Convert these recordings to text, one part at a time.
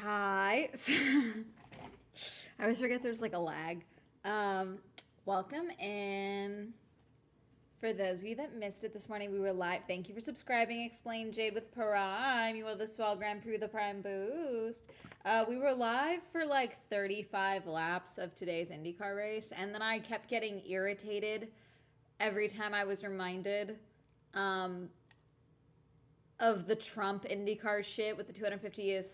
Hi. I always forget there's like a lag. Um, Welcome in. For those of you that missed it this morning, we were live. Thank you for subscribing. Explain Jade with Prime. You will the swell Grand Prix with the Prime Boost. We were live for like 35 laps of today's IndyCar race, and then I kept getting irritated every time I was reminded um, of the Trump IndyCar shit with the 250th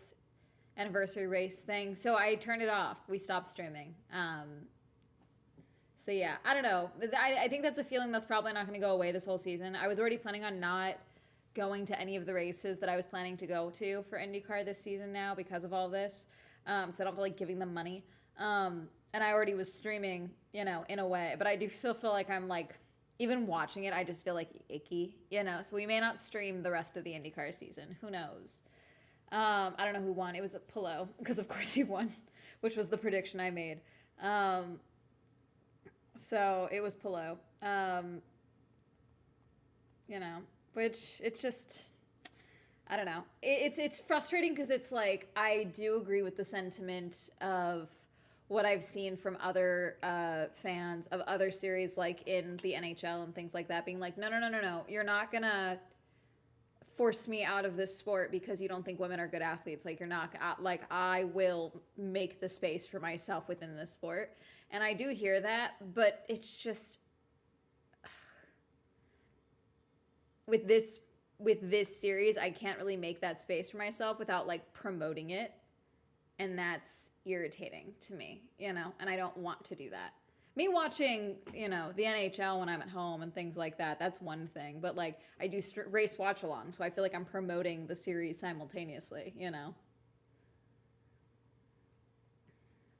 anniversary race thing. So I turned it off. We stopped streaming. So yeah, I don't know. I think that's a feeling that's probably not going to go away this whole season. I was already planning on not going to any of the races that I was planning to go to for IndyCar this season now because of all this. Because I don't feel like giving them money. And I already was streaming, in a way. But I do still feel like I'm like, even watching it, I just feel like icky. So we may not stream the rest of the IndyCar season. Who knows? I don't know who won. It was Pillow, because of course he won, which was the prediction I made. So it was Pillow. Which it's just, I don't know. It's frustrating because it's like I do agree with the sentiment of what I've seen from other fans of other series, like in the NHL and things like that, being like, no, no, no, no, no, you're not gonna force me out of this sport because you don't think women are good athletes. Like, you're not, like, I will make the space for myself within this sport. And I do hear that, but it's just with this series, I can't really make that space for myself without like promoting it, and that's irritating to me. And I don't want to do that. Me watching, the NHL when I'm at home and things like that, that's one thing. But like, I do race watch along, so I feel like I'm promoting the series simultaneously.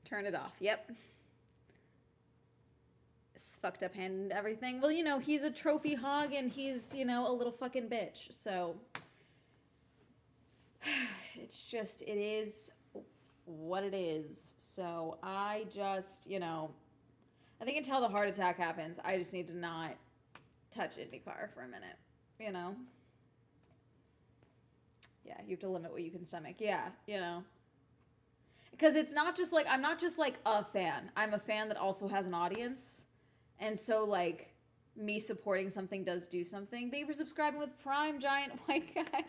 Turn it off. Yep. It's fucked up hand and everything. Well, he's a trophy hog and he's, a little fucking bitch. So it is what it is. So I just, I think until the heart attack happens, I just need to not touch IndyCar for a minute. Yeah, you have to limit what you can stomach. Yeah. Because it's not just like, I'm not just like a fan. I'm a fan that also has an audience. And so, like, me supporting something does do something. Thank you for subscribing with Prime, Giant White Guy.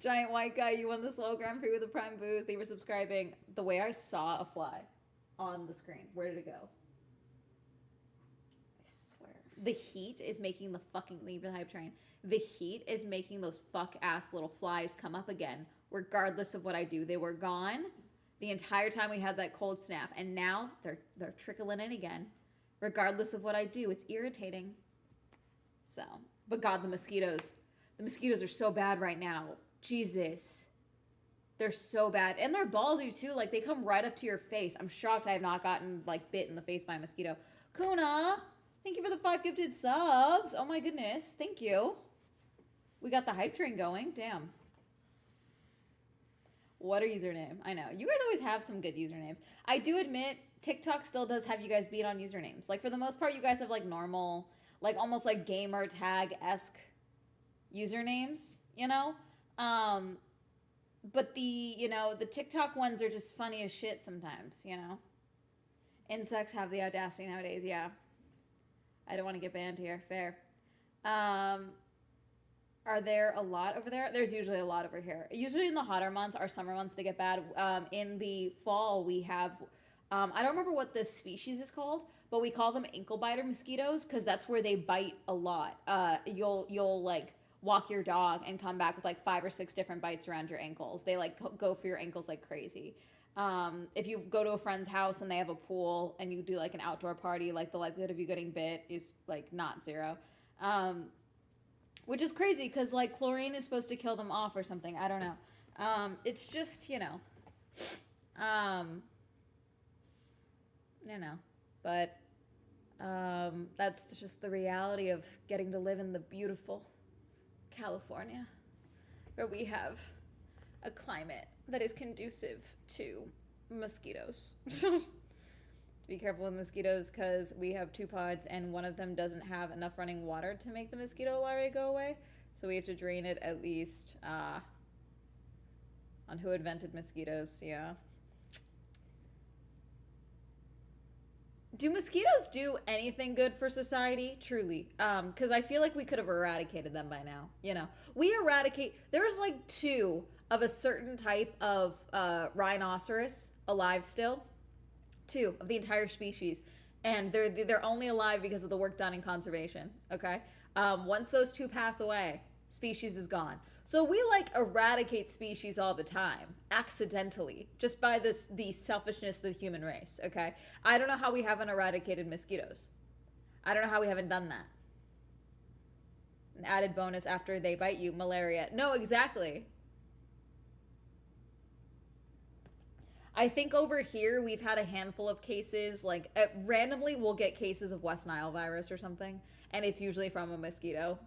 Giant White Guy, you won the Soul Grand Prix with a Prime boost. Thank you for subscribing. The way I saw a fly on the screen. Where did it go? I swear. The heat is making the fucking, leave the hype train. The heat is making those fuck ass little flies come up again, regardless of what I do. They were gone the entire time we had that cold snap, and now they're trickling in again, regardless of what I do. It's irritating. So, but God, the mosquitoes are so bad right now. Jesus. They're so bad. And they're ballsy too. Like, they come right up to your face. I'm shocked I have not gotten, like, bit in the face by a mosquito. Kuna, thank you for the 5 gifted subs. Oh my goodness. Thank you. We got the hype train going. Damn. What a username. I know. You guys always have some good usernames. I do admit, TikTok still does have you guys beat on usernames. Like, for the most part, you guys have, like, normal, like, almost, like, gamer tag-esque usernames, But the TikTok ones are just funny as shit sometimes. Insects have the audacity nowadays, yeah. I don't want to get banned here. Fair. Are there a lot over there? There's usually a lot over here. Usually in the hotter months, our summer months, they get bad. In the fall, we have, I don't remember what the species is called, but we call them ankle biter mosquitoes because that's where they bite a lot. You'll like walk your dog and come back with like 5 or 6 different bites around your ankles. They like go for your ankles like crazy. If you go to a friend's house and they have a pool and you do like an outdoor party, like the likelihood of you getting bit is like not zero. Which is crazy because like chlorine is supposed to kill them off or something. I don't know. It's just, but that's just the reality of getting to live in the beautiful California, where we have a climate that is conducive to mosquitoes. Be careful with mosquitoes because we have 2 pods and one of them doesn't have enough running water to make the mosquito larvae go away. So we have to drain it at least On who invented mosquitoes, yeah. Do mosquitoes do anything good for society? Truly. Because I feel like we could have eradicated them by now. You know, we eradicate, there's like two of a certain type of rhinoceros alive still. Two of the entire species. And they're only alive because of the work done in conservation. Okay? Once those two pass away, species is gone. So we like eradicate species all the time, accidentally, just by the selfishness of the human race, okay? I don't know how we haven't eradicated mosquitoes. I don't know how we haven't done that. An added bonus after they bite you, malaria. No, exactly. I think over here we've had a handful of cases, like randomly we'll get cases of West Nile virus or something, and it's usually from a mosquito.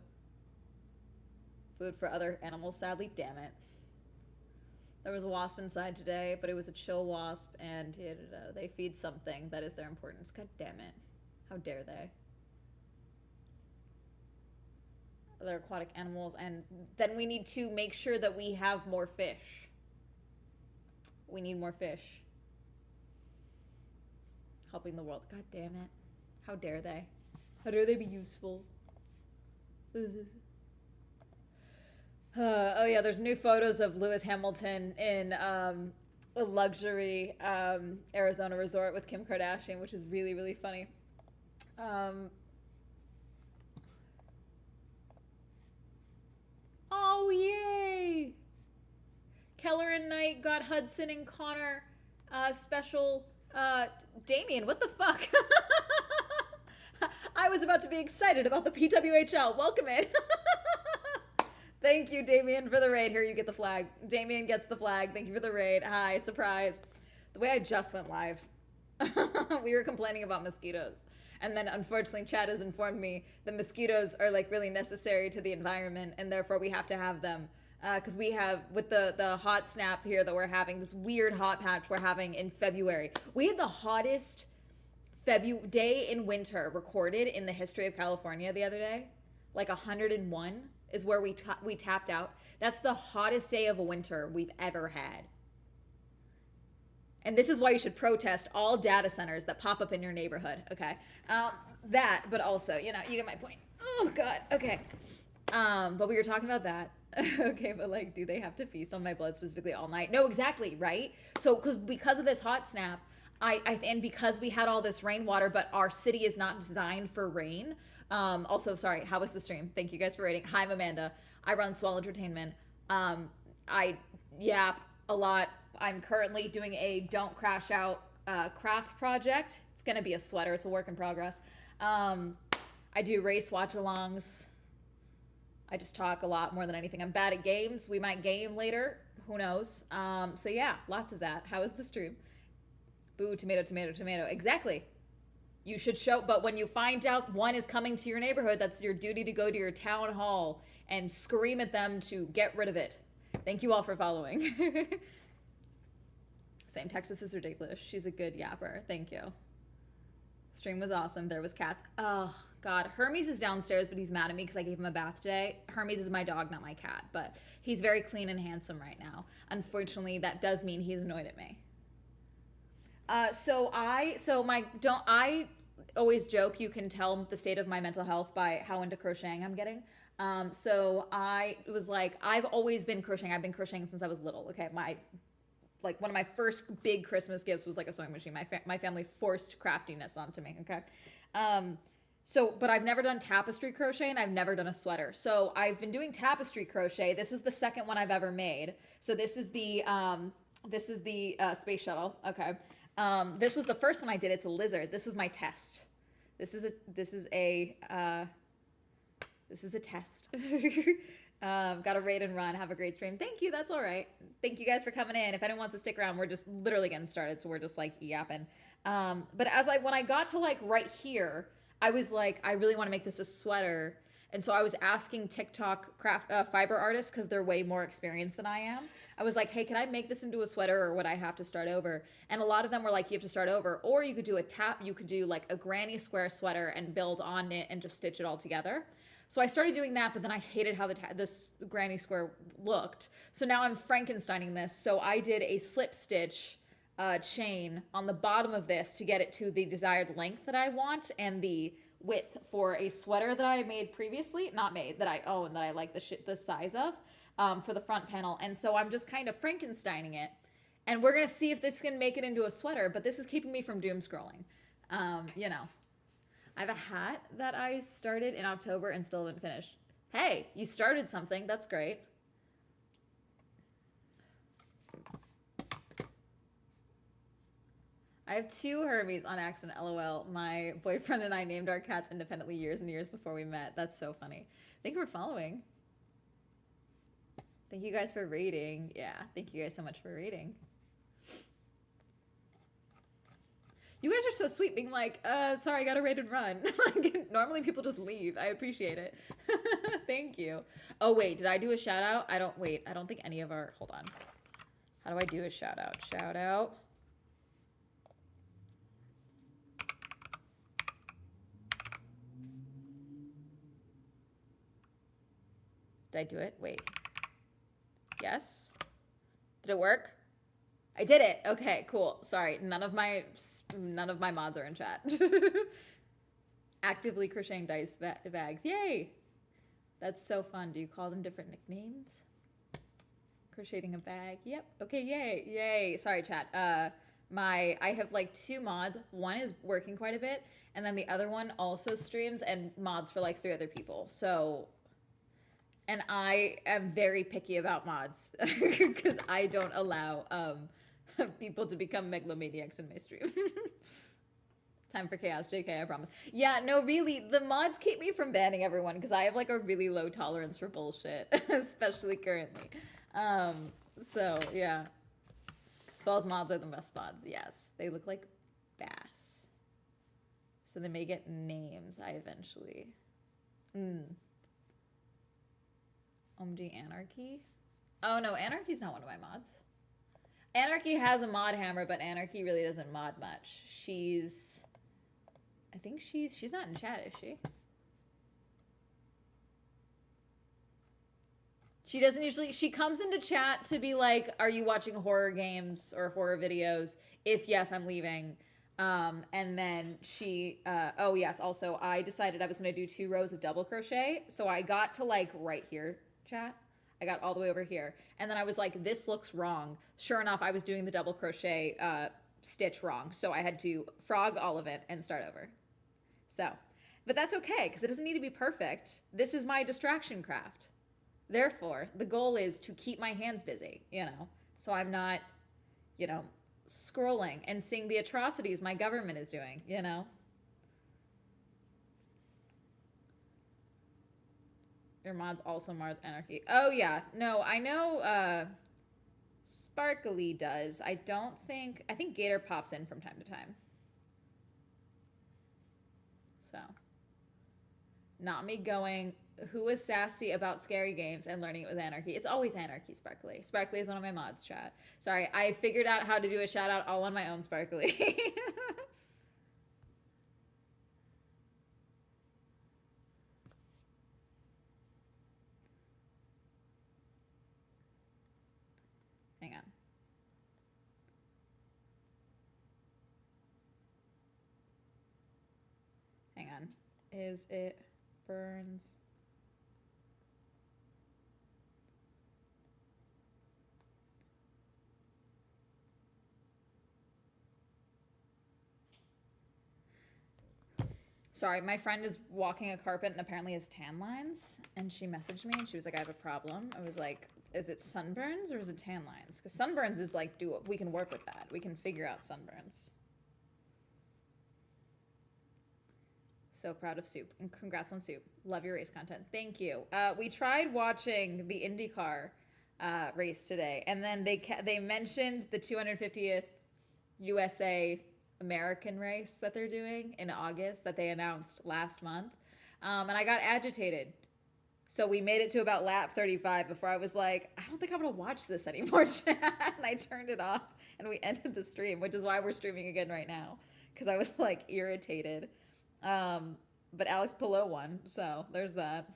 Food for other animals, sadly. Damn it. There was a wasp inside today, but it was a chill wasp, and they feed something that is their importance. God damn it. How dare they? Other aquatic animals, and then we need to make sure that we have more fish. We need more fish. Helping the world. God damn it. How dare they? How dare they be useful? Oh yeah, there's new photos of Lewis Hamilton in a luxury Arizona resort with Kim Kardashian, which is really, really funny. Oh, yay! Keller and Knight got Hudson and Connor special. Damien, what the fuck? I was about to be excited about the PWHL. Welcome in. Thank you, Damien, for the raid. Here, you get the flag. Damien gets the flag. Thank you for the raid. Hi, surprise. The way I just went live. We were complaining about mosquitoes. And then, unfortunately, Chad has informed me that mosquitoes are, like, really necessary to the environment, and therefore we have to have them. Because we have, with the hot snap here that we're having, this weird hot patch we're having in February. We had the hottest day in winter recorded in the history of California the other day. Like 101. Is where we tapped out. That's the hottest day of a winter we've ever had. And this is why you should protest all data centers that pop up in your neighborhood, okay? That, but also, you know, you get my point. Oh, God, okay. But we were talking about that. Okay, but like, do they have to feast on my blood specifically all night? No, exactly, right? So, because of this hot snap, and because we had all this rainwater, but our city is not designed for rain. Also, sorry, how was the stream? Thank you guys for rating. Hi, I'm Amanda. I run Swell Entertainment. I yap a lot. I'm currently doing a Don't Crash Out craft project. It's going to be a sweater. It's a work in progress. I do race watch-alongs. I just talk a lot more than anything. I'm bad at games. We might game later. Who knows? So yeah, lots of that. How is the stream? Boo, tomato, tomato, tomato. Exactly. You should show, but when you find out one is coming to your neighborhood, that's your duty to go to your town hall and scream at them to get rid of it. Thank you all for following. Same, Texas is ridiculous. She's a good yapper. Thank you. Stream was awesome. There was cats. Oh, God. Hermes is downstairs, but he's mad at me because I gave him a bath today. Hermes is my dog, not my cat, but he's very clean and handsome right now. Unfortunately, that does mean he's annoyed at me. I always joke you can tell the state of my mental health by how into crocheting I'm getting. So I was like, I've always been crocheting. I've been crocheting since I was little. Okay, one of my first big Christmas gifts was like a sewing machine. My family forced craftiness onto me. Okay, but I've never done tapestry crochet and I've never done a sweater. So I've been doing tapestry crochet. This is the second one I've ever made. So this is the space shuttle. Okay. This was the first one I did. It's a lizard. This was my test. This is a test. Got a raid and run. Have a great stream. Thank you. That's all right. Thank you guys for coming in. If anyone wants to stick around, we're just literally getting started. So we're just like yapping. But when I got to like right here, I was like, I really want to make this a sweater. And so I was asking TikTok fiber artists, because they're way more experienced than I am. I was like, hey, can I make this into a sweater, or would I have to start over? And a lot of them were like, you have to start over, or you could do like a granny square sweater and build on it and just stitch it all together. So I started doing that, but then I hated how this granny square looked. So now I'm Frankensteining this. So I did a slip stitch chain on the bottom of this to get it to the desired length that I want and the width for a sweater that I made previously, not made, that I own, that I like the size of, for the front panel. And so I'm just kind of Frankensteining it. And we're going to see if this can make it into a sweater, but this is keeping me from doom scrolling. You know, I have a hat that I started in October and still haven't finished. Hey, you started something. That's great. I have 2 Hermes on accident, LOL. My boyfriend and I named our cats independently years and years before we met. That's so funny. Thank you for following. Thank you guys for rating. Yeah, thank you guys so much for rating. You guys are so sweet being like, sorry, I got to rate and run. Like, normally people just leave. I appreciate it. Thank you. Oh, wait, did I do a shout out? I don't think any of our, hold on. How do I do a shout out? Shout out. Did I do it? Wait. Yes? Did it work? I did it. Okay, cool. Sorry, none of my mods are in chat. Actively crocheting dice bags. Yay! That's so fun. Do you call them different nicknames? Crocheting a bag. Yep. Okay, yay. Yay. Sorry, chat. I have like 2 mods. One is working quite a bit, and then the other one also streams and mods for like 3 other people. So, and I am very picky about mods because I don't allow people to become megalomaniacs in my stream. Time for chaos, JK, I promise. Yeah, no, really, the mods keep me from banning everyone because I have like a really low tolerance for bullshit, especially currently. So yeah. Swell's mods are the best mods, yes. They look like bass. So they may get names, I eventually. OMG Anarchy? Oh no, Anarchy's not one of my mods. Anarchy has a mod hammer, but Anarchy really doesn't mod much. I think she's not in chat, is she? She doesn't usually, she comes into chat to be like, are you watching horror games or horror videos? If yes, I'm leaving. And then she, oh yes, also I decided I was going to do 2 rows of double crochet. So I got to like right here, chat. I got all the way over here. And then I was like, this looks wrong. Sure enough, I was doing the double crochet stitch wrong. So I had to frog all of it and start over. So, but that's okay because it doesn't need to be perfect. This is my distraction craft. Therefore, the goal is to keep my hands busy, you know, so I'm not, you know, scrolling and seeing the atrocities my government is doing, you know. Your mod's also Mars Anarchy. Oh, yeah. No, I know Sparkly does. I think Gator pops in from time to time. So, not me going, who was sassy about scary games and learning it was Anarchy. It's always Anarchy, Sparkly. Sparkly is one of my mods, chat. Sorry, I figured out how to do a shout out all on my own, Sparkly. Hang on. Hang on. Is it Burns? Sorry, my friend is walking a carpet and apparently has tan lines. And she messaged me and she was like, I have a problem. I was like, is it sunburns or is it tan lines? Because sunburns is like, we can work with that. We can figure out sunburns. So proud of Soup. And congrats on Soup. Love your race content. Thank you. We tried watching the IndyCar race today. And then they mentioned the 250th USA American race that they're doing in August that they announced last month. And I got agitated. So we made it to about lap 35 before I was like, I don't think I'm going to watch this anymore, chat. And I turned it off and we ended the stream, which is why we're streaming again right now. Because I was like irritated. But Alex Pillow won, so there's that.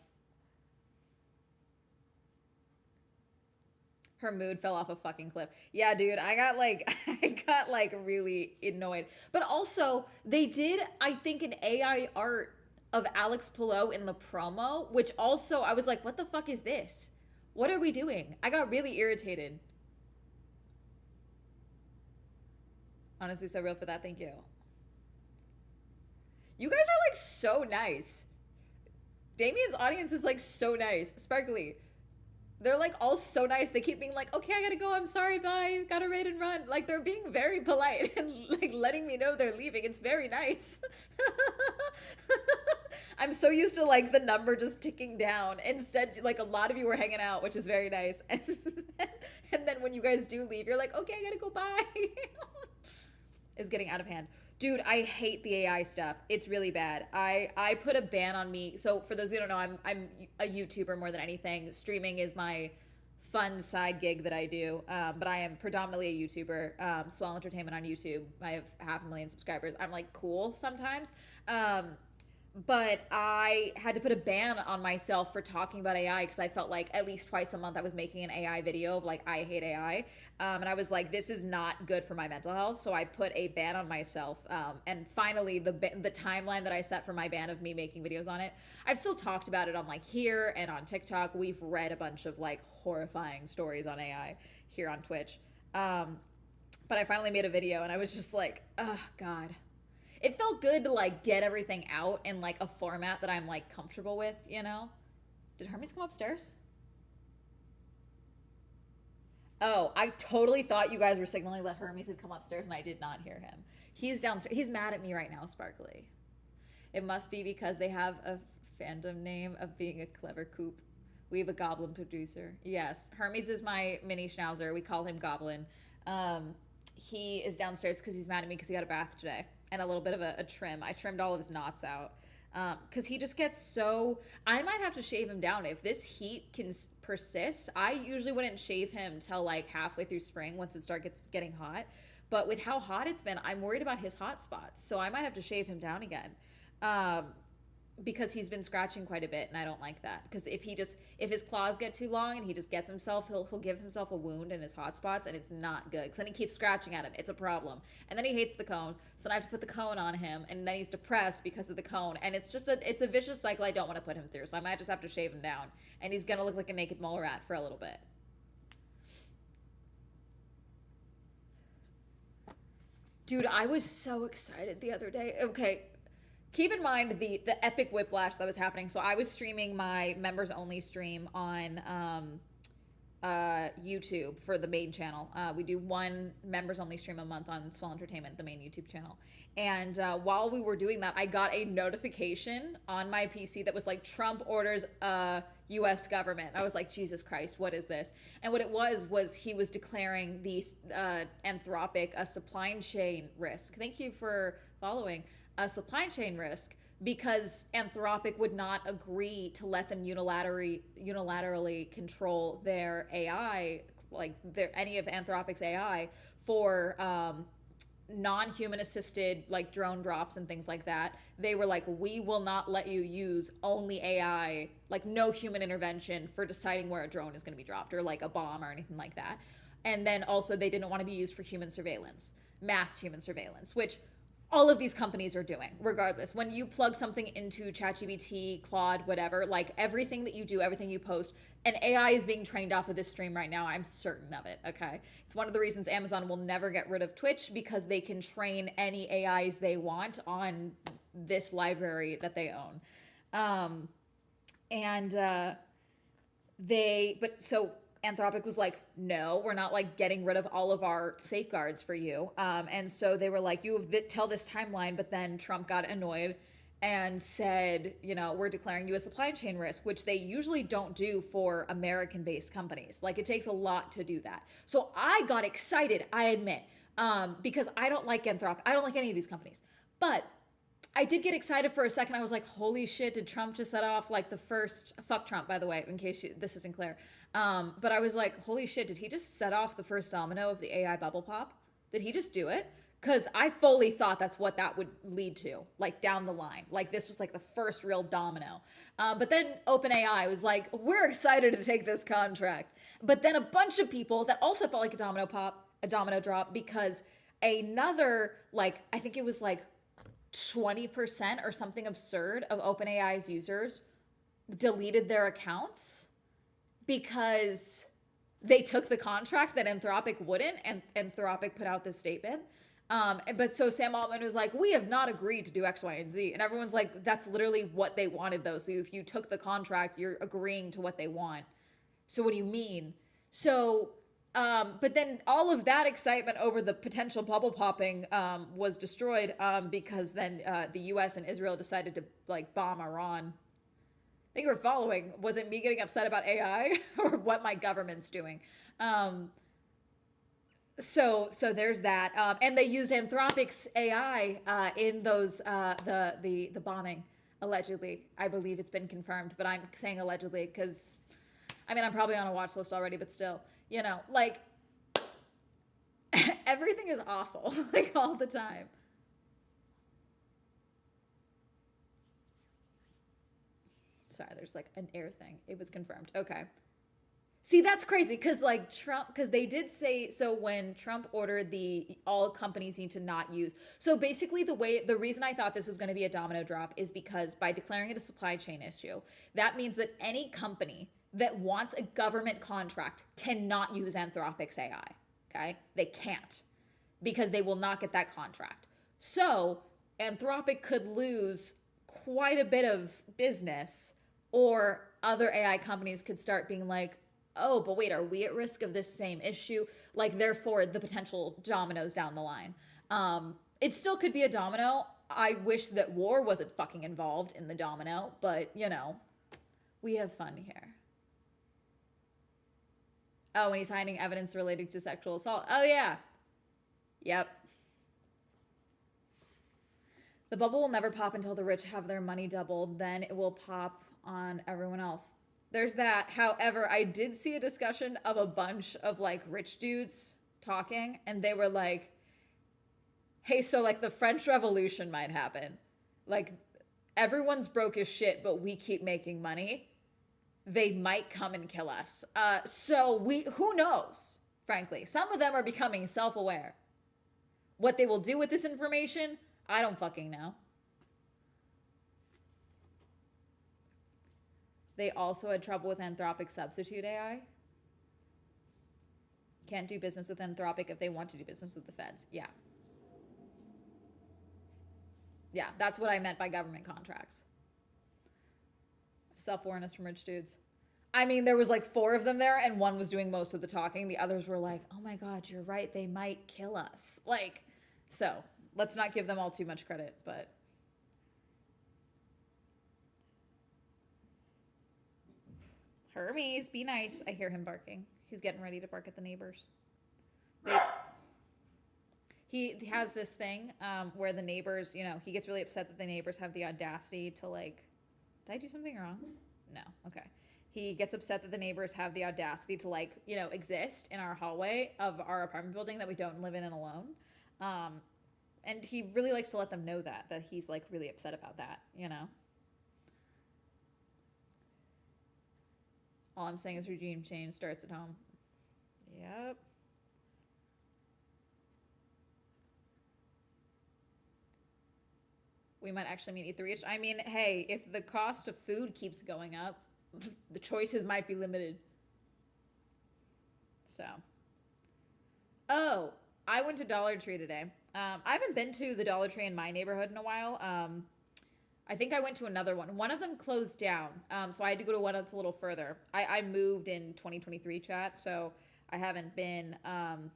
Her mood fell off a fucking cliff. Yeah, dude, I got like I got like really annoyed. But also, they did I think an AI art of Alex Pillow in the promo, which also I was like, what the fuck is this? What are we doing? I got really irritated. Honestly, so real for that. Thank you. You guys are like so nice. Damien's audience is like so nice. Sparkly. They're like all so nice. They keep being like, okay, I gotta go. I'm sorry. Bye. Gotta raid and run. Like they're being very polite and like letting me know they're leaving. It's very nice. I'm so used to like the number just ticking down. Instead, like a lot of you were hanging out, which is very nice. And then when you guys do leave, you're like, okay, I gotta go. Bye. Is getting out of hand. Dude, I hate the AI stuff. It's really bad. I put a ban on me. So for those who don't know, I'm a YouTuber more than anything. Streaming is my fun side gig that I do. But I am predominantly a YouTuber. Swell Entertainment on YouTube. I have 500,000 subscribers. I'm like cool sometimes. But I had to put a ban on myself for talking about AI because I felt like at least twice a month I was making an AI video of like, I hate AI. And I was like, this is not good for my mental health. So I put a ban on myself. And finally, the timeline that I set for my ban of me making videos on it, I've still talked about it on like here and on TikTok. We've read a bunch of like horrifying stories on AI here on Twitch. But I finally made a video and I was just like, oh God. It felt good to like get everything out in like a format that I'm like comfortable with, you know? Did Hermes come upstairs? Oh, I totally thought you guys were signaling that Hermes had come upstairs and I did not hear him. He's downstairs. He's mad at me right now, Sparkly. It must be because they have a fandom name of being a clever coop. We have a goblin producer. Yes, Hermes is my mini schnauzer. We call him Goblin. He is downstairs because he's mad at me because he got a bath today and a little bit of a trim. I trimmed all of his knots out because he just gets so. I might have to shave him down if this heat can persist. I usually wouldn't shave him till like halfway through spring once it starts getting hot. But with how hot it's been, I'm worried about his hot spots. So I might have to shave him down again. Because he's been scratching quite a bit and I don't like that. Because if his claws get too long and he just gets himself, he'll give himself a wound in his hot spots and it's not good. Because then he keeps scratching at him. It's a problem. And then he hates the cone. So then I have to put the cone on him and then he's depressed because of the cone. And it's just it's a vicious cycle I don't want to put him through. So I might just have to shave him down. And he's going to look like a naked mole rat for a little bit. Dude, I was so excited the other day. Okay, keep in mind the epic whiplash that was happening. So I was streaming my members only stream on YouTube for the main channel. We do one members only stream a month on Swell Entertainment, the main YouTube channel. And while we were doing that, I got a notification on my PC that was like Trump orders U.S. government. I was like, Jesus Christ, what is this? And what it was he was declaring the Anthropic a supply chain risk. Thank you for following. A supply chain risk because Anthropic would not agree to let them unilaterally control their AI, like any of Anthropic's AI for non-human assisted like drone drops and things like that. They were like, we will not let you use only AI, like no human intervention for deciding where a drone is going to be dropped or like a bomb or anything like that. And then also they didn't want to be used for human surveillance, mass human surveillance, which all of these companies are doing, regardless. When you plug something into ChatGPT, Claude, whatever, like everything that you do, everything you post, an AI is being trained off of this stream right now. I'm certain of it, okay? It's one of the reasons Amazon will never get rid of Twitch because they can train any AIs they want on this library that they own. So Anthropic was like, no, we're not like getting rid of all of our safeguards for you. And so they were like, tell this timeline, but then Trump got annoyed and said, you know, we're declaring you a supply chain risk, which they usually don't do for American-based companies. Like it takes a lot to do that. So I got excited, I admit, because I don't like Anthropic. I don't like any of these companies. But I did get excited for a second. I was like, holy shit, did Trump just set off like the first, fuck Trump, by the way, in case this isn't clear. But I was like, holy shit, did he just set off the first domino of the AI bubble pop? Did he just do it? Because I fully thought that's what that would lead to, like down the line. Like this was like the first real domino. But then OpenAI was like, we're excited to take this contract. But then a bunch of people that also felt like a domino drop, because another, like, I think it was like 20% or something absurd of OpenAI's users deleted their accounts because they took the contract that Anthropic wouldn't, and Anthropic put out this statement. But so Sam Altman was like, we have not agreed to do X, Y, and Z. And everyone's like, that's literally what they wanted, though. So if you took the contract, you're agreeing to what they want. So what do you mean? So, but then all of that excitement over the potential bubble popping was destroyed because then the US and Israel decided to like bomb Iran. I think we're following. Was it me getting upset about AI or what my government's doing? So there's that, and they used Anthropic's AI in those the bombing, allegedly. I believe it's been confirmed, but I'm saying allegedly because, I mean, I'm probably on a watch list already, but still, you know, like everything is awful, like all the time. Sorry, there's like an air thing. It was confirmed. Okay. See, that's crazy because like Trump, because they did say, so when Trump ordered the all companies need to not use. So basically the reason I thought this was going to be a domino drop is because by declaring it a supply chain issue, that means that any company that wants a government contract cannot use Anthropic's AI. Okay. They can't because they will not get that contract. So Anthropic could lose quite a bit of business, or other AI companies could start being like, oh, but wait, are we at risk of this same issue? Like, therefore, the potential dominoes down the line. It still could be a domino. I wish that war wasn't fucking involved in the domino, but, you know, we have fun here. Oh, and he's hiding evidence related to sexual assault. Oh, yeah. Yep. The bubble will never pop until the rich have their money doubled. Then it will pop on everyone else. There's that. However, I did see a discussion of a bunch of like rich dudes talking, and they were like, hey, so like the French Revolution might happen. Like everyone's broke as shit, but we keep making money. They might come and kill us. So who knows, frankly. Some of them are becoming self-aware. What they will do with this information, I don't fucking know. They also had trouble with Anthropic substitute AI. Can't do business with Anthropic if they want to do business with the feds. Yeah. Yeah, that's what I meant by government contracts. Self-awareness from rich dudes. I mean, there was like 4 of them there, and one was doing most of the talking. The others were like, oh my God, you're right. They might kill us. Like, so let's not give them all too much credit, but. Hermes, be nice. I hear him barking. He's getting ready to bark at the neighbors. He has this thing where the neighbors, you know, he gets really upset that the neighbors have the audacity to like, did I do something wrong? No. Okay. He gets upset that the neighbors have the audacity to like, you know, exist in our hallway of our apartment building that we don't live in alone. And he really likes to let them know that he's like really upset about that, you know? All I'm saying is regime change starts at home. Yep. We might actually meet E3. I mean, hey, if the cost of food keeps going up, the choices might be limited. So. Oh, I went to Dollar Tree today. I haven't been to the Dollar Tree in my neighborhood in a while. I think I went to another one. One of them closed down, so I had to go to one that's a little further. I moved in 2023, chat, so I haven't been. I'm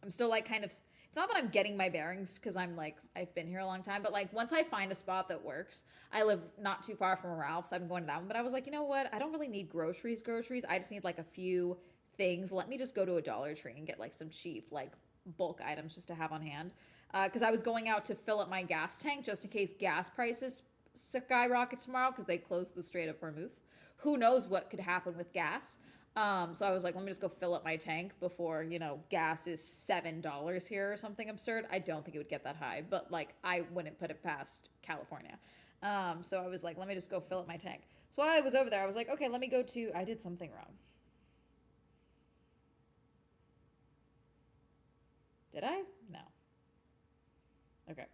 still like kind of. It's not that I'm getting my bearings because I'm like I've been here a long time, but like once I find a spot that works, I live not too far from a Ralph's. So I've been going to that one, but I was like, you know what? I don't really need groceries. I just need like a few things. Let me just go to a Dollar Tree and get like some cheap like bulk items just to have on hand. Because I was going out to fill up my gas tank just in case gas prices skyrocket tomorrow because they closed the Strait of Hormuz. Who knows what could happen with gas? So I was like, let me just go fill up my tank before, you know, gas is $7 here or something absurd. I don't think it would get that high, but like I wouldn't put it past California. So I was like, let me just go fill up my tank. So while I was over there, I was like, okay, let me go to, I did something wrong. Did I? No. Okay.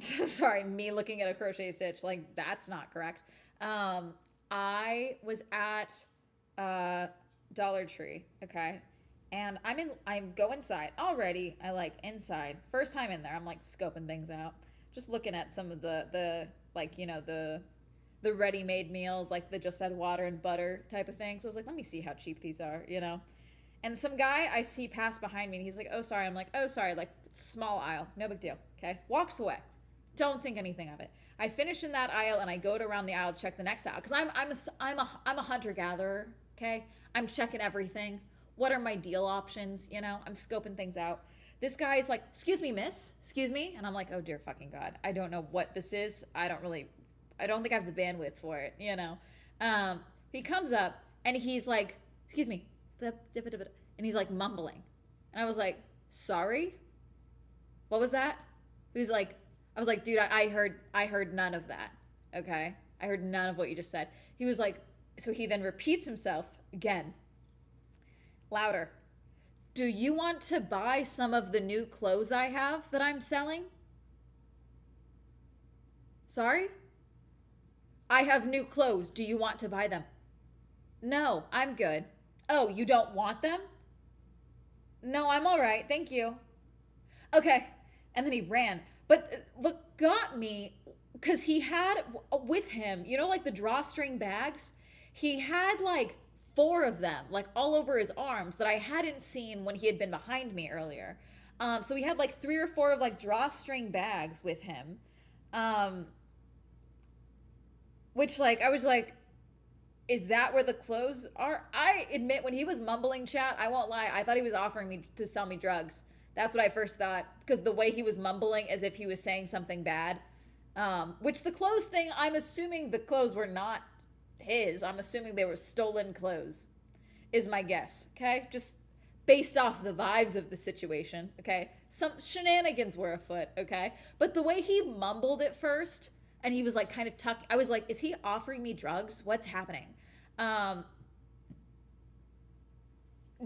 Sorry, me looking at a crochet stitch, like that's not correct. I was at Dollar Tree, okay? And I'm go inside. Already, I like inside. First time in there, I'm like scoping things out. Just looking at some of the like, you know, the ready-made meals, like the just add water and butter type of thing. So I was like, let me see how cheap these are, you know? And some guy I see pass behind me and he's like, oh, sorry. I'm like, oh, sorry. Like, small aisle. No big deal. Okay. Walks away. Don't think anything of it. I finish in that aisle and I go to around the aisle to check the next aisle because I'm a hunter gatherer. Okay. I'm checking everything. What are my deal options? You know, I'm scoping things out. This guy is like, excuse me, miss. Excuse me. And I'm like, oh, dear fucking God. I don't know what this is. I don't think I have the bandwidth for it, you know? He comes up and he's like, excuse me. And he's like mumbling. And I was like, sorry? What was that? He was like, I was like, dude, I heard none of that. Okay? I heard none of what you just said. He was like, so he then repeats himself again, louder. Do you want to buy some of the new clothes I have that I'm selling? Sorry? I have new clothes. Do you want to buy them? No, I'm good. Oh, you don't want them? No, I'm all right. Thank you. Okay. And then he ran. But what got me, because he had with him, you know, like the drawstring bags? He had like four of them, like all over his arms that I hadn't seen when he had been behind me earlier. So he had like three or four of like drawstring bags with him. Um, which like, I was like, is that where the clothes are? I admit when he was mumbling chat, I won't lie, I thought he was offering me to sell me drugs. That's what I first thought because the way he was mumbling as if he was saying something bad. Which the clothes thing, I'm assuming the clothes were not his. I'm assuming they were stolen clothes is my guess. Okay? Just based off the vibes of the situation. Okay? Some shenanigans were afoot. Okay? But the way he mumbled at first and he was like kind of tuck, I was like, is he offering me drugs? What's happening?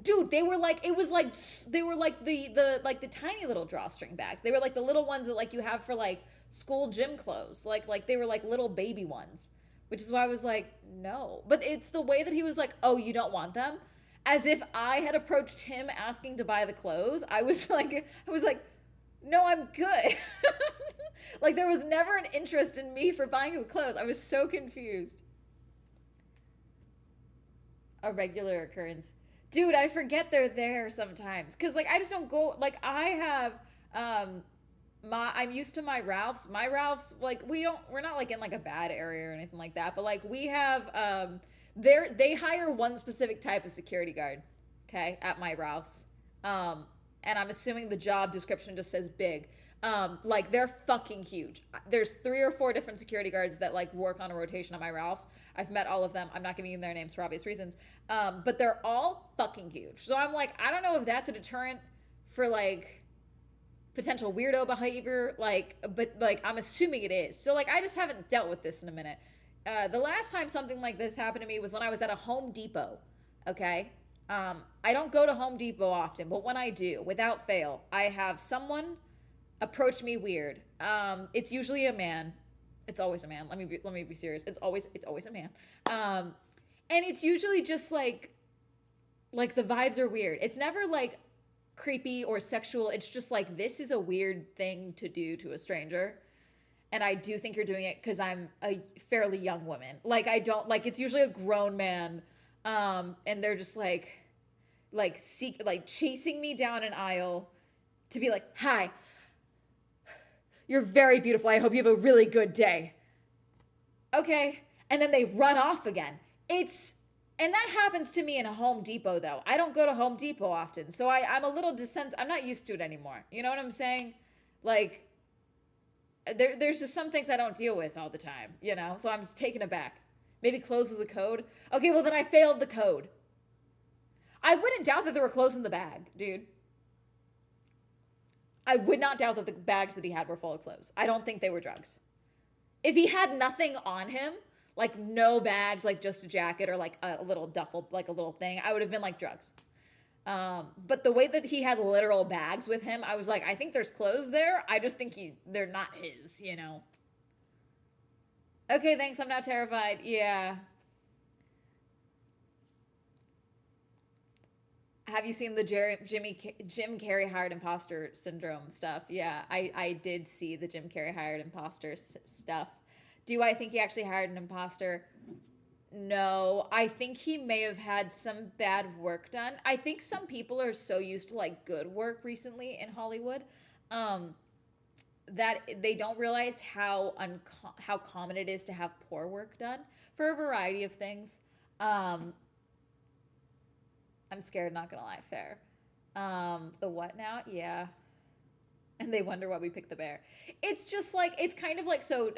Dude, they were like, it was like, they were like the tiny little drawstring bags. They were like the little ones that like you have for like school gym clothes. Like they were like little baby ones, which is why I was like, no. But it's the way that he was like, oh, you don't want them? As if I had approached him asking to buy the clothes. I was like, no, I'm good. Like there was never an interest in me for buying the clothes. I was so confused. A regular occurrence. Dude, I forget they're there sometimes. Cause like I just don't go like I have I'm used to my Ralphs. My Ralphs, like we're not like in like a bad area or anything like that, but like we have they hire one specific type of security guard, okay, at my Ralphs. And I'm assuming the job description just says big. Like they're fucking huge. There's 3 or 4 different security guards that like work on a rotation at my Ralph's. I've met all of them. I'm not giving you their names for obvious reasons. But they're all fucking huge. So I'm like, I don't know if that's a deterrent for like potential weirdo behavior. Like, but like I'm assuming it is. So like I just haven't dealt with this in a minute. The last time something like this happened to me was when I was at a Home Depot. Okay. I don't go to Home Depot often, but when I do, without fail, I have someone approach me weird. It's usually a man. It's always a man. Let me be serious. It's always a man. And it's usually just like the vibes are weird. It's never like creepy or sexual. It's just like this is a weird thing to do to a stranger. And I do think you're doing it because I'm a fairly young woman. Like I don't like it's usually a grown man. And they're just like chasing me down an aisle to be like, hi, you're very beautiful. I hope you have a really good day. Okay. And then they run off again. And that happens to me in a Home Depot though. I don't go to Home Depot often. So I'm a little I'm not used to it anymore. You know what I'm saying? Like there's just some things I don't deal with all the time, you know? So I'm just taken aback. Maybe close was a code. Okay, well then I failed the code. I wouldn't doubt that there were clothes in the bag, dude. I would not doubt that the bags that he had were full of clothes. I don't think they were drugs. If he had nothing on him, like no bags, like just a jacket or like a little duffel, like a little thing, I would have been like drugs. But the way that he had literal bags with him, I was like, I think there's clothes there. I just think they're not his, you know. Okay, thanks. I'm not terrified. Yeah. Have you seen the Jim Carrey hired imposter syndrome stuff? Yeah, I did see the Jim Carrey hired imposter stuff. Do I think he actually hired an imposter? No, I think he may have had some bad work done. I think some people are so used to like good work recently in Hollywood, um, that they don't realize how common it is to have poor work done for a variety of things. Um, I'm scared, not gonna lie. Fair. The what now? Yeah. And they wonder why we picked the bear. It's just like it's kind of like so.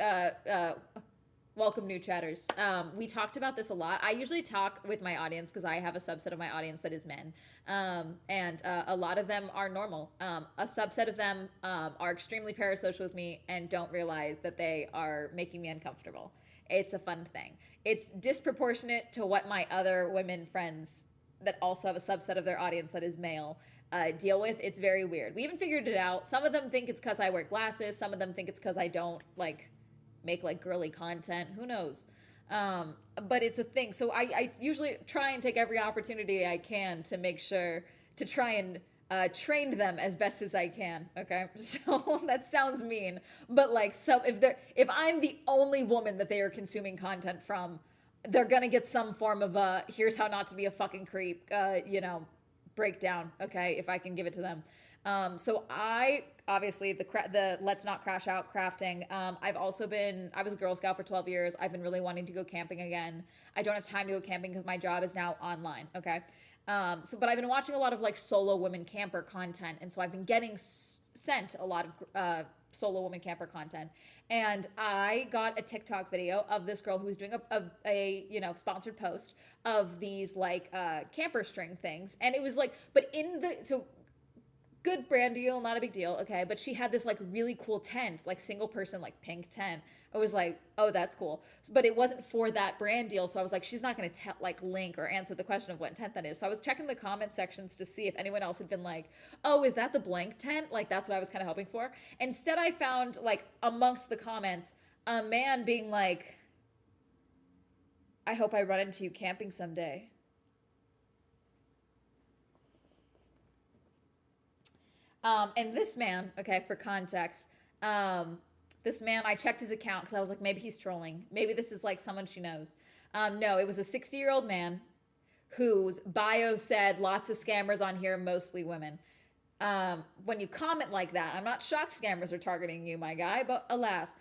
Welcome, new chatters. We talked about this a lot. I usually talk with my audience because I have a subset of my audience that is men, and a lot of them are normal. A subset of them are extremely parasocial with me and don't realize that they are making me uncomfortable. It's a fun thing. It's disproportionate to what my other women friends that also have a subset of their audience that is male deal with. It's very weird. We even figured it out. Some of them think it's because I wear glasses. Some of them think it's because I don't like make like girly content. Who knows? But it's a thing. So I usually try and take every opportunity I can to make sure to try and train them as best as I can. Okay, so that sounds mean, but like, so if I'm the only woman that they are consuming content from, they're gonna get some form of a here's how not to be a fucking creep, breakdown. Okay, if I can give it to them. So I obviously the let's not crash out crafting. I was a Girl Scout for 12 years. I've been really wanting to go camping again. I don't have time to go camping because my job is now online. Okay. But I've been watching a lot of like solo women camper content. And so I've been getting sent a lot of, solo woman camper content. And I got a TikTok video of this girl who was doing a sponsored post of these like, camper string things. And it was like, but good brand deal, not a big deal, okay, but she had this like really cool tent, like single person, like pink tent. I was like, oh, that's cool, but it wasn't for that brand deal, so I was like, she's not going to like link or answer the question of what tent that is. So I was checking the comment sections to see if anyone else had been like, oh, is that the blank tent? Like that's what I was kind of hoping for. Instead I found like amongst the comments a man being like, I hope I run into you camping someday. And this man, okay, for context, this man, I checked his account because I was like, maybe he's trolling. Maybe this is like someone she knows. No, it was a 60-year-old man whose bio said lots of scammers on here, mostly women. When you comment like that, I'm not shocked scammers are targeting you, my guy, but alas.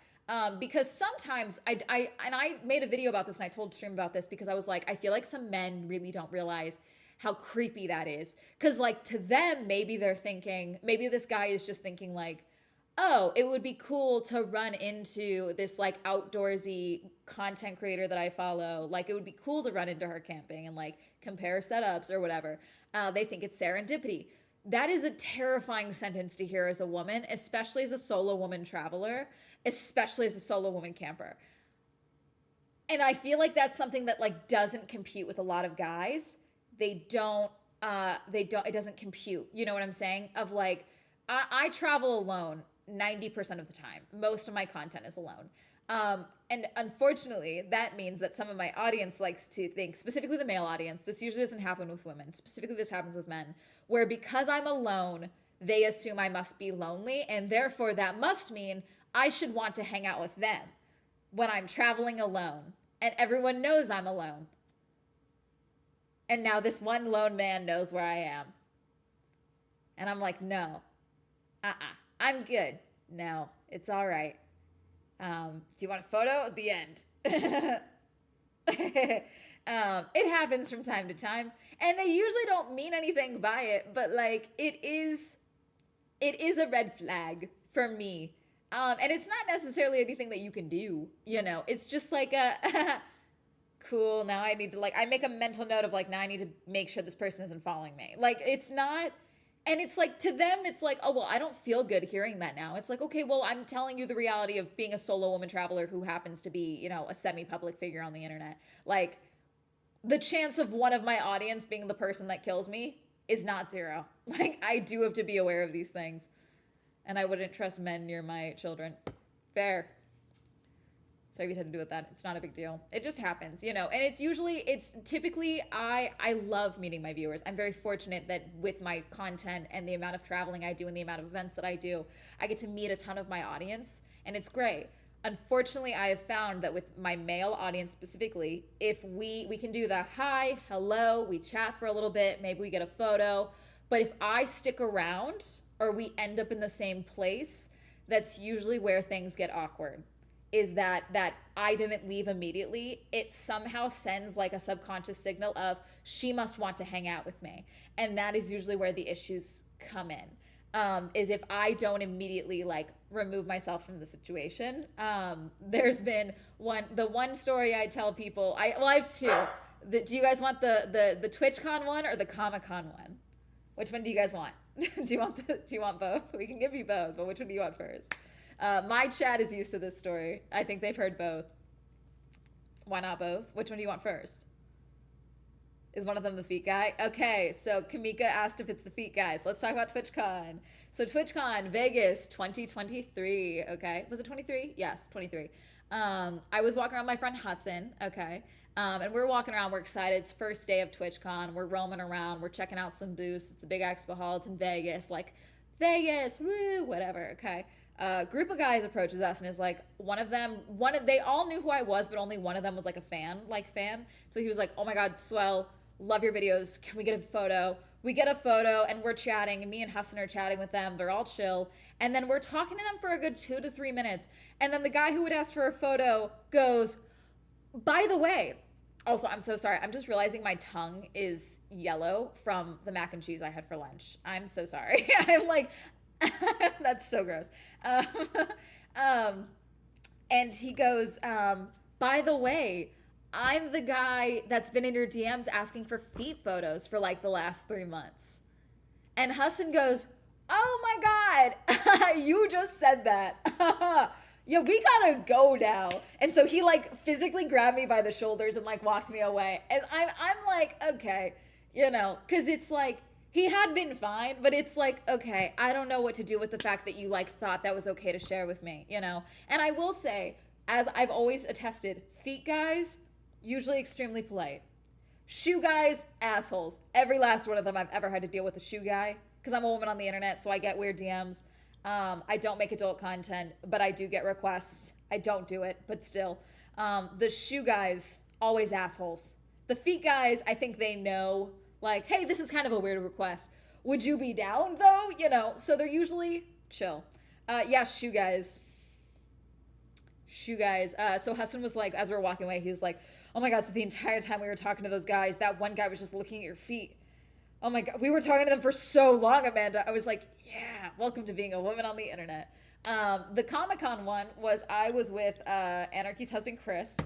Because sometimes I made a video about this and I told Stream about this because I was like, I feel like some men really don't realize how creepy that is. Because like to them, maybe they're thinking, maybe this guy is just thinking like, oh, it would be cool to run into this like outdoorsy content creator that I follow. Like it would be cool to run into her camping and like compare setups or whatever. They think it's serendipity. That is a terrifying sentence to hear as a woman, especially as a solo woman traveler, especially as a solo woman camper. And I feel like that's something that like doesn't compute with a lot of guys. It doesn't compute. You know what I'm saying? Of like, I travel alone 90% of the time. Most of my content is alone. And unfortunately, that means that some of my audience likes to think, specifically the male audience, this usually doesn't happen with women. Specifically, this happens with men, where because I'm alone, they assume I must be lonely. And therefore, that must mean I should want to hang out with them when I'm traveling alone. And everyone knows I'm alone. And now this one lone man knows where I am. And I'm like, no, I'm good. No, it's all right. Do you want a photo? The end. It happens from time to time. And they usually don't mean anything by it, but like it is a red flag for me. And it's not necessarily anything that you can do, you know. It's just like a cool. Now I need to like, I make a mental note of like, now I need to make sure this person isn't following me. Like, it's not, and it's like, to them, it's like, oh, well, I don't feel good hearing that now. It's like, okay, well, I'm telling you the reality of being a solo woman traveler who happens to be, you know, a semi-public figure on the internet. Like, the chance of one of my audience being the person that kills me is not zero. Like, I do have to be aware of these things. And I wouldn't trust men near my children. Fair. Sorry if you had to do with that. It's not a big deal. It just happens, you know. And it's typically, I love meeting my viewers. I'm very fortunate that with my content and the amount of traveling I do and the amount of events that I do, I get to meet a ton of my audience, and it's great. Unfortunately, I have found that with my male audience specifically, if we can do the hi, hello, we chat for a little bit, maybe we get a photo, but if I stick around or we end up in the same place, that's usually where things get awkward. Is that I didn't leave immediately, it somehow sends like a subconscious signal of she must want to hang out with me. And that is usually where the issues come in. Is if I don't immediately like remove myself from the situation. There's been the one story I tell people, I have two. Do you guys want the TwitchCon one or the Comic-Con one? Which one do you guys want? do you want both? We can give you both, but which one do you want first? My chat is used to this story. I think they've heard both. Why not both? Which one do you want first? Is one of them the feet guy? Okay, so Kamika asked if it's the feet guy. So let's talk about TwitchCon. So TwitchCon Vegas 2023. Okay, was it 23? Yes, 23. I was walking around with my friend Hassan. Okay. And we're walking around, we're excited. It's first day of TwitchCon. We're roaming around, we're checking out some booths. It's the big expo hall. It's in Vegas. Like, Vegas, woo, whatever. Okay. Group of guys approaches us and is like, they all knew who I was, but only one of them was like a fan. So he was like, oh my God, swell, love your videos. Can we get a photo? We get a photo and we're chatting, and me and Hassan are chatting with them. They're all chill. And then we're talking to them for a good 2 to 3 minutes. And then the guy who would ask for a photo goes, by the way, also, I'm so sorry. I'm just realizing my tongue is yellow from the mac and cheese I had for lunch. I'm so sorry. I'm like, that's so gross. And he goes, by the way, I'm the guy that's been in your DMs asking for feet photos for like the last 3 months. And Hassan goes, oh my God, you just said that. Yeah, we gotta go now. And so he like physically grabbed me by the shoulders and like walked me away. And I'm like, okay, you know, cause it's like, he had been fine, but it's like, okay, I don't know what to do with the fact that you like thought that was okay to share with me, you know? And I will say, as I've always attested, feet guys, usually extremely polite. Shoe guys, assholes. Every last one of them I've ever had to deal with a shoe guy, because I'm a woman on the internet, so I get weird DMs. I don't make adult content, but I do get requests. I don't do it, but still. The shoe guys, always assholes. The feet guys, I think they know, like, hey, this is kind of a weird request. Would you be down, though? You know, so they're usually chill. Yeah, shoe guys. Shoe guys. So Hassan was like, as we were walking away, he was like, oh my God, so the entire time we were talking to those guys, that one guy was just looking at your feet. Oh my God, we were talking to them for so long, Amanda. I was like, yeah, welcome to being a woman on the internet. The Comic-Con one was, I was with Anarchy's husband, Chris,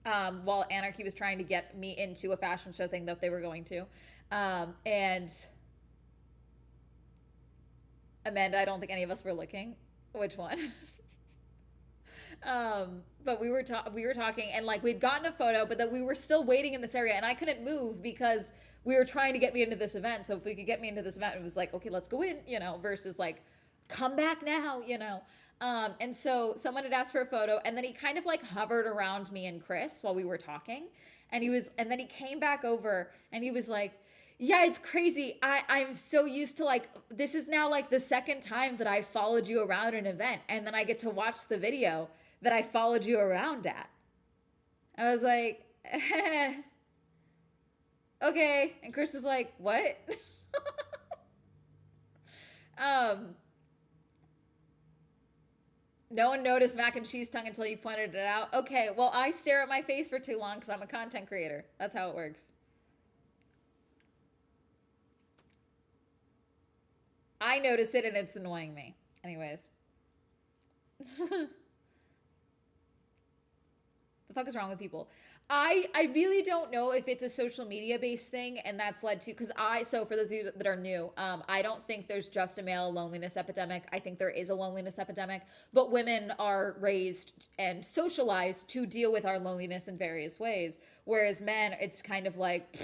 while Anarchy was trying to get me into a fashion show thing that they were going to. And Amanda, I don't think any of us were looking. Which one? But we were talking, and like we'd gotten a photo, but that we were still waiting in this area, and I couldn't move because we were trying to get me into this event. So if we could get me into this event, it was like, okay, let's go in, you know, versus like, come back now, you know. And so someone had asked for a photo, and then he kind of like hovered around me and Chris while we were talking. And then he came back over and he was like, yeah, it's crazy. I'm so used to like, this is now like the second time that I followed you around an event. And then I get to watch the video that I followed you around at. I was like, okay. And Chris was like, what? No one noticed mac and cheese tongue until you pointed it out. Okay, well, I stare at my face for too long because I'm a content creator. That's how it works. I notice it and it's annoying me. Anyways. The fuck is wrong with people? I really don't know if it's a social media based thing, and that's led to, because so for those of you that are new, I don't think there's just a male loneliness epidemic. I think there is a loneliness epidemic, but women are raised and socialized to deal with our loneliness in various ways, whereas men, it's kind of like,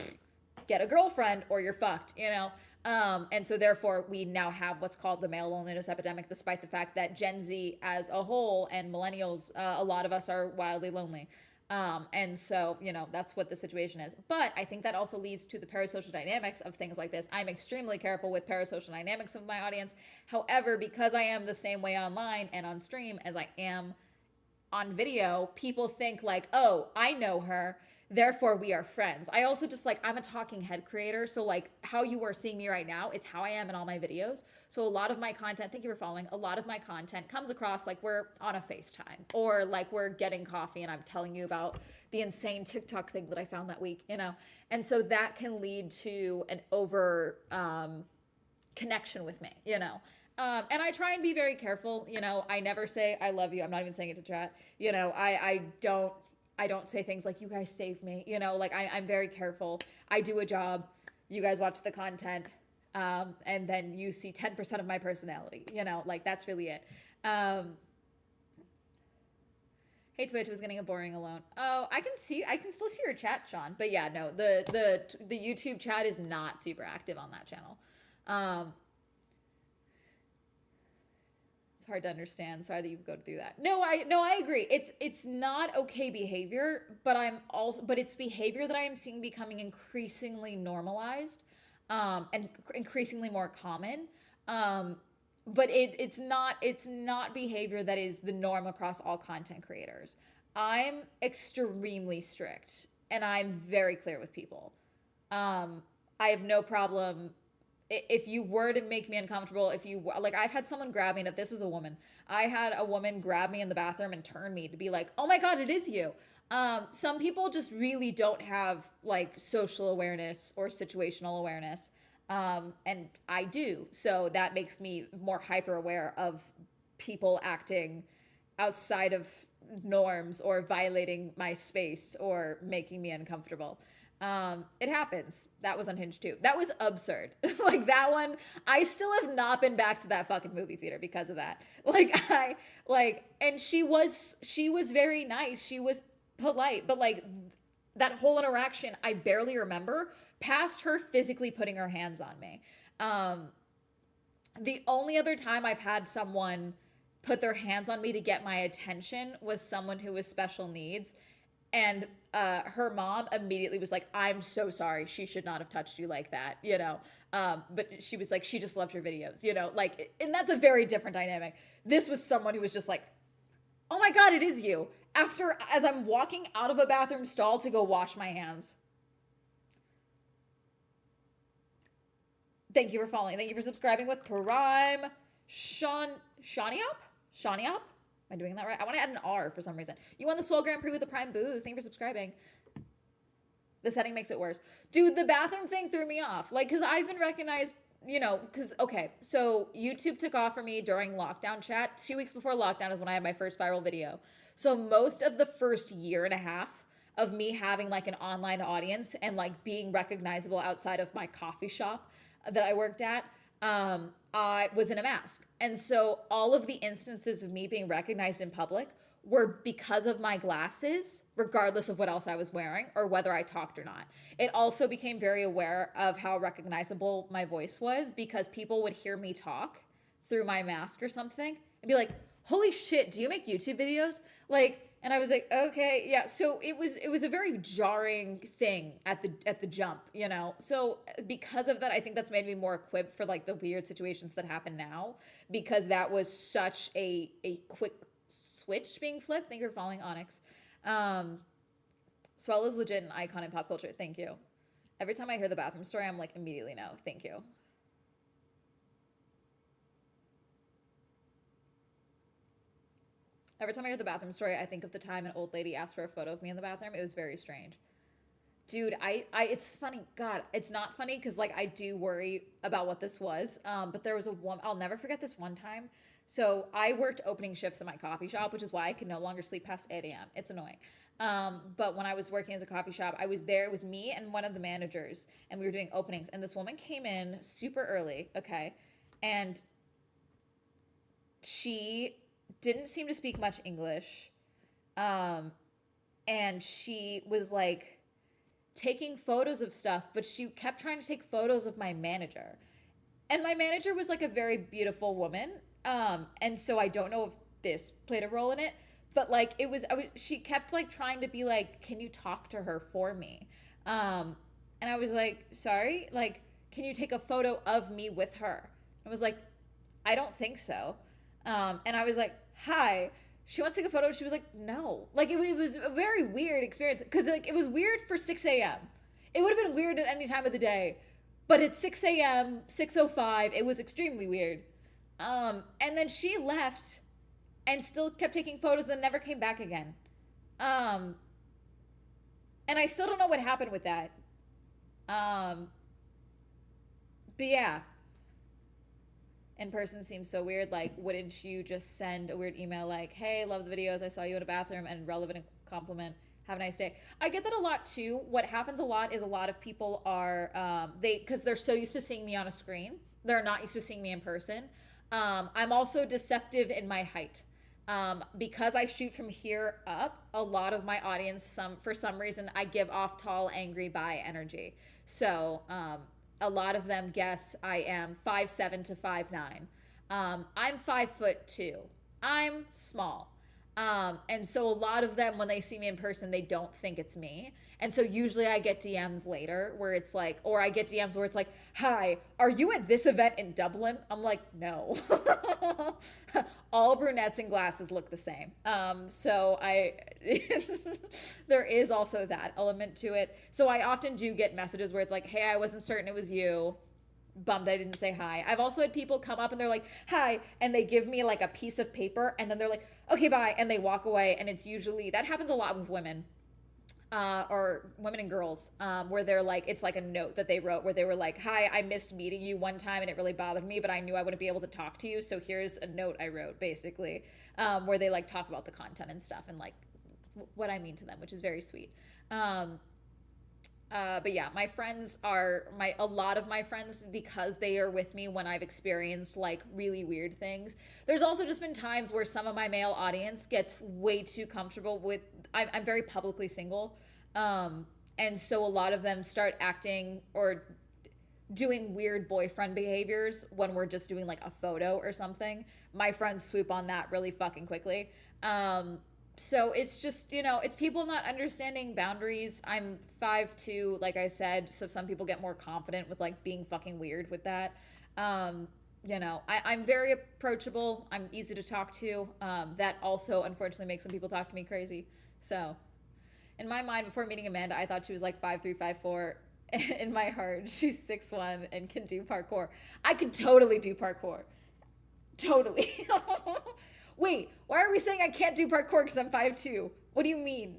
get a girlfriend or you're fucked, you know. And so therefore we now have what's called the male loneliness epidemic, despite the fact that Gen Z as a whole and millennials, a lot of us are wildly lonely. And so, you know, that's what the situation is. But I think that also leads to the parasocial dynamics of things like this. I'm extremely careful with parasocial dynamics of my audience. However, because I am the same way online and on stream as I am on video, people think like, oh, I know her, therefore we are friends. I also just like, I'm a talking head creator, so like how you are seeing me right now is how I am in all my videos. So a lot of my content, thank you for following, a lot of my content comes across like we're on a FaceTime, or like we're getting coffee and I'm telling you about the insane TikTok thing that I found that week, you know. And so that can lead to an over connection with me, you know. And I try and be very careful, you know. I never say I love you. I'm not even saying it to chat. You know, I don't say things like, you guys save me, you know. Like I'm very careful. I do a job, you guys watch the content, and then you see 10% of my personality, you know. Like that's really it. Hey Twitch, was getting a boring alone. Oh, I can still see your chat, Sean. But yeah, no, the YouTube chat is not super active on that channel. It's hard to understand. Sorry that you go through that. No, I agree. It's not okay behavior, but it's behavior that I am seeing becoming increasingly normalized, and increasingly more common. But it's not behavior that is the norm across all content creators. I'm extremely strict and I'm very clear with people. I have no problem if you were to make me uncomfortable. If you like, I've had someone grab me, and if this was a woman, I had a woman grab me in the bathroom and turn me to be like, oh my god, it is you. Some people just really don't have like social awareness or situational awareness, and I do, so that makes me more hyper aware of people acting outside of norms or violating my space or making me uncomfortable. It happens. That was Unhinged too. That was absurd. Like that one, I still have not been back to that fucking movie theater because of that. And she was very nice. She was polite, but like that whole interaction, I barely remember past her physically putting her hands on me. The only other time I've had someone put their hands on me to get my attention was someone who was special needs, and her mom immediately was like, I'm so sorry, she should not have touched you like that, you know. But she was like, she just loved your videos, you know, like, and that's a very different dynamic. This was someone who was just like, oh my god, it is you, as I'm walking out of a bathroom stall to go wash my hands. Thank you for following. Thank you for subscribing with Prime. Shaniop? Am I doing that right? I want to add an R for some reason. You won the Swell Grand Prix with the Prime Booze. Thank you for subscribing. The setting makes it worse. Dude, the bathroom thing threw me off. Like, because I've been recognized, you know, because, okay, so YouTube took off for me during lockdown chat. 2 weeks before lockdown is when I had my first viral video. So most of the first year and a half of me having like an online audience and like being recognizable outside of my coffee shop that I worked at, I was in a mask. And so all of the instances of me being recognized in public were because of my glasses, regardless of what else I was wearing or whether I talked or not. It also became very aware of how recognizable my voice was because people would hear me talk through my mask or something and be like, holy shit, do you make YouTube videos? Like, and I was like, okay, yeah. So it was a very jarring thing at the jump, you know. So because of that, I think that's made me more equipped for like the weird situations that happen now, because that was such a quick switch being flipped. Thank you for following Onyx. Swell is legit an icon in pop culture. Thank you. Every time I hear the bathroom story, I'm like, immediately no, thank you. Every time I hear the bathroom story, I think of the time an old lady asked for a photo of me in the bathroom. It was very strange. Dude, it's funny. God, it's not funny because like I do worry about what this was. But there was a one. I'll never forget this one time. So I worked opening shifts in my coffee shop, which is why I could no longer sleep past 8 a.m. It's annoying. But when I was working as a coffee shop, I was there. It was me and one of the managers, and we were doing openings. And this woman came in super early. Okay, and she didn't seem to speak much English. Um, and she was like taking photos of stuff, but she kept trying to take photos of my manager. And my manager was like a very beautiful woman. And so I don't know if this played a role in it, but like she kept like trying to be like, can you talk to her for me? And I was like, sorry, like, can you take a photo of me with her? I was like, I don't think so. And I was like, hi. She wants to take a photo. She was like, no. Like, it was a very weird experience because, like, it was weird for 6 a.m. It would have been weird at any time of the day. But at 6 a.m., 6:05, it was extremely weird. And then she left and still kept taking photos and then never came back again. Um, and I still don't know what happened with that. Um, but yeah, in person seems so weird. Like, wouldn't you just send a weird email like, hey, love the videos, I saw you in a bathroom, and relevant compliment, have a nice day? I get that a lot too. What happens a lot is a lot of people are because they're so used to seeing me on a screen, they're not used to seeing me in person. I'm also deceptive in my height. Because I shoot from here up, a lot of my audience, for some reason, I give off tall, angry, bi energy. So a lot of them guess I am 5'7" to 5'9". I'm 5'2". I'm small. And so a lot of them, when they see me in person, they don't think it's me. And so usually I get DMs later where it's like, or I get DMs where it's like, hi, are you at this event in Dublin? I'm like, no. All brunettes and glasses look the same. So there is also that element to it. So I often do get messages where it's like, hey, I wasn't certain it was you. Bummed I didn't say hi. I've also had people come up and they're like, hi, and they give me like a piece of paper and then they're like, okay, bye, and they walk away. And it's usually, that happens a lot with women. Or women and girls, where they're like, it's like a note that they wrote where they were like, hi, I missed meeting you one time and it really bothered me, but I knew I wouldn't be able to talk to you. So here's a note I wrote, basically, where they like talk about the content and stuff and like what I mean to them, which is very sweet. But yeah, a lot of my friends, because they are with me when I've experienced like really weird things. There's also just been times where some of my male audience gets way too comfortable with, I'm very publicly single. And so a lot of them start acting or doing weird boyfriend behaviors when we're just doing like a photo or something. My friends swoop on that really fucking quickly. So it's just, it's people not understanding boundaries. I'm 5'2", like I said, so some people get more confident with like being fucking weird with that. I'm very approachable. I'm easy to talk to. That also unfortunately makes some people talk to me crazy. So in my mind, before meeting Amanda, I thought she was like 5'3", 5'4". In my heart, she's 6'1" and can do parkour. I could totally do parkour. Totally. Wait, why are we saying I can't do parkour because I'm 5'2"? What do you mean?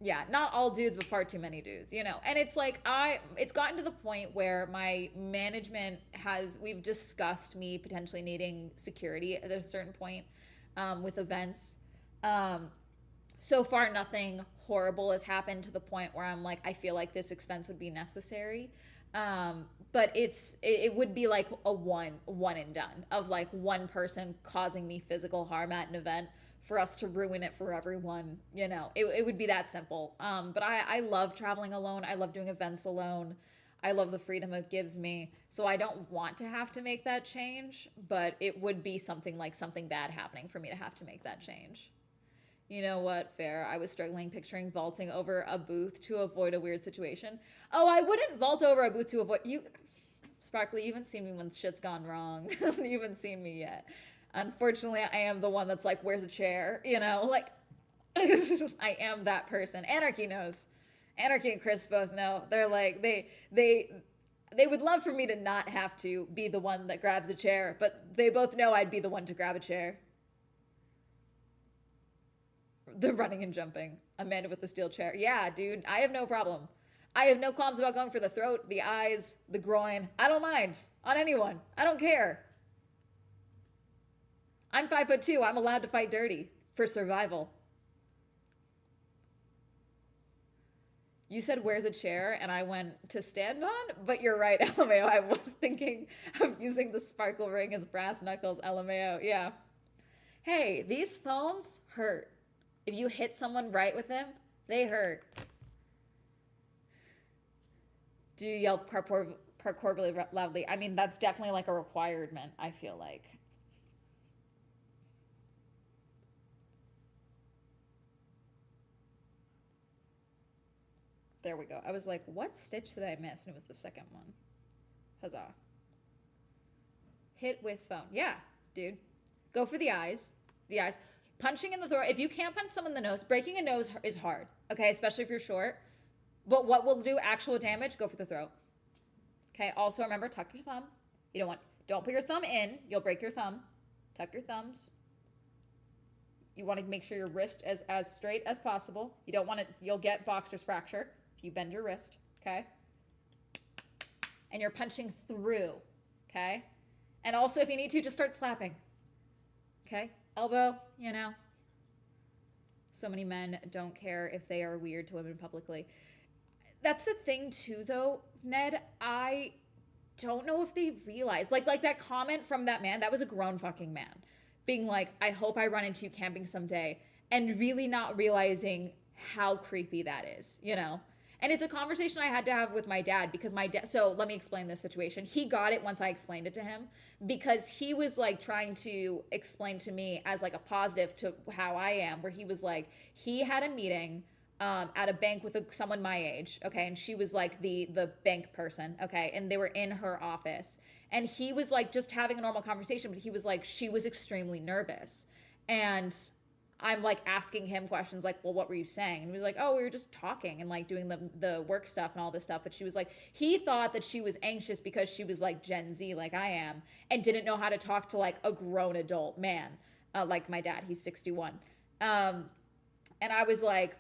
Yeah, not all dudes, but far too many dudes, And it's like, it's gotten to the point where my management we've discussed me potentially needing security at a certain point, with events. So far, nothing horrible has happened to the point where I'm like, I feel like this expense would be necessary. But it would be like a one and done of like one person causing me physical harm at an event for us to ruin it for everyone. It would be that simple. But I love traveling alone. I love doing events alone. I love the freedom it gives me. So I don't want to have to make that change, but it would be something bad happening for me to have to make that change. You know what? Fair. I was struggling picturing vaulting over a booth to avoid a weird situation. Oh, I wouldn't vault over a booth to avoid you. Sparkly, you haven't seen me when shit's gone wrong. You haven't seen me yet. Unfortunately, I am the one that's like, where's a chair? Like, I am that person. Anarchy knows. Anarchy and Chris both know. They're like, they would love for me to not have to be the one that grabs a chair, but they both know I'd be the one to grab a chair. The running and jumping. Amanda with the steel chair. Yeah, dude, I have no problem. I have no qualms about going for the throat, the eyes, the groin. I don't mind on anyone. I don't care. I'm 5'2". I'm allowed to fight dirty for survival. You said, where's a chair? And I went to stand on, but you're right, LMAO. I was thinking of using the sparkle ring as brass knuckles, LMAO. Yeah. Hey, these phones hurt. If you hit someone right with them, they hurt. Do you yell parkour really loudly? I mean, that's definitely like a requirement, I feel like. There we go. I was like, what stitch did I miss? And it was the second one. Huzzah. Hit with phone. Yeah, dude. Go for the eyes. The eyes. Punching in the throat. If you can't punch someone in the nose, breaking a nose is hard. Okay, especially if you're short. But what will do actual damage? Go for the throat. Okay, also remember, tuck your thumb. You don't put your thumb in. You'll break your thumb. Tuck your thumbs. You want to make sure your wrist is as straight as possible. You don't want it, you'll get boxer's fracture if you bend your wrist, okay? And you're punching through, okay? And also, if you need to, just start slapping, okay? Elbow, you know. So many men don't care if they are weird to women publicly. That's the thing too, though, Ned. I don't know if they realize, like that comment from that man, that was a grown fucking man, being like, I hope I run into you camping someday, and really not realizing how creepy that is, you know? And it's a conversation I had to have with my dad, because my dad, so let me explain this situation. He got it once I explained it to him, because he was like trying to explain to me as like a positive to how I am, where he was like, he had a meeting at a bank with someone my age, okay, and she was like the bank person, okay, and they were in her office, and he was like just having a normal conversation, but he was like, she was extremely nervous, and I'm like asking him questions like, well, what were you saying? And he was like, oh, we were just talking and like doing the work stuff and all this stuff. But she was like, he thought that she was anxious because she was like Gen Z, like I am, and didn't know how to talk to like a grown adult man, like my dad. He's 61. And I was like,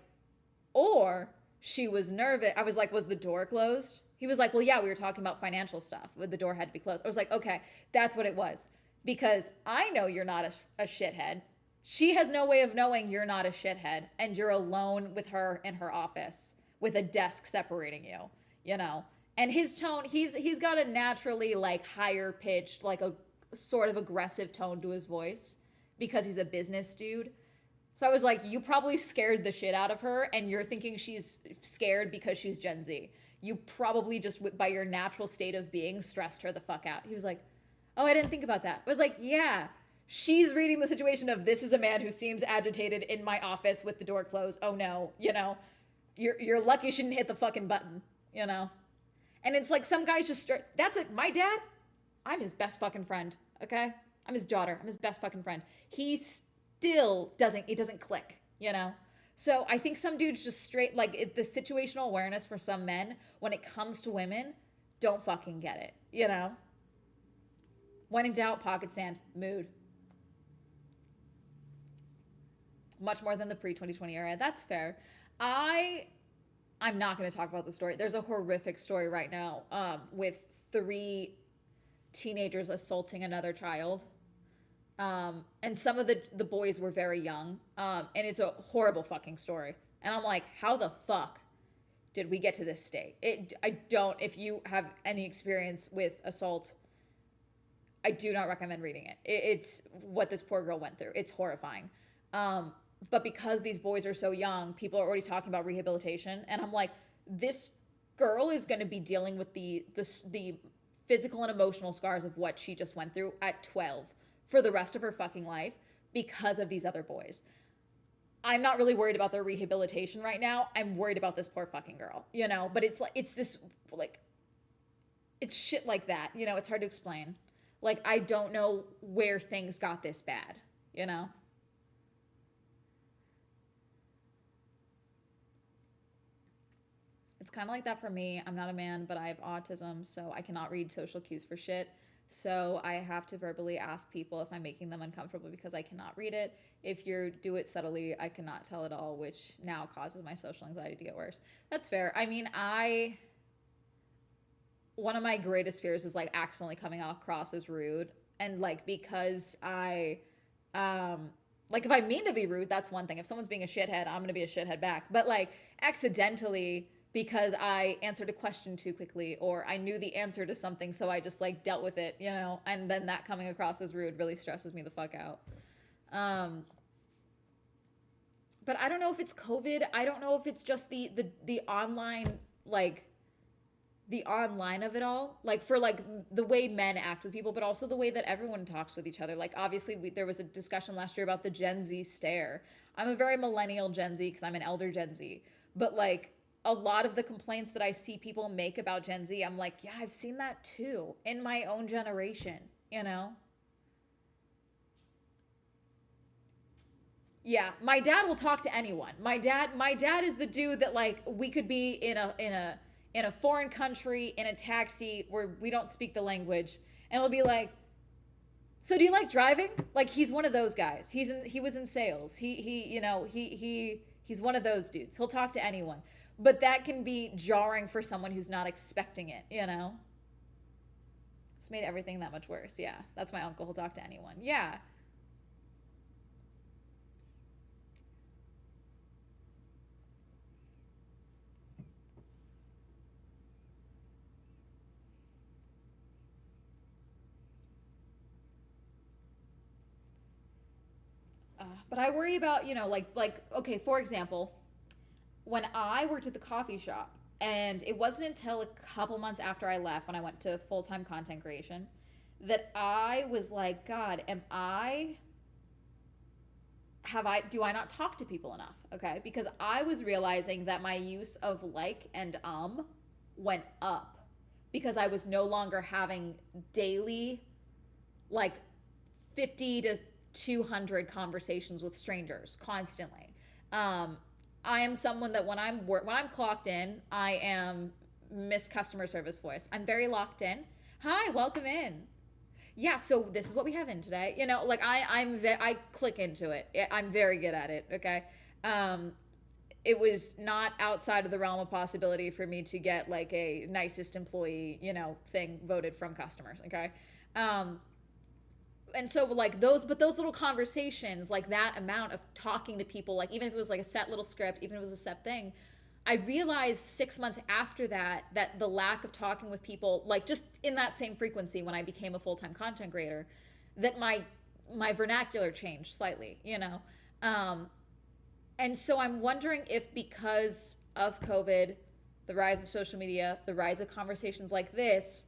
or she was nervous. I was like, was the door closed? He was like, well, yeah, we were talking about financial stuff. The door had to be closed. I was like, okay, that's what it was. Because I know you're not a shithead. She has no way of knowing you're not a shithead, and you're alone with her in her office with a desk separating you, you know? And his tone, he's got a naturally like higher pitched, like a sort of aggressive tone to his voice because he's a business dude. So I was like, you probably scared the shit out of her, and you're thinking she's scared because she's Gen Z. You probably just, by your natural state of being, stressed her the fuck out. He was like, oh, I didn't think about that. I was like, yeah, she's reading the situation of, this is a man who seems agitated in my office with the door closed. Oh no, you know, you're lucky she didn't hit the fucking button, you know? And it's like some guys just, that's it. My dad, I'm his best fucking friend, okay? I'm his daughter. I'm his best fucking friend. He's still it doesn't click, you know? So I think some dudes just straight, like the situational awareness for some men when it comes to women don't fucking get it, you know? When in doubt, pocket sand, mood. Much more than the pre-2020 era. That's fair. I'm not going to talk about the story. There's a horrific story right now with 3 teenagers assaulting another child. And some of the boys were very young. And it's a horrible fucking story. And I'm like, how the fuck did we get to this state? If you have any experience with assault, I do not recommend reading it. It's what this poor girl went through. It's horrifying. But because these boys are so young, people are already talking about rehabilitation. And I'm like, this girl is going to be dealing with the physical and emotional scars of what she just went through at 12 for the rest of her fucking life because of these other boys. I'm not really worried about their rehabilitation right now. I'm worried about this poor fucking girl, you know? But it's like, it's this, like, it's shit like that, you know? It's hard to explain. Like, I don't know where things got this bad, you know? It's kind of like that for me. I'm not a man, but I have autism, so I cannot read social cues for shit. So I have to verbally ask people if I'm making them uncomfortable because I cannot read it. If you do it subtly, I cannot tell at all, which now causes my social anxiety to get worse. That's fair. I mean, one of my greatest fears is like accidentally coming across as rude. And like, because like if I mean to be rude, that's one thing. If someone's being a shithead, I'm going to be a shithead back. But like accidentally, because I answered a question too quickly or I knew the answer to something, so I just like dealt with it, you know, and then that coming across as rude really stresses me the fuck out. Um, but I don't know if it's COVID. I don't know if it's just the online, like the online of it all, like for like the way men act with people, but also the way that everyone talks with each other. Like obviously there was a discussion last year about the Gen Z stare. I'm a very millennial Gen Z because I'm an elder Gen Z, but like a lot of the complaints that I see people make about Gen Z, I'm like, yeah, I've seen that too in my own generation, you know? Yeah, my dad will talk to anyone. My dad is the dude that like we could be in a foreign country in a taxi where we don't speak the language and it'll be like, "So do you like driving?" Like he's one of those guys. He was in sales. He's one of those dudes. He'll talk to anyone. But that can be jarring for someone who's not expecting it, you know? It's made everything that much worse. Yeah. That's my uncle. He'll talk to anyone. Yeah. But I worry about, like okay, for example, when I worked at the coffee shop, and it wasn't until a couple months after I left when I went to full time content creation that I was like, God, do I not talk to people enough? Okay, because I was realizing that my use of like and went up because I was no longer having daily like 50 to 200 conversations with strangers constantly. Um, I am someone that when I'm clocked in, I am Miss Customer Service voice. I'm very locked in. Hi, welcome in. Yeah, so this is what we have in today. You know, like I click into it. I'm very good at it. Okay. Um, it was not outside of the realm of possibility for me to get like a nicest employee, thing voted from customers. Okay. Um, and so like those little conversations, like that amount of talking to people, like even if it was like a set little script, even if it was a set thing, I realized 6 months after that the lack of talking with people, like just in that same frequency when I became a full-time content creator, that my vernacular changed slightly, um, and so I'm wondering if because of COVID, the rise of social media, the rise of conversations like this,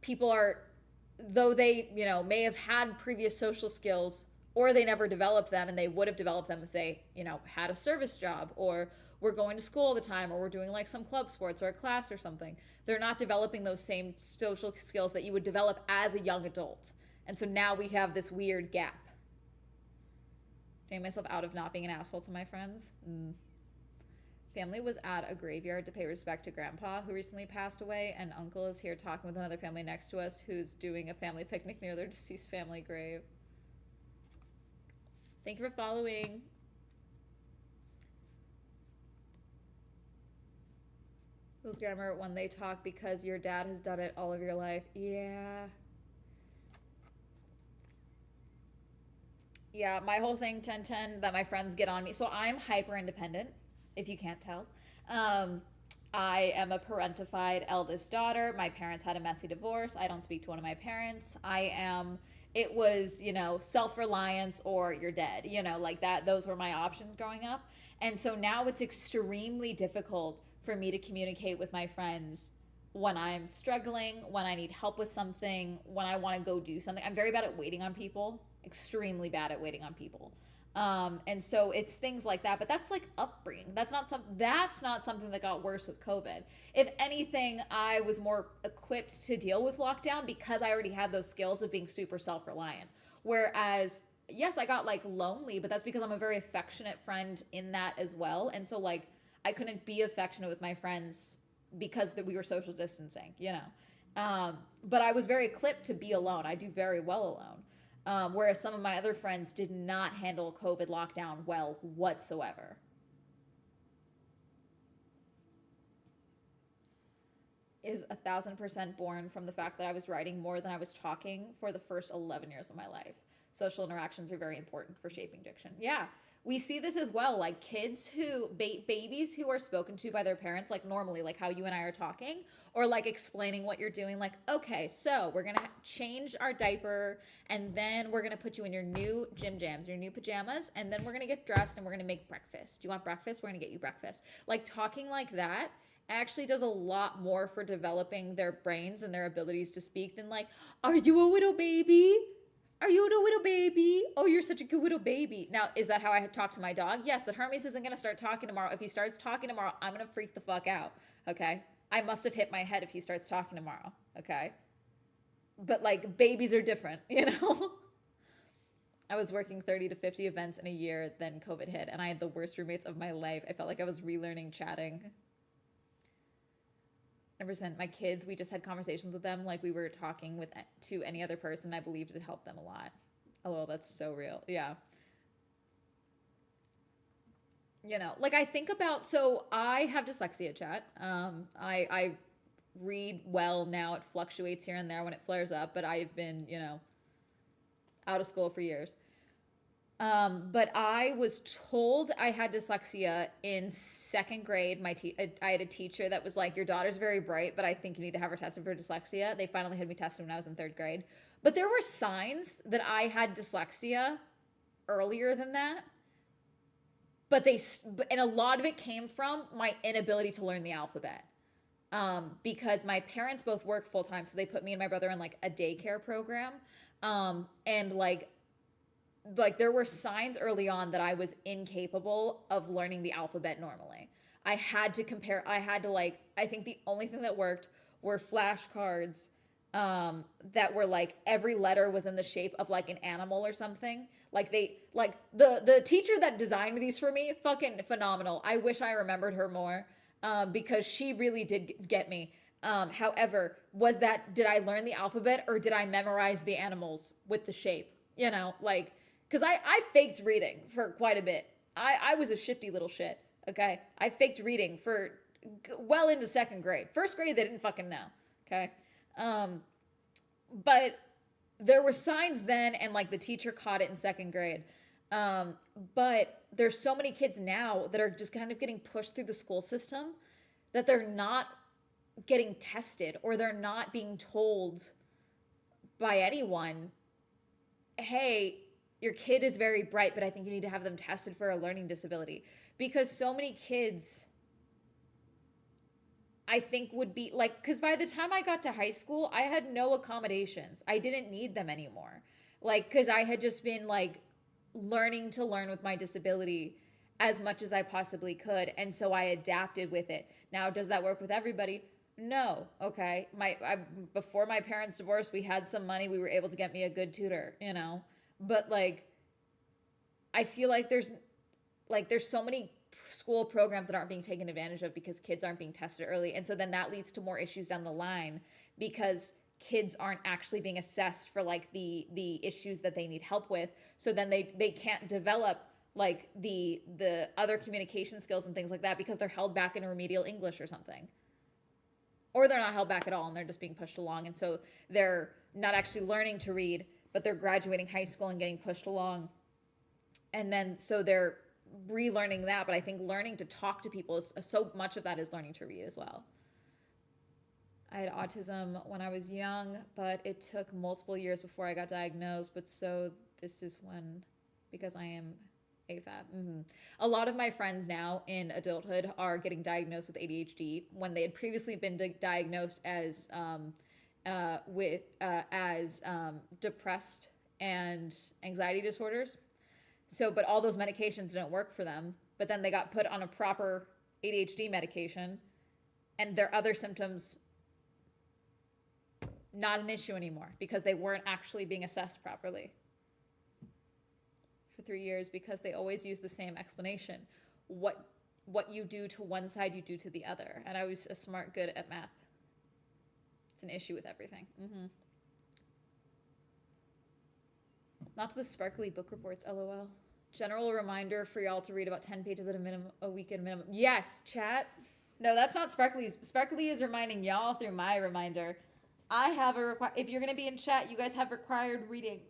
people are, though they may have had previous social skills or they never developed them, and they would have developed them if they had a service job or were going to school all the time or were doing like some club sports or a class or something, they're not developing those same social skills that you would develop as a young adult. And so now we have this weird gap. Getting myself out of not being an asshole to my friends. Family was at a graveyard to pay respect to grandpa who recently passed away, and uncle is here talking with another family next to us who's doing a family picnic near their deceased family grave. Thank you for following. Those grammar when they talk because your dad has done it all of your life. Yeah. Yeah, my whole thing, 1010, that my friends get on me. So I'm hyper independent, if you can't tell. Um, I am a parentified eldest daughter. My parents had a messy divorce. I don't speak to one of my parents. It was, self reliance or you're dead, like that. Those were my options growing up. And so now it's extremely difficult for me to communicate with my friends when I'm struggling, when I need help with something, when I want to go do something. I'm very bad at waiting on people, extremely bad at waiting on people. And so it's things like that, but that's like upbringing. That's not something that got worse with COVID. If anything, I was more equipped to deal with lockdown because I already had those skills of being super self-reliant. Whereas, yes, I got like lonely, but that's because I'm a very affectionate friend in that as well. And so like I couldn't be affectionate with my friends because we were social distancing. But I was very equipped to be alone. I do very well alone. Whereas some of my other friends did not handle COVID lockdown well whatsoever. Is 1,000% born from the fact that I was writing more than I was talking for the first 11 years of my life. Social interactions are very important for shaping diction. Yeah, we see this as well. Like kids who, babies who are spoken to by their parents, like normally, like how you and I are talking, or like explaining what you're doing. Like, okay, so we're going to change our diaper, and then we're going to put you in your new gym jams, your new pajamas, and then we're going to get dressed and we're going to make breakfast. Do you want breakfast? We're going to get you breakfast. Like talking like that actually does a lot more for developing their brains and their abilities to speak than like, are you a little baby? Are you a little baby? Oh, you're such a good little baby. Now, is that how I talk to my dog? Yes, but Hermes isn't going to start talking tomorrow. If he starts talking tomorrow, I'm going to freak the fuck out. Okay? I must have hit my head if he starts talking tomorrow. Okay? But like, babies are different, you know? I was working 30 to 50 events in a year, then COVID hit, and I had the worst roommates of my life. I felt like I was relearning chatting. My kids, we just had conversations with them like we were talking with to any other person. I believed it helped them a lot. Oh, that's so real. Yeah. You know, like I think about, so I have dyslexia, chat. I read well now. It fluctuates here and there when it flares up, but I've been, you know, out of school for years. But I was told I had dyslexia in second grade. I had a teacher that was like, your daughter's very bright, but I think you need to have her tested for dyslexia. They finally had me tested when I was in third grade. But there were signs that I had dyslexia earlier than that. And a lot of it came from my inability to learn the alphabet. Because my parents both work full time, so they put me and my brother in like a daycare program. And like there were signs early on that I was incapable of learning the alphabet normally. I had to like, I think the only thing that worked were flashcards that were like every letter was in the shape of like an animal or something. Like the teacher that designed these for me, fucking phenomenal. I wish I remembered her more because she really did get me. However, did I learn the alphabet or did I memorize the animals with the shape? You know, like, because I faked reading for quite a bit. I was a shifty little shit, okay? I faked reading for well into second grade. First grade, they didn't fucking know, okay? But there were signs then, and like the teacher caught it in second grade. But there's so many kids now that are just kind of getting pushed through the school system that they're not getting tested or they're not being told by anyone, hey, your kid is very bright, but I think you need to have them tested for a learning disability. Because so many kids, I think, would be like, because by the time I got to high school, I had no accommodations. I didn't need them anymore. Like, because I had just been like learning to learn with my disability as much as I possibly could. And so I adapted with it. Now, does that work with everybody? No. Okay. Before my parents divorced, we had some money. We were able to get me a good tutor, you know? But like, I feel like there's so many school programs that aren't being taken advantage of because kids aren't being tested early. And so then that leads to more issues down the line because kids aren't actually being assessed for like the issues that they need help with. So then they can't develop like the other communication skills and things like that because they're held back in remedial English or something. Or they're not held back at all and they're just being pushed along. And so they're not actually learning to read, but they're graduating high school and getting pushed along. And then so they're relearning that. But I think learning to talk to people is so much of that is learning to read as well. I had autism when I was young, but it took multiple years before I got diagnosed. But so this is when, because I am AFAB. A lot of my friends now in adulthood are getting diagnosed with ADHD when they had previously been diagnosed as depressed and anxiety disorders. So, but all those medications didn't work for them. But then they got put on a proper ADHD medication, and their other symptoms not an issue anymore because they weren't actually being assessed properly for 3 years because they always use the same explanation. What you do to one side, you do to the other. And I was a smart, good at math. It's an issue with everything. Not to the sparkly book reports, lol. General reminder for y'all to read about 10 pages at a week at a minimum. Yes, chat. No, that's not Sparkly's. Sparkly is reminding y'all through my reminder. I have if you're gonna be in chat, you guys have required reading.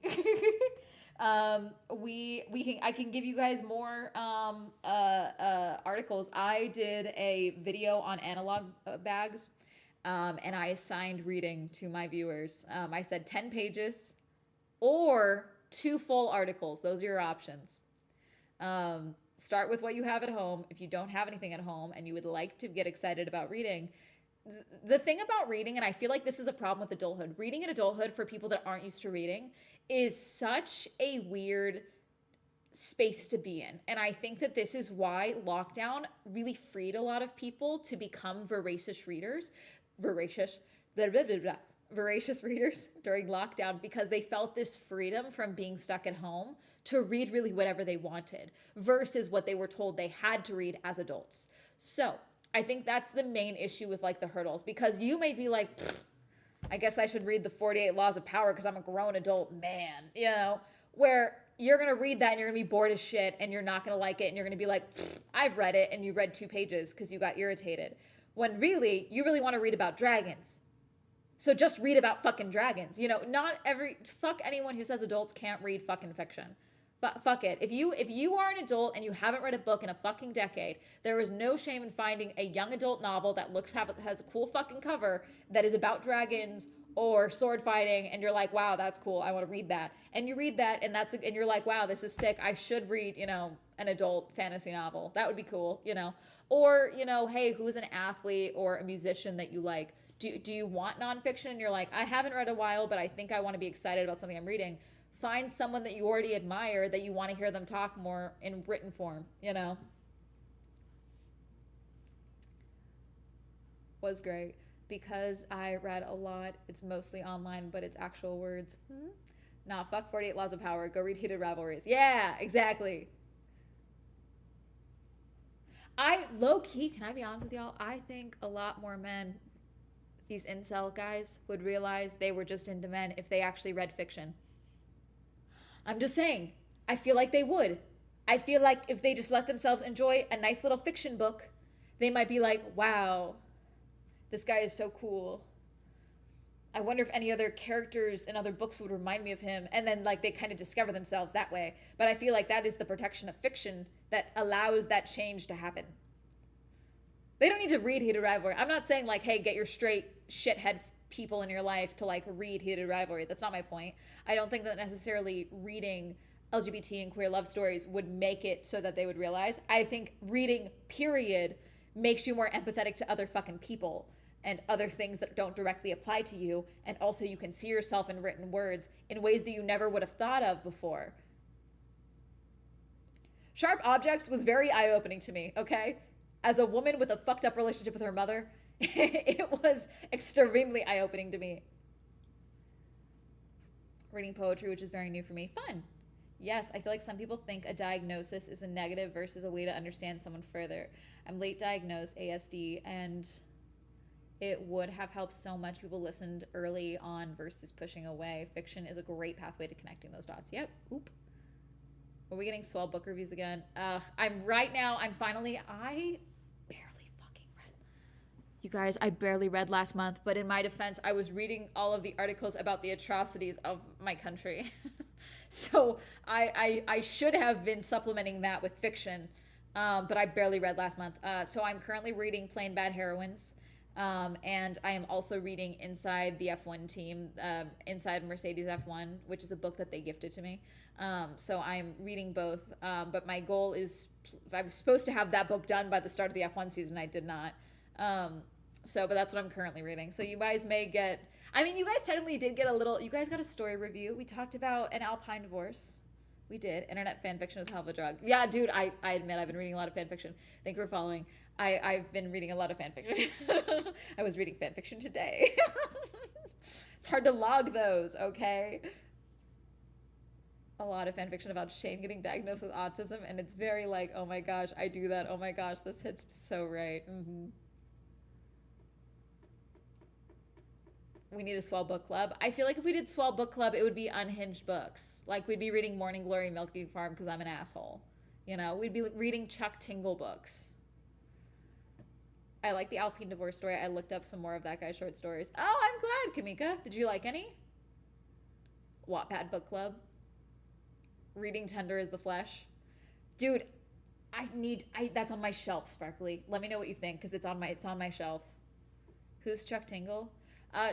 I can give you guys more articles. I did a video on analog bags, and I assigned reading to my viewers. I said 10 pages or 2 full articles. Those are your options. Start with what you have at home. If you don't have anything at home and you would like to get excited about reading, the thing about reading, and I feel like this is a problem with adulthood, reading in adulthood for people that aren't used to reading is such a weird space to be in. And I think that this is why lockdown really freed a lot of people to become voracious readers during lockdown, because they felt this freedom from being stuck at home to read really whatever they wanted versus what they were told they had to read as adults. So I think that's the main issue with like the hurdles, because you may be like, I guess I should read the 48 Laws of Power because I'm a grown adult man, you know, where you're going to read that and you're going to be bored as shit and you're not going to like it and you're going to be like, I've read it, and you read 2 pages because you got irritated. When really, you really want to read about dragons. So just read about fucking dragons. You know, fuck anyone who says adults can't read fucking fiction. Fuck it. If you are an adult and you haven't read a book in a fucking decade, there is no shame in finding a young adult novel that has a cool fucking cover that is about dragons or sword fighting, and you're like, wow, that's cool, I want to read that. And you read that, and and you're like, wow, this is sick, I should read, you know, an adult fantasy novel. That would be cool, you know. Or, you know, hey, who's an athlete or a musician that you like? Do you want nonfiction? And you're like, I haven't read a while, but I think I want to be excited about something I'm reading. Find someone that you already admire that you want to hear them talk more in written form, you know. Was great. Because I read a lot, it's mostly online, but it's actual words. Nah, fuck 48 Laws of Power. Go read Heated Rivalries. Yeah, exactly. Low-key, can I be honest with y'all? I think a lot more men, these incel guys, would realize they were just into men if they actually read fiction. I'm just saying, I feel like they would. I feel like if they just let themselves enjoy a nice little fiction book, they might be like, wow, this guy is so cool. I wonder if any other characters in other books would remind me of him. And then like they kind of discover themselves that way. But I feel like that is the protection of fiction that allows that change to happen. They don't need to read Heated Rivalry. I'm not saying like, hey, get your straight shithead people in your life to like read Heated Rivalry. That's not my point. I don't think that necessarily reading LGBT and queer love stories would make it so that they would realize. I think reading, period, makes you more empathetic to other fucking people and other things that don't directly apply to you. And also you can see yourself in written words in ways that you never would have thought of before. Sharp Objects was very eye-opening to me, okay? As a woman with a fucked up relationship with her mother, it was extremely eye-opening to me. Reading poetry, which is very new for me. Fun. Yes, I feel like some people think a diagnosis is a negative versus a way to understand someone further. I'm late diagnosed ASD, and it would have helped so much. People listened early on versus pushing away. Fiction is a great pathway to connecting those dots. Yep. Oop. Are we getting swell book reviews again? I barely fucking read. You guys, I barely read last month, but in my defense, I was reading all of the articles about the atrocities of my country. So I should have been supplementing that with fiction, but I barely read last month. So I'm currently reading Plain Bad Heroines. And I am also reading Inside the F1 Team, Inside Mercedes F1, which is a book that they gifted to me. So I'm reading both, but my goal is, I was supposed to have that book done by the start of the F1 season. I did not. But that's what I'm currently reading. So you guys may get, you guys technically did get you guys got a story review. We talked about an Alpine divorce. We did. Internet fan fiction is a hell of a drug. Yeah, dude, I admit I've been reading a lot of fan fiction. Thank you for following. I've been reading a lot of fan fiction. I was reading fan fiction today. It's hard to log those, okay? A lot of fan fiction about Shane getting diagnosed with autism, and it's very like, oh my gosh, I do that. Oh my gosh, this hits so right. We need a swell book club. I feel like if we did swell book club, it would be unhinged books. Like we'd be reading Morning Glory, Milking Farm because I'm an asshole. You know, we'd be reading Chuck Tingle books. I like the Alpine divorce story. I looked up some more of that guy's short stories. Oh, I'm glad, Kamika. Did you like any? Wattpad book club. Reading Tender as the Flesh. Dude, that's on my shelf, Sparkly. Let me know what you think because it's on my shelf. Who's Chuck Tingle?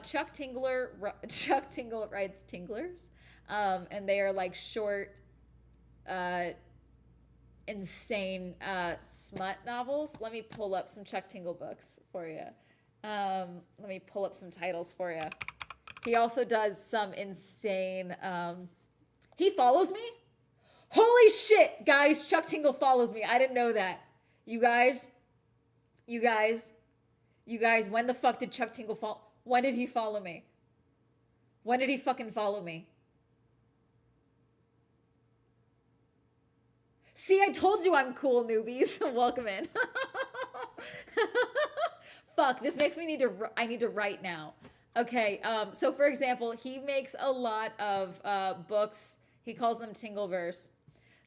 Chuck Tingle writes Tinglers. And they are like short insane smut novels. Let me pull up some Chuck Tingle books for you. Let me pull up some titles for you. He also does some insane he follows me? Holy shit, guys, Chuck Tingle follows me. I didn't know that. You guys, when the fuck did Chuck Tingle follow? When did he follow me? When did he fucking follow me? See, I told you I'm cool, newbies. Welcome in. Fuck, this makes me I need to write now. Okay, so for example, he makes a lot of books. He calls them Tingleverse.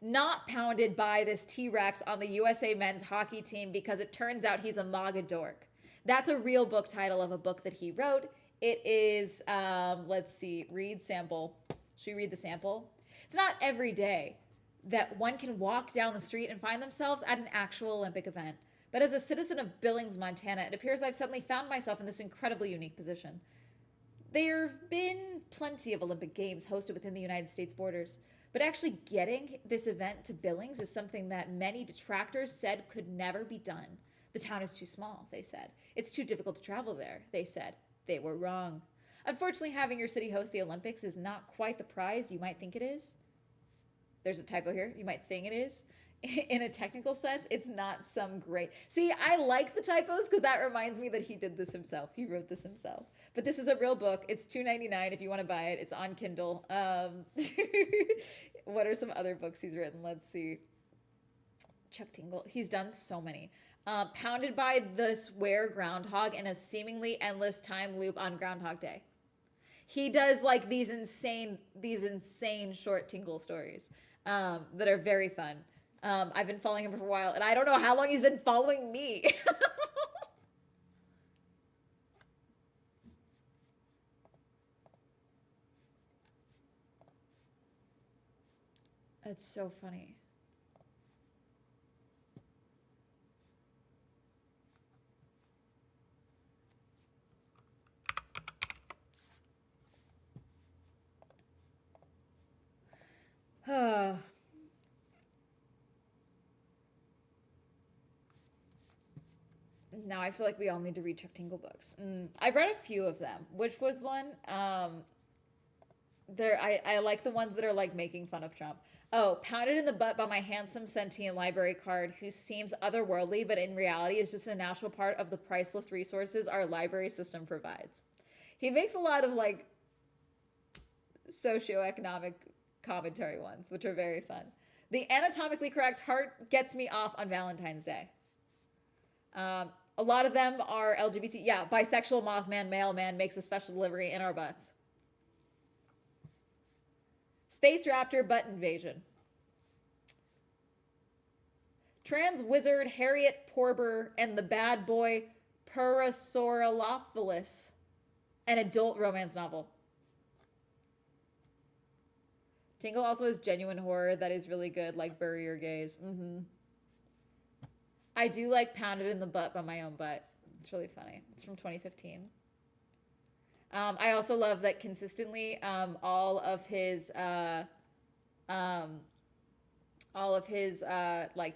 Not pounded by this T-Rex on the USA men's hockey team because it turns out he's a MAGA dork. That's a real book title of a book that he wrote. It is, let's see, read sample. Should we read the sample? It's not every day that one can walk down the street and find themselves at an actual Olympic event. But as a citizen of Billings, Montana, it appears I've suddenly found myself in this incredibly unique position. There have been plenty of Olympic Games hosted within the United States borders, but actually getting this event to Billings is something that many detractors said could never be done. The town is too small, they said. It's too difficult to travel there, they said. They were wrong. Unfortunately, having your city host the Olympics is not quite the prize you might think it is. There's a typo here. You might think it is. In a technical sense, it's not some great... See, I like the typos because that reminds me that he did this himself. He wrote this himself. But this is a real book. It's $2.99 if you want to buy it. It's on Kindle. What are some other books he's written? Let's see. Chuck Tingle. He's done so many. Pounded by the swear groundhog in a seemingly endless time loop on Groundhog Day. He does like these insane short Tingle stories that are very fun. I've been following him for a while, and I don't know how long he's been following me. That's so funny. Now I feel like we all need to read Chuck Tingle books. I've read a few of them. Which was one? I like the ones that are like making fun of Trump. Oh, pounded in the butt by my handsome sentient library card who seems otherworldly, but in reality is just a natural part of the priceless resources our library system provides. He makes a lot of like socioeconomic commentary ones, which are very fun. The anatomically correct heart gets me off on Valentine's Day. A lot of them are LGBT. Yeah, bisexual Mothman mailman makes a special delivery in our butts. Space Raptor butt invasion. Trans wizard Harriet Porber and the bad boy Parasaurolophilus. An adult romance novel. Tingle also has genuine horror that is really good, like Bury Your Gaze. I do like Pounded in the Butt by my own butt. It's really funny. It's from 2015. I also love that consistently all of his like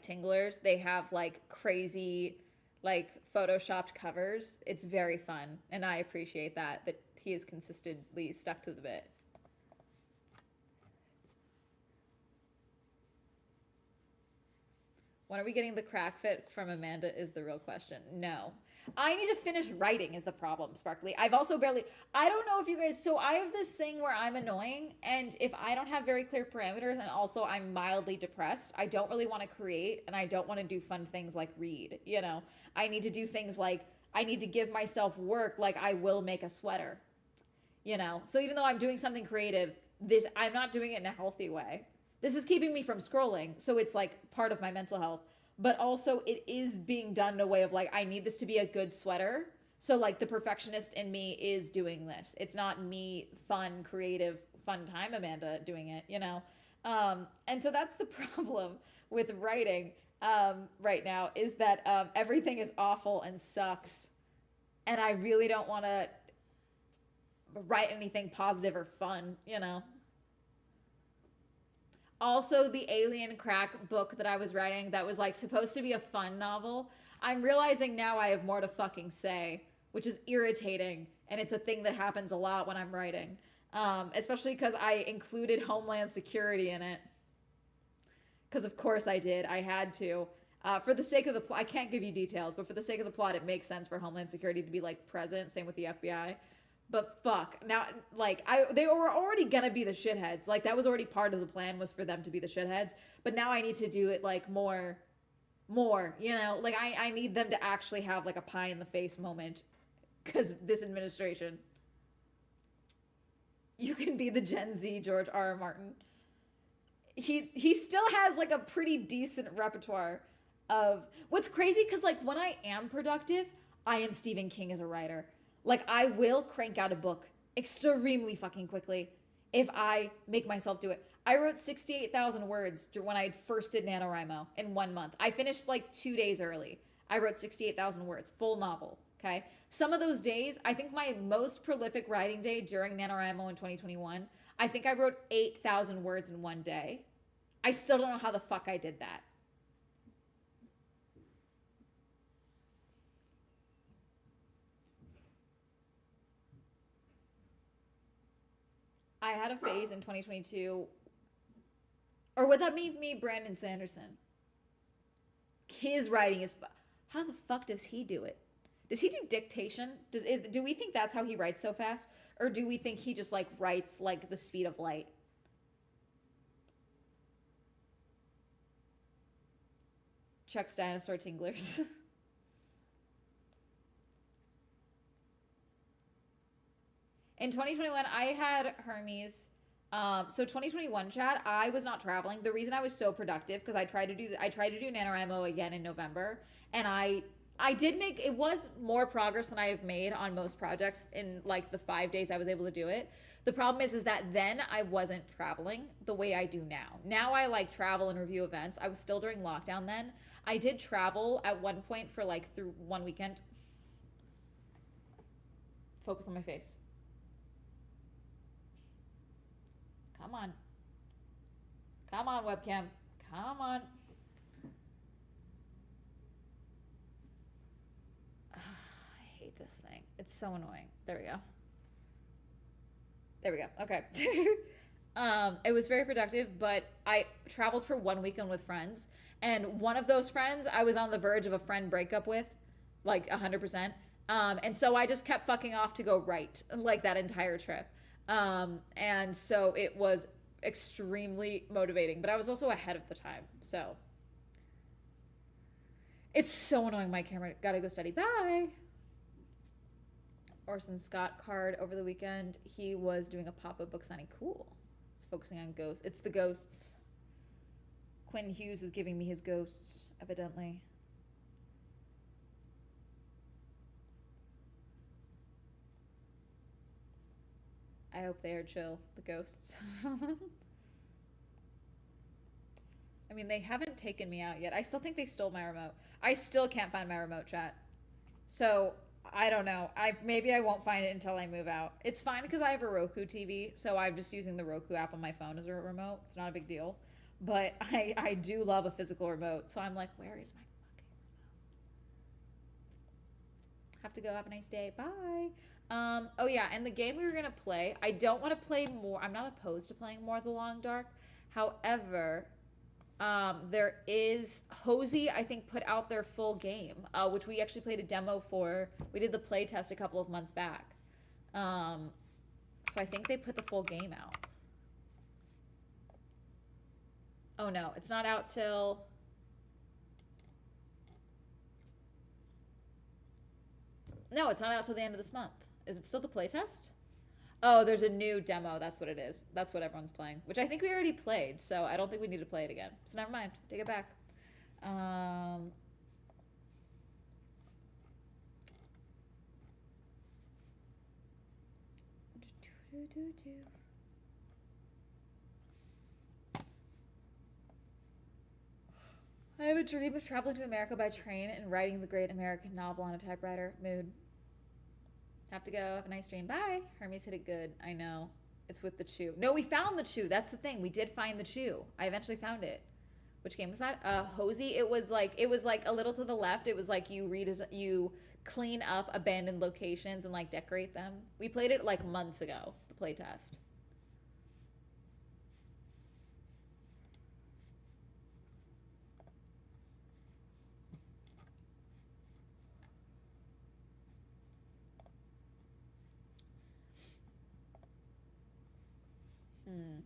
Tinglers, they have like crazy like photoshopped covers. It's very fun, and I appreciate that he is consistently stuck to the bit. When are we getting the crack fit from Amanda is the real question. No. I need to finish writing is the problem, Sparkly. I've also I don't know if you guys, so I have this thing where I'm annoying, and if I don't have very clear parameters, and also I'm mildly depressed, I don't really want to create, and I don't want to do fun things like read, you know? I need to do things like, I need to give myself work like I will make a sweater. you know? So even though I'm doing something creative, I'm not doing it in a healthy way. This is keeping me from scrolling, so it's like part of my mental health. But also it is being done in a way of like, I need this to be a good sweater. So like the perfectionist in me is doing this. It's not me, fun, creative, fun time Amanda doing it, you know? And so that's the problem with writing right now, is that everything is awful and sucks. And I really don't want to write anything positive or fun, you know? Also, the alien crack book that I was writing that was like supposed to be a fun novel, I'm realizing now I have more to fucking say, which is irritating. And it's a thing that happens a lot when I'm writing, especially because I included Homeland Security in it. Because of course I did. I had to. For the sake of the plot, I can't give you details, but for the sake of the plot, it makes sense for Homeland Security to be like present. Same with the FBI. But fuck, now like they were already gonna be the shitheads. Like that was already part of the plan, was for them to be the shitheads. But now I need to do it like more. You know, like I need them to actually have like a pie in the face moment, because this administration. You can be the Gen Z George R. R. Martin. He still has like a pretty decent repertoire of what's crazy, because like when I am productive, I am Stephen King as a writer. Like I will crank out a book extremely fucking quickly if I make myself do it. I wrote 68,000 words when I first did NaNoWriMo in 1 month. I finished like 2 days early. I wrote 68,000 words, full novel. Okay. Some of those days, I think my most prolific writing day during NaNoWriMo in 2021, I think I wrote 8,000 words in 1 day. I still don't know how the fuck I did that. I had a phase in 2022, or would that mean me, Brandon Sanderson? His writing is, how the fuck does he do it? Does he do dictation? Do we think that's how he writes so fast? Or do we think he just like writes like the speed of light? Chuck's Dinosaur Tinglers. In 2021, I had Hermes. So 2021 chat, I was not traveling. The reason I was so productive, because I tried to do NaNoWriMo again in November, and I did make, it was more progress than I have made on most projects in like the 5 days I was able to do it. The problem is that then I wasn't traveling the way I do now. Now I like travel and review events. I was still during lockdown then. I did travel at one point for like through one weekend. Focus on my face. Come on. Come on, webcam. Come on. I hate this thing. It's so annoying. There we go. There we go. Okay. It was very productive, but I traveled for 1 weekend with friends, and one of those friends I was on the verge of a friend breakup with, like 100%. And so I just kept fucking off to go write like that entire trip. And so it was extremely motivating, but I was also ahead of the time. So it's so annoying. My camera, gotta go study. Bye. Orson Scott card over the weekend. He was doing a pop-up book signing. Cool. It's focusing on ghosts. It's the ghosts. Quinn Hughes is giving me his ghosts, evidently. I hope they are chill, the ghosts. I mean, they haven't taken me out yet. I still think they stole my remote. I still can't find my remote, chat. So, I don't know. Maybe I won't find it until I move out. It's fine because I have a Roku TV, so I'm just using the Roku app on my phone as a remote. It's not a big deal. But I do love a physical remote, so I'm like, where is my fucking remote? Have to go. Have a nice day. Bye. Oh yeah, and the game we were gonna play, I don't want to play more. I'm not opposed to playing more of the Long Dark. However, there is Hosey, I think, put out their full game, which we actually played a demo for. We did the play test a couple of months back. So I think they put the full game out. Oh no, it's not out till... No, it's not out till the end of this month. Is it still the playtest? Oh, there's a new demo. That's what it is. That's what everyone's playing, which I think we already played, so I don't think we need to play it again. So never mind. Take it back. Um, I have a dream of traveling to America by train and writing the great American novel on a typewriter. Mood. Have to go. Have a nice dream. Bye. Hermes hit it good. I know. It's with the chew. No, we found the chew. That's the thing. We did find the chew. I eventually found it. Which game was that? Hosey. It was like a little to the left. It was like you clean up abandoned locations and like decorate them. We played it like months ago, the playtest. Hmm.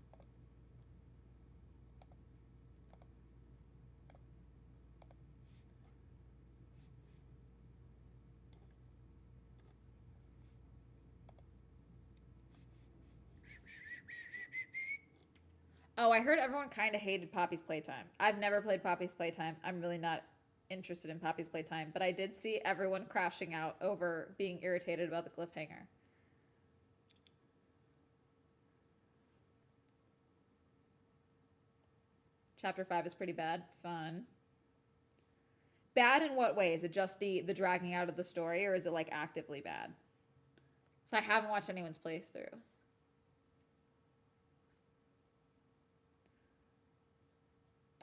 Oh, I heard everyone kind of hated Poppy's Playtime. I've never played Poppy's Playtime. I'm really not interested in Poppy's Playtime, but I did see everyone crashing out over being irritated about the cliffhanger. Chapter 5 is pretty bad. Fun. Bad in what way? Is it just the dragging out of the story, or is it like actively bad? So I haven't watched anyone's playthrough.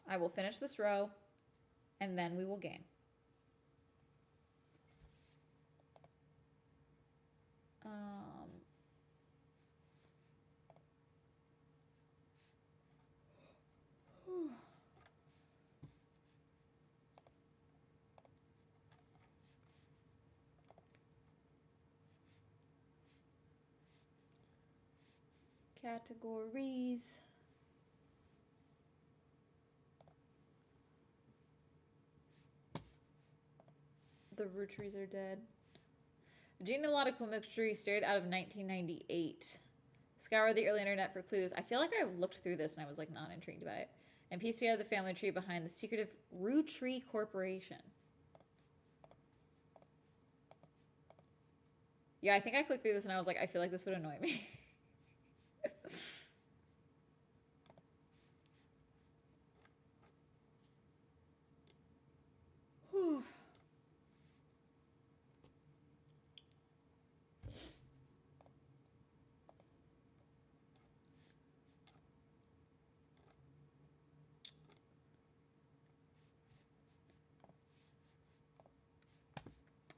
I will finish this row, and then we will game. Um, categories. The root trees are dead. Genealogical mystery straight out of 1998. Scour the early internet for clues. I feel like I looked through this and I was like not intrigued by it. And piece together the family tree behind the secretive Root Tree Corporation. Yeah, I think I clicked through this and I was like, I feel like this would annoy me.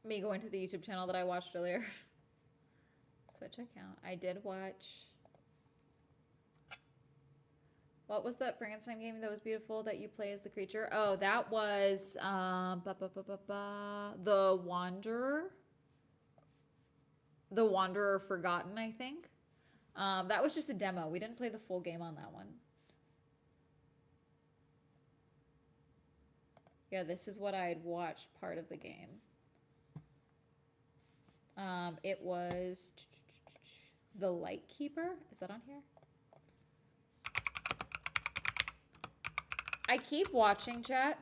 Me going to the YouTube channel that I watched earlier. Switch account. I did watch. What was that Frankenstein game that was beautiful that you play as the creature? Oh, that was The Wanderer. The Wanderer Forgotten, I think. That was just a demo. We didn't play the full game on that one. Yeah, this is what I had watched part of the game. It was The Lightkeeper. Is that on here? I keep watching, chat.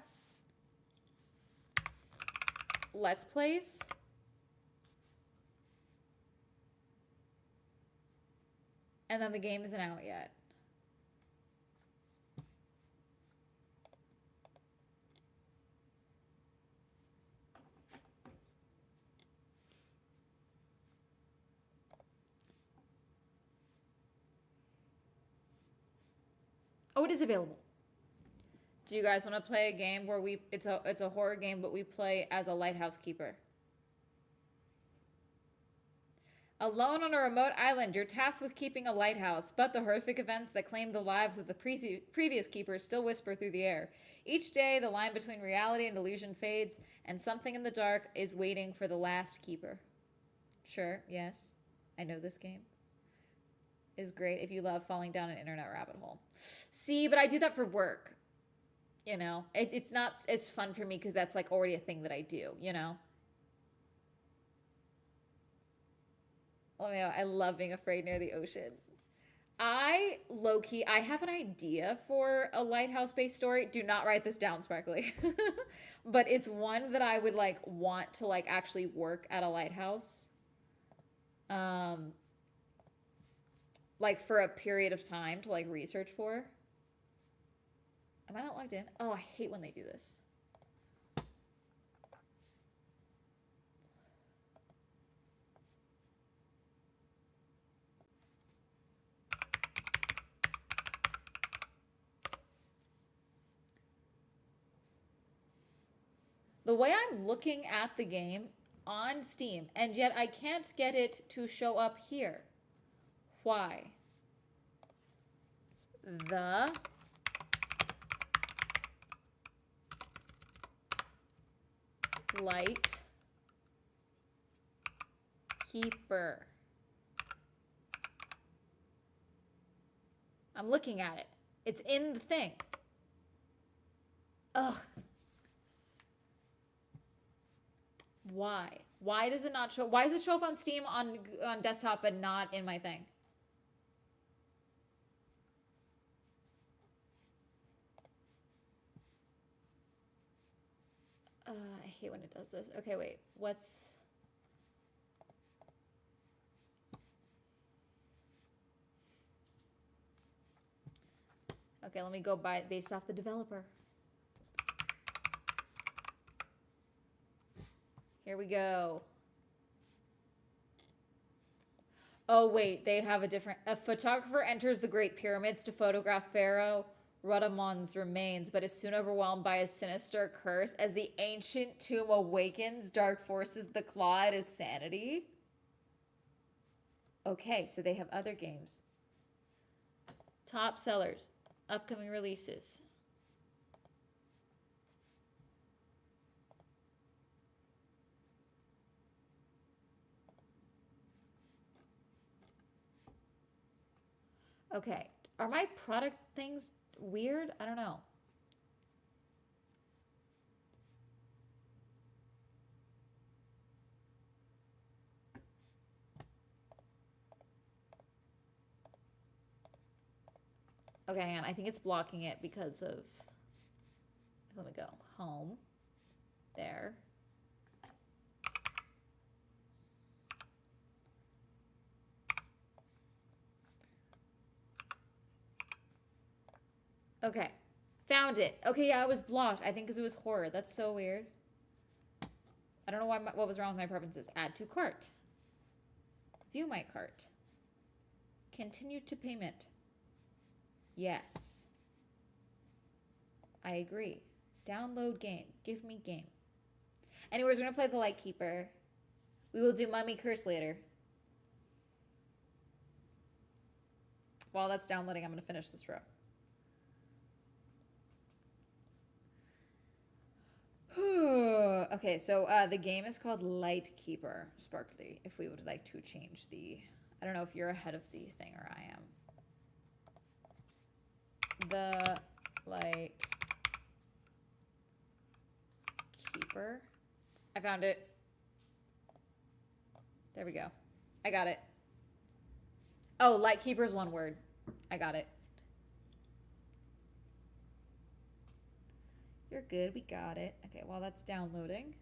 Let's Plays. And then the game isn't out yet. Oh, it is available. Do you guys want to play a game where it's a horror game, but we play as a lighthouse keeper? Alone on a remote island, you're tasked with keeping a lighthouse, but the horrific events that claimed the lives of the previous keepers still whisper through the air. Each day, the line between reality and illusion fades, and something in the dark is waiting for the last keeper. Sure, yes. I know this game is great if you love falling down an internet rabbit hole. See, but I do that for work. You know, it's not as fun for me because that's like already a thing that I do, you know? Let me know. I love being afraid near the ocean. I low key, I have an idea for a lighthouse based story. Do not write this down, Sparkly. But it's one that I would like want to like actually work at a lighthouse. Um, like for a period of time to like research for. Am I not logged in? Oh, I hate when they do this. The way I'm looking at the game on Steam, and yet I can't get it to show up here. Why? The Light Keeper. I'm looking at it. It's in the thing. Ugh. Why? Why does it not show? Why does it show up on Steam on desktop but not in my thing? I hate when it does this. Okay, wait. What's... Okay, let me go by it based off the developer. Here we go. Oh, wait. They have a different... A photographer enters the Great Pyramids to photograph Pharaoh Radamon's remains, but is soon overwhelmed by a sinister curse. As the ancient tomb awakens, dark forces the claw at his sanity. Okay, so they have other games. Top sellers. Upcoming releases. Okay. Are my product things weird? I don't know. Okay, hang on. I think it's blocking it because of... Let me go. Home. There. Okay. Found it. Okay, yeah, I was blocked. I think because it was horror. That's so weird. I don't know what was wrong with my preferences. Add to cart. View my cart. Continue to payment. Yes. I agree. Download game. Give me game. Anyways, we're going to play the Lightkeeper. We will do Mummy Curse later. While that's downloading, I'm going to finish this row. Okay, so the game is called Lightkeeper, Sparkly, if we would like to change the... I don't know if you're ahead of the thing or I am. The Lightkeeper. I found it. There we go. I got it. Oh, Lightkeeper is one word. I got it. You're good. We got it. Okay, while that's downloading.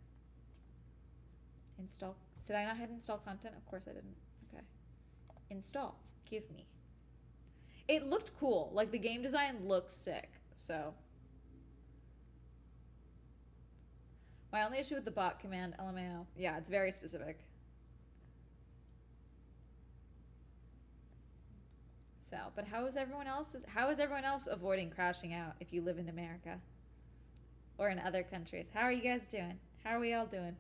Install. Did I not hit install content? Of course I didn't. Okay. Install. Give me. It looked cool. Like, the game design looks sick. So. My only issue with the bot command, LMAO. Yeah, it's very specific. So, but how is everyone else avoiding crashing out if you live in America? Or in other countries? How are you guys doing? How are we all doing?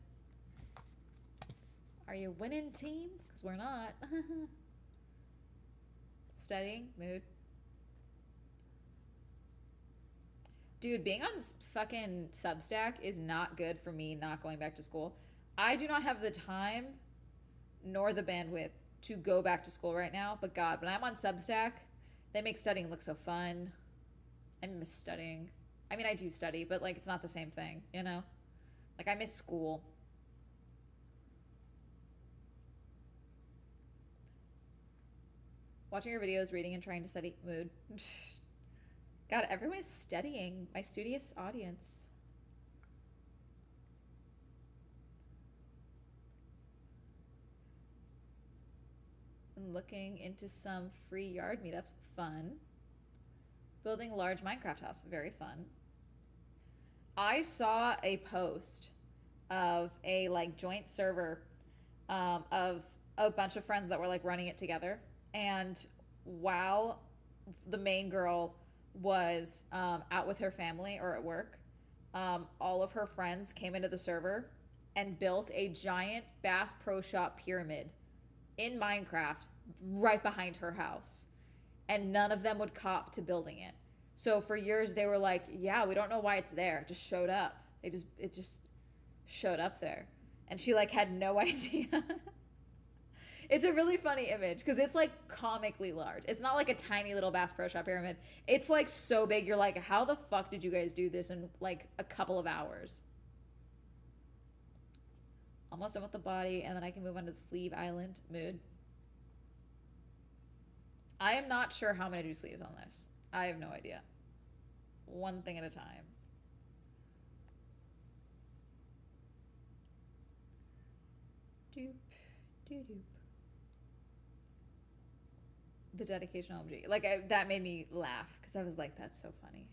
Are you a winning team? Because we're not. Studying? Mood? Dude, being on fucking Substack is not good for me not going back to school. I do not have the time nor the bandwidth to go back to school right now. But God, when I'm on Substack, they make studying look so fun. I miss studying. I mean, I do study, but like it's not the same thing, you know? Like I miss school. Watching your videos, reading, and trying to study. Mood. God, everyone is studying. My studious audience. I'm looking into some free yard meetups. Fun. Building a large Minecraft house. Very fun. I saw a post of a like joint server of a bunch of friends that were like running it together. And while the main girl was out with her family or at work, all of her friends came into the server and built a giant Bass Pro Shop pyramid in Minecraft right behind her house. And none of them would cop to building it. So for years they were like, yeah, we don't know why it's there. It just showed up. It just showed up there. And she like had no idea. It's a really funny image because it's like comically large. It's not like a tiny little Bass Pro Shop pyramid. It's like so big. You're like, how the fuck did you guys do this in like a couple of hours? Almost done with the body, and then I can move on to Sleeve Island. Mood. I am not sure how I'm going to do sleeves on this. I have no idea. One thing at a time. Doop, doop, doop. The dedication OMG. Like, that made me laugh because I was like, that's so funny.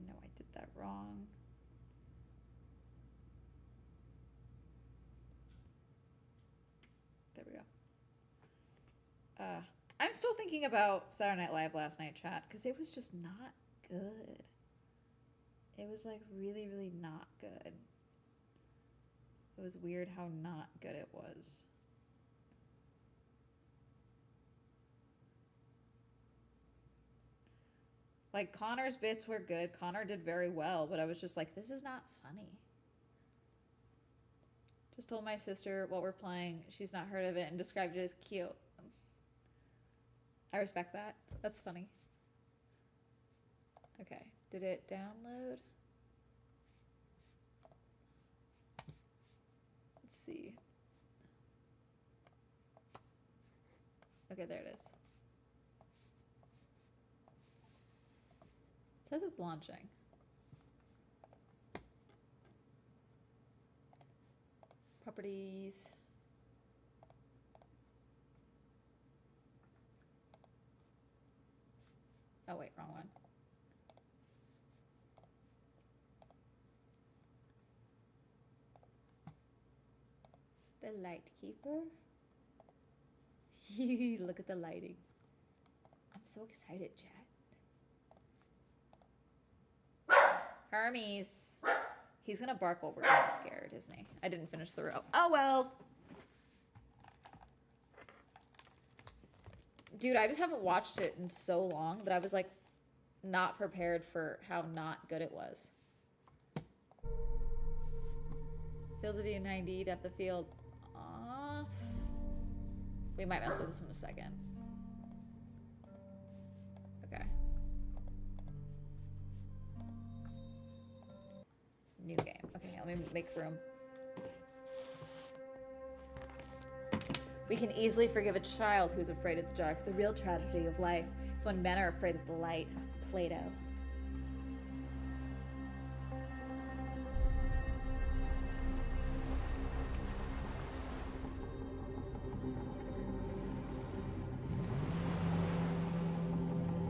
No, I did that wrong. There we go. I'm still thinking about Saturday Night Live last night, chat, because it was just not good. It was like really, really not good. It was weird how not good it was. Like, Connor's bits were good. Connor did very well, but I was just like, this is not funny. Just told my sister what we're playing. She's not heard of it and described it as cute. I respect that. That's funny. Okay, did it download? Let's see. Okay, there it is. It says it's launching. Properties. Oh wait, wrong one. The light keeper. Look at the lighting. I'm so excited, chat. Hermes. He's gonna bark while we're getting scared, isn't he? I didn't finish the row. Oh well. Dude, I just haven't watched it in so long that I was like not prepared for how not good it was. Field of view 90, depth of field off. We might mess with this in a second. Okay. New game. Okay, let me make room. We can easily forgive a child who's afraid of the dark. The real tragedy of life is when men are afraid of the light. Plato.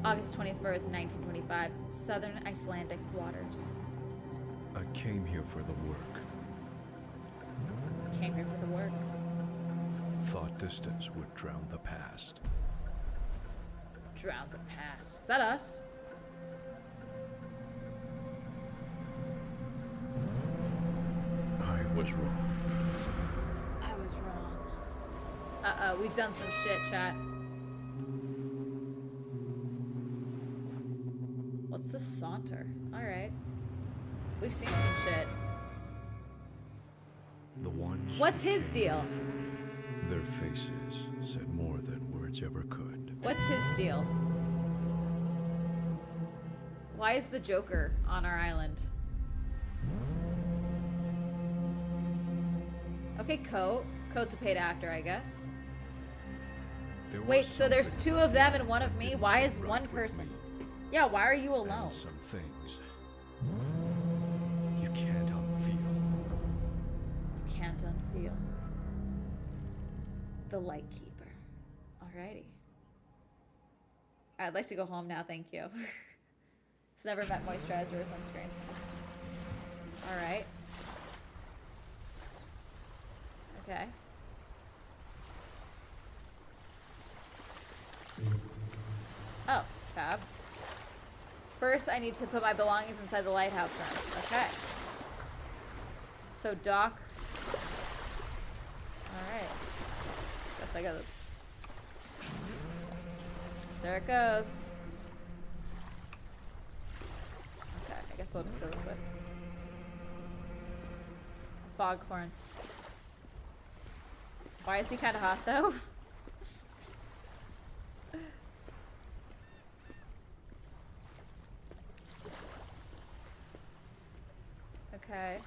August 21st, 1925, southern Icelandic waters. I came here for the work. Came here for the work. Thought distance would drown the past. Drown the past. Is that us? I was wrong. I was wrong. Uh-oh, we've done some shit, chat. Saunter. Alright. We've seen some shit. The ones. What's his deal? Their faces said more than words ever could. What's his deal? Why is the Joker on our island? Okay, Coat. Coat's a paid actor, I guess. There Wait, was so there's something two of them and one of me? didn't Why seem is one right with person? me. Yeah, why are you And alone? some things you can't unfeel. You can't unfeel. The Light Keeper. Alrighty. I'd like to go home now, thank you. It's never met moisturizer or sunscreen. Alright. Okay. Oh, tab. First, I need to put my belongings inside the lighthouse room. Okay. So, Doc. Alright. Guess I gotta... There it goes. Okay, I guess I'll just go this way. Foghorn. Why is he kind of hot, though? Okay.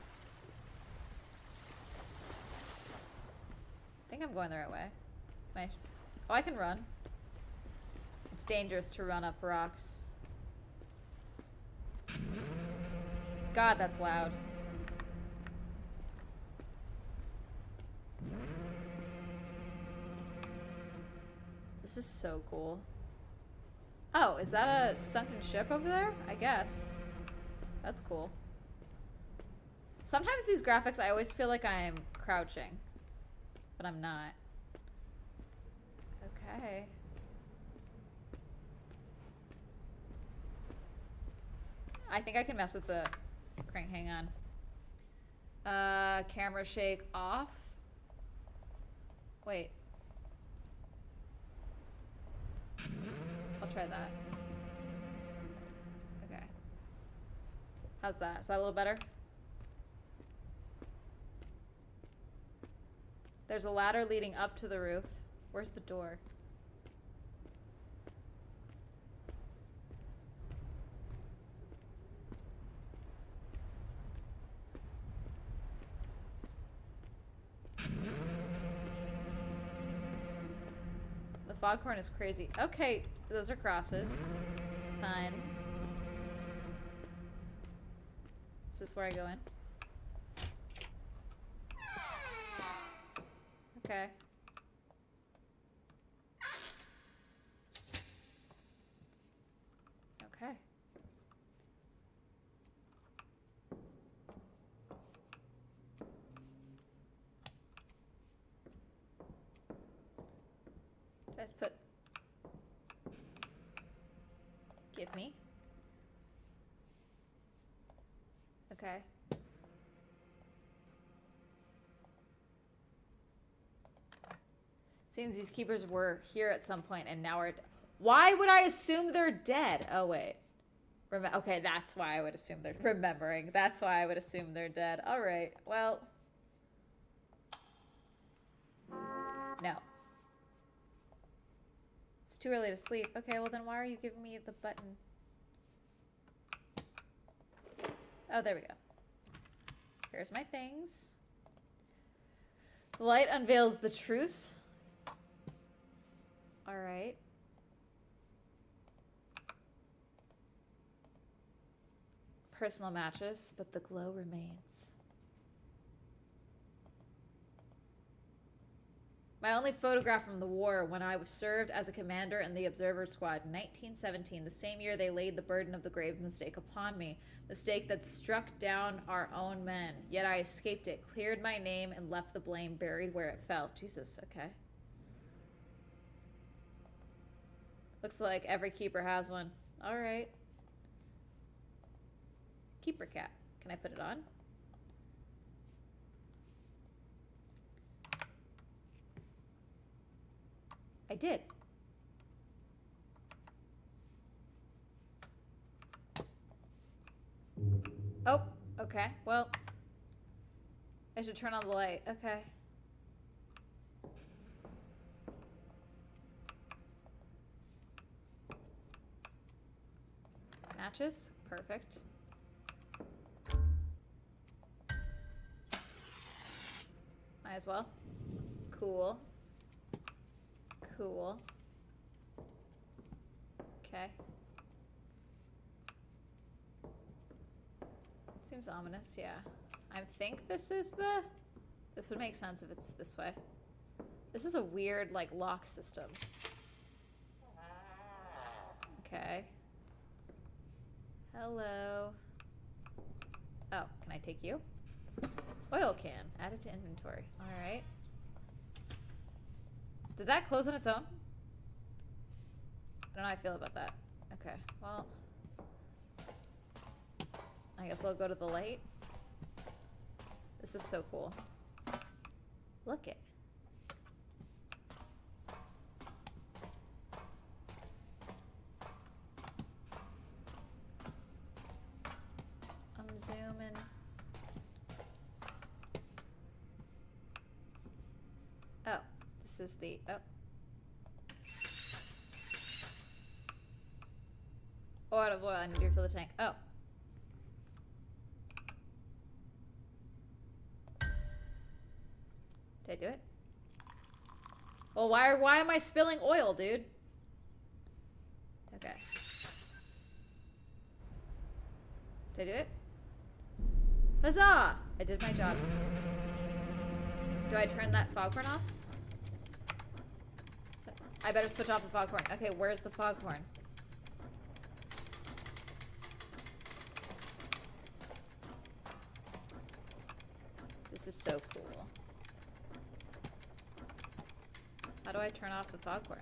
I think I'm going the right way. Can I? Oh, I can run. It's dangerous to run up rocks. God, that's loud. This is so cool. Oh, is that a sunken ship over there? I guess. That's cool. Sometimes these graphics, I always feel like I'm crouching. But I'm not. Okay. I think I can mess with the crank. Hang on. Camera shake off. Wait. I'll try that. Okay. How's that? Is that a little better? There's a ladder leading up to the roof. Where's the door? The foghorn is crazy. Okay, those are crosses. Fine. Is this where I go in? Okay. Okay. Let's put... Give me. Okay. Seems these keepers were here at some point and now are... Why would I assume they're dead? Oh, wait. Okay, that's why I would assume they're... Remembering. That's why I would assume they're dead. All right. Well... No. It's too early to sleep. Okay, well then why are you giving me the button? Oh, there we go. Here's my things. The light unveils the truth. All right. Personal matches, but the glow remains. My only photograph from the war when I was served as a commander in the Observer Squad in 1917, the same year they laid the burden of the grave mistake upon me. Mistake that struck down our own men. Yet I escaped it, cleared my name, and left the blame buried where it fell. Jesus, okay. Looks like every keeper has one. All right. Keeper cap. Can I put it on? I did. Oh, okay. Well, I should turn on the light. Okay. Matches? Perfect. Might as well. Cool. Cool. Okay. Seems ominous, yeah. I think this is the... This would make sense if it's this way. This is a weird, like, lock system. Okay. Hello. Oh, can I take you? Oil can. Add it to inventory. Alright. Did that close on its own? I don't know how I feel about that. Okay, well... I guess I'll go to the light. This is so cool. Look it. I'm zooming. Oh, this is the... Oh. Oh, out of oil. I need to refill the tank. Oh. Did I do it? Well, why am I spilling oil, dude? Okay. Did I do it? Huzzah! I did my job. Do I turn that foghorn off? I better switch off the foghorn. Okay, where's the foghorn? This is so cool. How do I turn off the foghorn?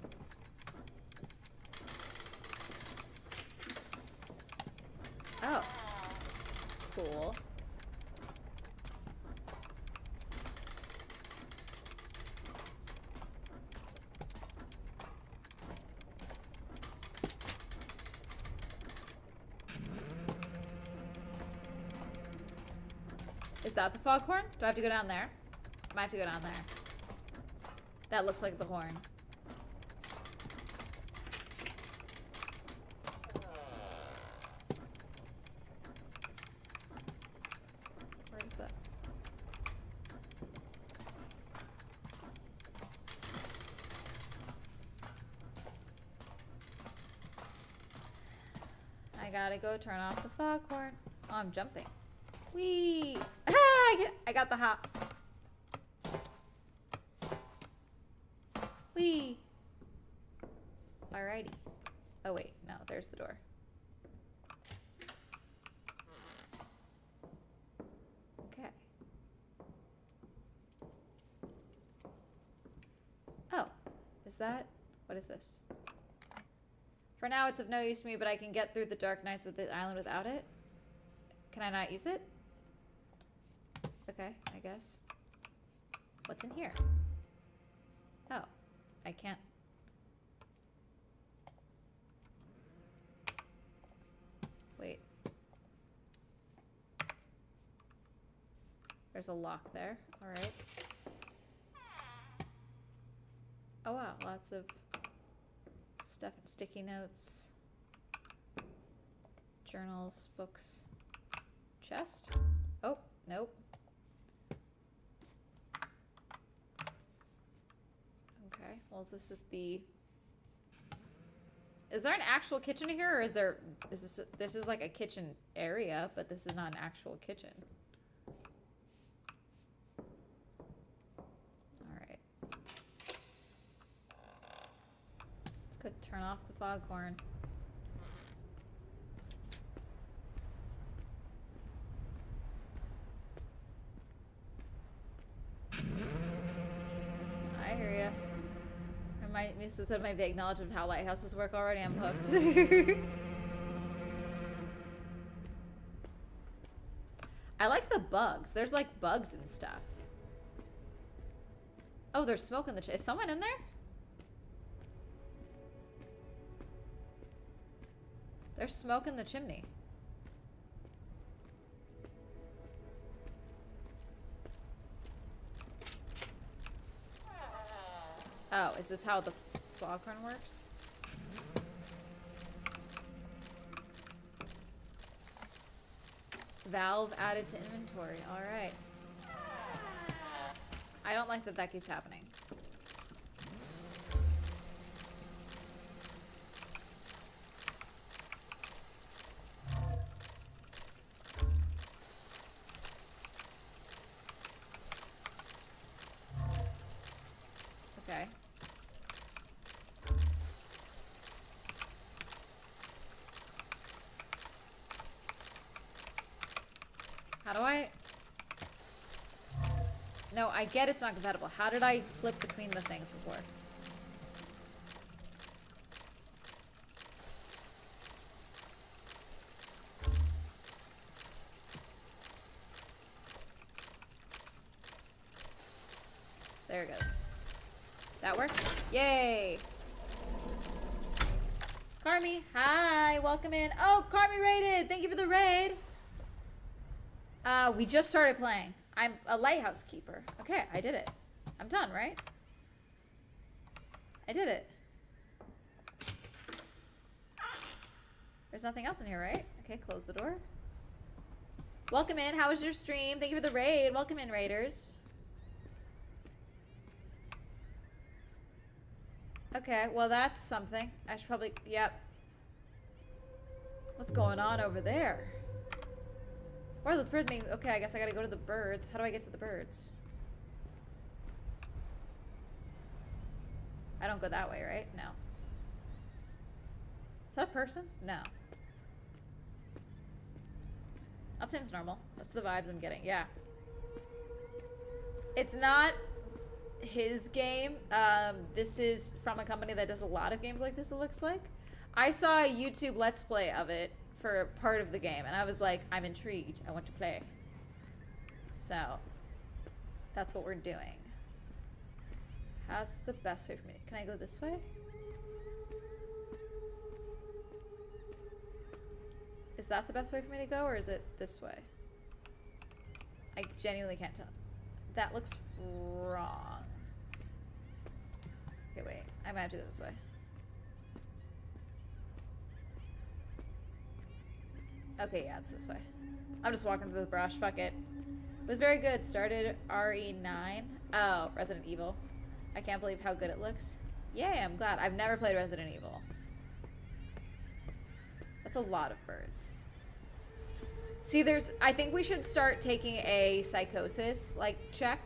Oh. Cool. Is that the foghorn? Do I have to go down there? I might have to go down there. That looks like the horn. Where is that? I gotta go turn off the foghorn. Oh, I'm jumping. Whee! Ah, I got the hops. Whee! Alrighty. Oh wait, no, there's the door. Okay. Oh, is that? What is this? For now, it's of no use to me, but I can get through the dark nights with the island without it. Can I not use it? Okay, I guess. What's in here? Oh, I can't. Wait. There's a lock there. All right. Oh wow, lots of stuff and sticky notes. Journals, books. Chest? Oh, nope. Okay, well this is the... Is there an actual kitchen here, or is there... This is like a kitchen area, but this is not an actual kitchen. Alright. Let's go turn off the foghorn. I hear ya. This is my vague knowledge of how lighthouses work already. I'm hooked. I like the bugs. There's like bugs and stuff. Oh, there's smoke in the chimney. Is someone in there? There's smoke in the chimney. Oh, is this how the foghorn works? Valve added to inventory. Alright. I don't like that that keeps happening. Okay. How do I... No, I get it's not compatible. How did I flip between the things before? There it goes. That worked? Yay! Carmi, hi! Welcome in. Oh, Carmi raided! Thank you for the raid! We just started playing. I'm a lighthouse keeper. Okay, I did it. I'm done, right? I did it. There's nothing else in here, right? Okay, close the door. Welcome in. How was your stream? Thank you for the raid. Welcome in, raiders. Okay, well that's something. I should probably... Yep. What's going on over there? Where are those birds being... Okay, I guess I gotta go to the birds. How do I get to the birds? I don't go that way, right? No. Is that a person? No. That seems normal. That's the vibes I'm getting. Yeah. It's not his game. This is from a company that does a lot of games like this, it looks like. I saw a YouTube Let's Play of it for part of the game, and I was like, I'm intrigued. I want to play. So, that's what we're doing. That's the best way for me. Can I go this way? Is that the best way for me to go, or is it this way? I genuinely can't tell. That looks wrong. Okay, wait. I might have to go this way. Okay, yeah, it's this way. I'm just walking through the brush. Fuck it. It was very good. Started RE9. Oh, Resident Evil. I can't believe how good it looks. Yay, I'm glad. I've never played Resident Evil. That's a lot of birds. See, I think we should start taking a psychosis, like, check.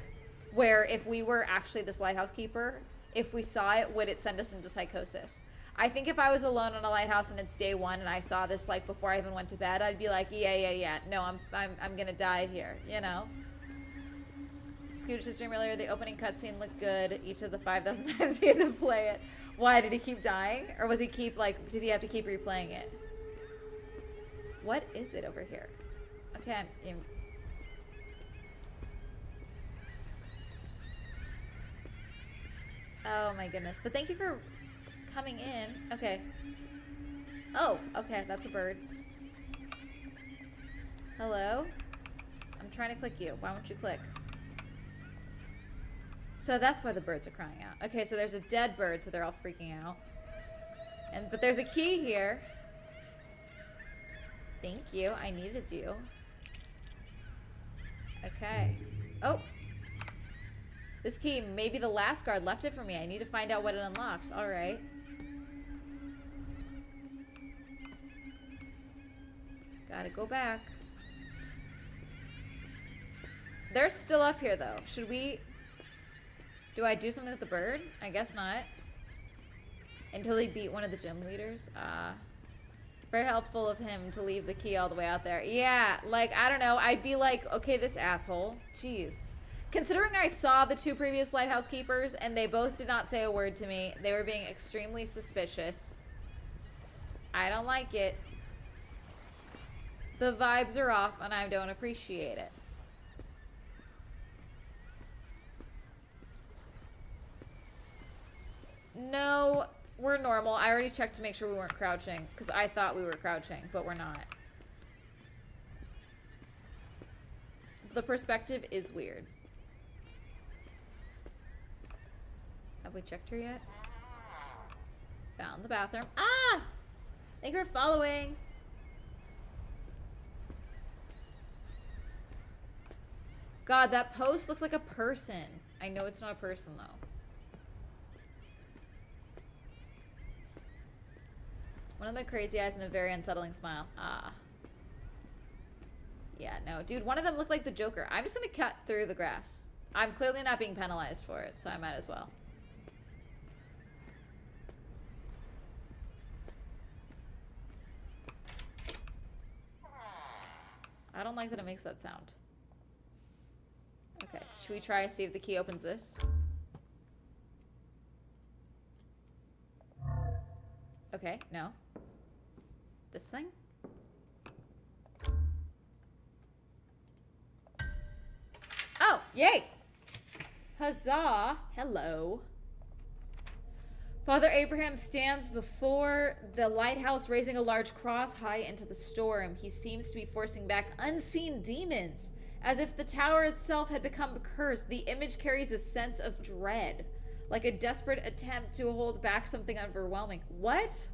Where if we were actually this lighthouse keeper, if we saw it, would it send us into psychosis? I think if I was alone on a lighthouse and it's day one and I saw this like before I even went to bed, I'd be like, yeah. No, I'm gonna die here, you know? Scooch stream earlier, the opening cutscene looked good. Each of the 5,000 times he had to play it. Why, did he keep dying? Or was he did he have to keep replaying it? What is it over here? Okay, oh my goodness. But thank you for coming in. Okay. Oh, okay, that's a bird. Hello? I'm trying to click you. Why won't you click? So that's why the birds are crying out. Okay, so there's a dead bird, so they're all freaking out. But there's a key here. Thank you. I needed you. Okay. Oh. This key, maybe the last guard left it for me. I need to find out what it unlocks. All right. Gotta go back. They're still up here, though. Should we... Do I do something with the bird? I guess not. Until he beat one of the gym leaders. Very helpful of him to leave the key all the way out there. Yeah, like, I don't know. I'd be like, okay, this asshole. Jeez. Considering I saw the two previous lighthouse keepers and they both did not say a word to me, they were being extremely suspicious. I don't like it. The vibes are off and I don't appreciate it. No, we're normal. I already checked to make sure we weren't crouching because I thought we were crouching, but we're not. The perspective is weird. Have we checked her yet? Found the bathroom. Ah! Thank you for following. God, that post looks like a person. I know it's not a person, though. One of my crazy eyes and a very unsettling smile. Ah. Yeah, no. Dude, one of them looked like the Joker. I'm just gonna cut through the grass. I'm clearly not being penalized for it, so I might as well. I don't like that it makes that sound. Okay, should we try and see if the key opens this? Okay, no. This thing? Oh, yay! Huzzah! Hello. Father Abraham stands before the lighthouse, raising a large cross high into the storm. He seems to be forcing back unseen demons, as if the tower itself had become cursed. The image carries a sense of dread, like a desperate attempt to hold back something overwhelming. What?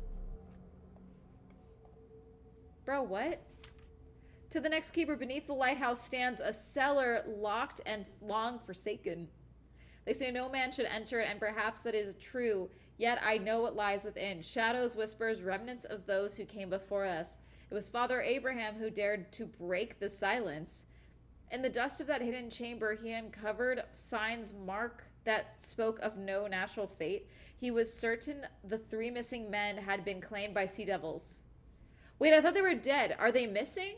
Bro, what? To the next keeper, beneath the lighthouse stands a cellar locked and long forsaken. They say no man should enter it, and perhaps that is true. Yet I know what lies within. Shadows, whispers, remnants of those who came before us. It was Father Abraham who dared to break the silence. In the dust of that hidden chamber, he uncovered signs mark that spoke of no natural fate. He was certain the 3 missing men had been claimed by sea devils. Wait, I thought they were dead. Are they missing?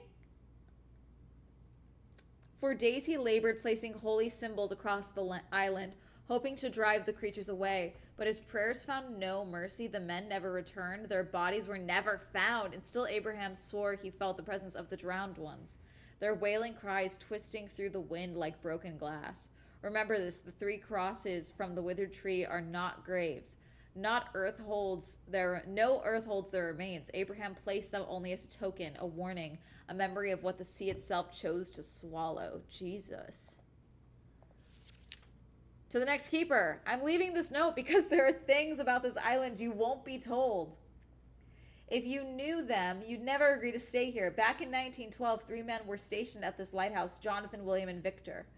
For days he labored, placing holy symbols across the island, hoping to drive the creatures away. But his prayers found no mercy. The men never returned. Their bodies were never found. And still Abraham swore he felt the presence of the drowned ones, their wailing cries twisting through the wind like broken glass. Remember this, the 3 crosses from the withered tree are not graves. No earth holds their remains. Abraham placed them only as a token, a warning, a memory of what the sea itself chose to swallow. Jesus. To the next keeper, I'm leaving this note because there are things about this island you won't be told. If you knew them, you'd never agree to stay here. Back in 1912, 3 men were stationed at this lighthouse, Jonathan, William, and Victor.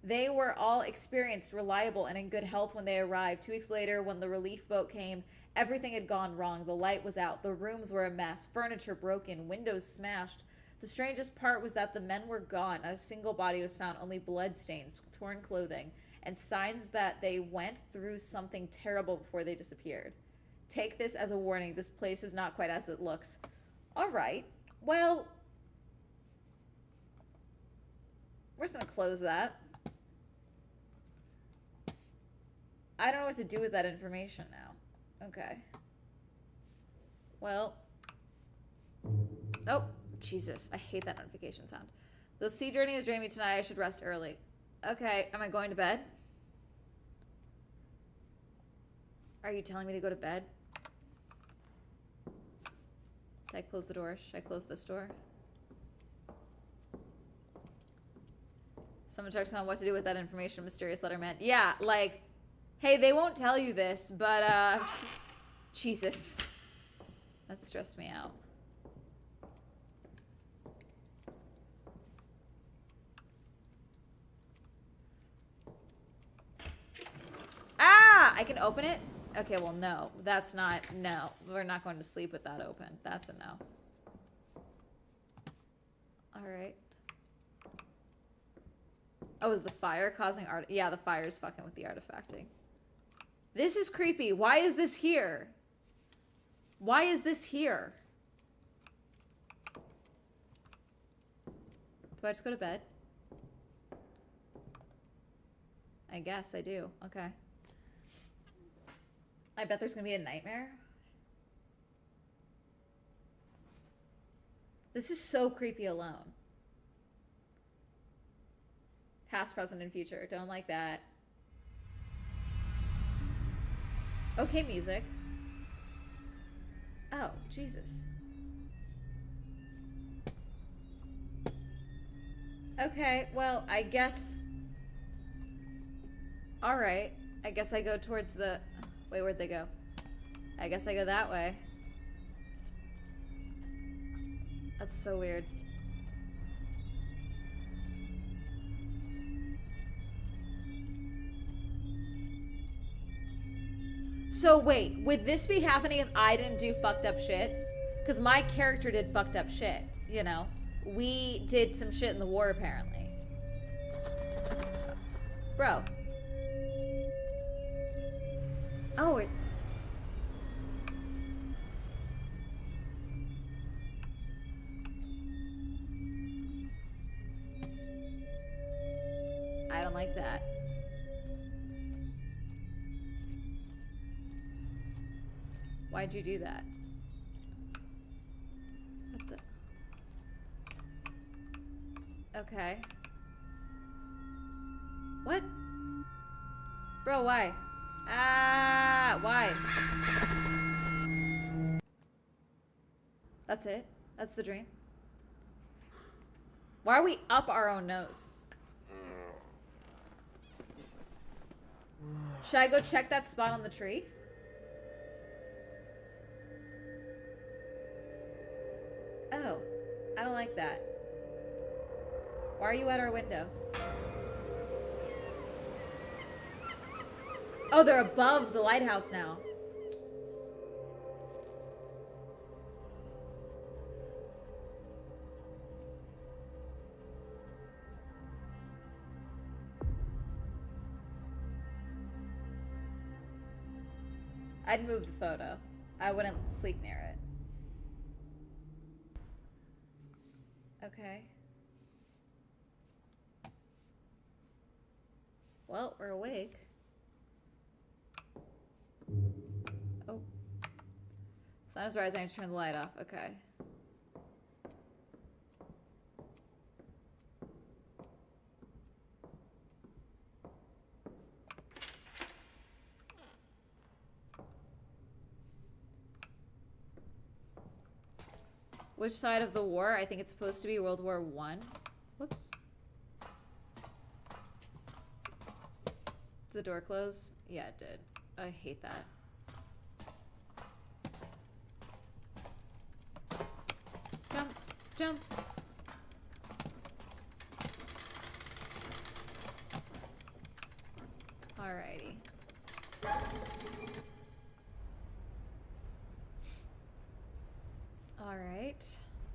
They were all experienced, reliable, and in good health when they arrived. 2 weeks later, when the relief boat came, everything had gone wrong. The light was out. The rooms were a mess. Furniture broken. Windows smashed. The strangest part was that the men were gone. Not a single body was found. Only bloodstains, torn clothing, and signs that they went through something terrible before they disappeared. Take this as a warning. This place is not quite as it looks. All right. Well, we're just going to close that. I don't know what to do with that information now. Okay. Well. Oh, Jesus. I hate that notification sound. The sea journey is draining me tonight. I should rest early. Okay. Am I going to bed? Are you telling me to go to bed? Should I close the door? Should I close this door? Someone talks on what to do with that information, mysterious letterman. Yeah, like, hey, they won't tell you this, but, Jesus. That stressed me out. Ah! I can open it? Okay, well, no. That's not... No. We're not going to sleep with that open. That's a no. Alright. Oh, is the fire causing art? Yeah, the fire's fucking with the artifacting. This is creepy. Why is this here? Why is this here? Do I just go to bed? I guess I do. Okay. I bet there's gonna be a nightmare. This is so creepy alone. Past, present, and future. Don't like that. Okay, music. Oh, Jesus. Okay, well, I guess... Alright. I guess I go towards the... Wait, where'd they go? I guess I go that way. That's so weird. So wait, would this be happening if I didn't do fucked up shit? Because my character did fucked up shit, you know? We did some shit in the war, apparently. Bro. Oh, it... I don't like that. Why'd you do that? What the... Okay. What? Bro, why? Ah, why? That's it? That's the dream? Why are we up our own nose? Should I go check that spot on the tree? Oh, I don't like that. Why are you at our window? Oh, they're above the lighthouse now. I'd move the photo. I wouldn't sleep near it. Okay. Well, we're awake. Oh. Sun is rising. I turn the light off. Okay. Which side of the war? I think it's supposed to be World War I. Whoops. Did the door close? Yeah, it did. I hate that. Jump, jump. Alrighty. Alright.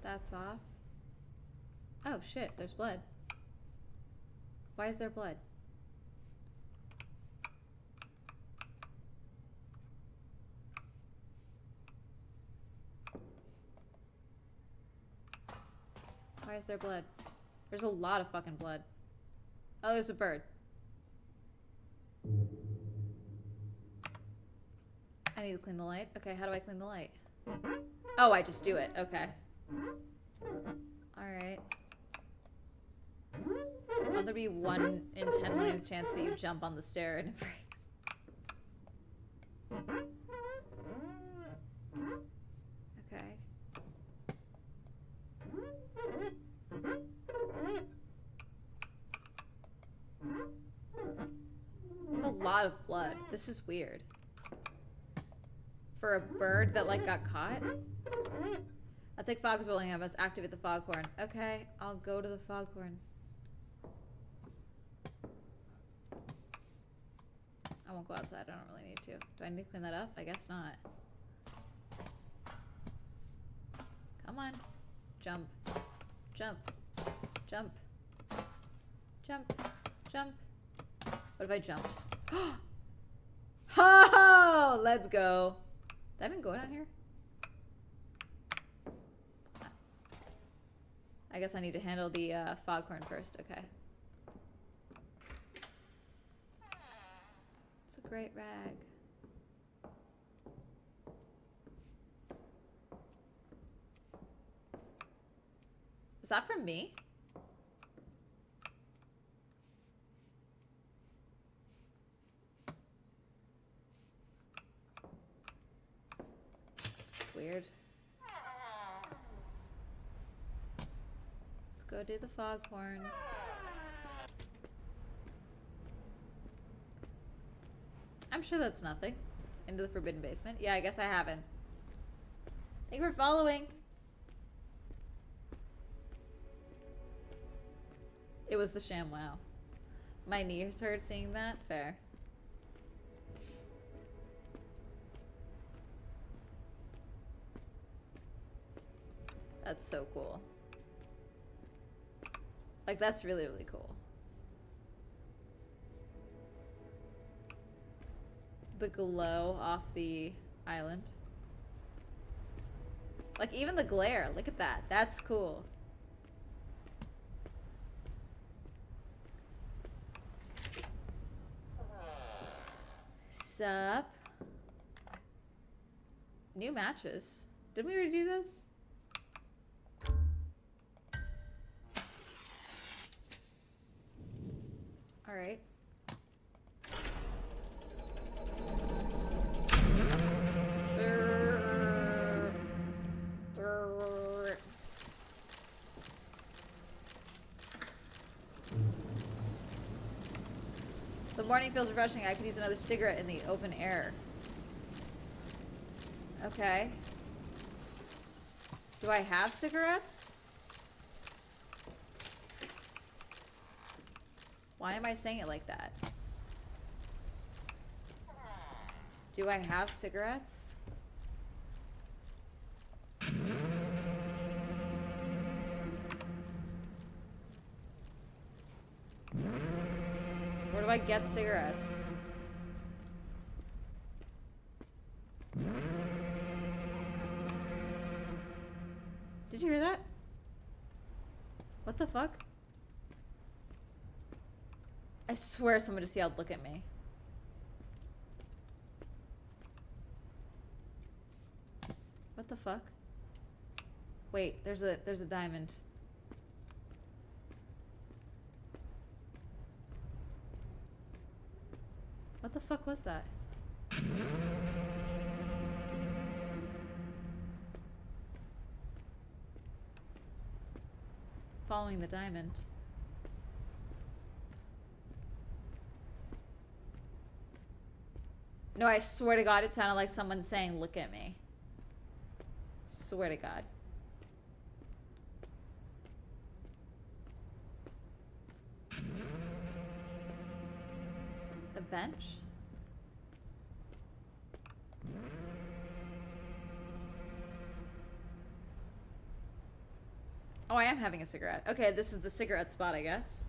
That's off. Oh shit, there's blood. Why is there blood? Why is there blood? There's a lot of fucking blood. Oh, there's a bird. I need to clean the light. Okay, how do I clean the light? Oh, I just do it. Okay. Alright. Will there be 1 in 10 million chance that you jump on the stair and it breaks? Okay. It's a lot of blood. This is weird. For a bird that, like, got caught? A thick fog is rolling. I must activate the foghorn. Okay, I'll go to the foghorn. I won't go outside. I don't really need to. Do I need to clean that up? I guess not. Come on. Jump. Jump. Jump. Jump. Jump. What if I jumped? Oh, let's go. Did I even go down here? I guess I need to handle the foghorn first. Okay. It's a great rag. Is that from me? It's weird. Let's go do the foghorn. I'm sure that's nothing. Into the forbidden basement. Yeah, I guess I haven't. Thank you for following. It was the sham wow. My knees hurt seeing that. Fair. That's so cool. Like, that's really, really cool. The glow off the island. Like, even the glare. Look at that. That's cool. Sup? New matches. Did we already do this? Alright. The morning feels refreshing. I could use another cigarette in the open air. Okay. Do I have cigarettes? Why am I saying it like that? Do I have cigarettes? Where do I get cigarettes? Did you hear that? What the fuck? I swear someone just yelled, "Look at me." What the fuck? Wait, there's a diamond. What the fuck was that? Following the diamond. No, I swear to God, it sounded like someone saying, "Look at me." Swear to God. The bench? Oh, I am having a cigarette. Okay, this is the cigarette spot, I guess.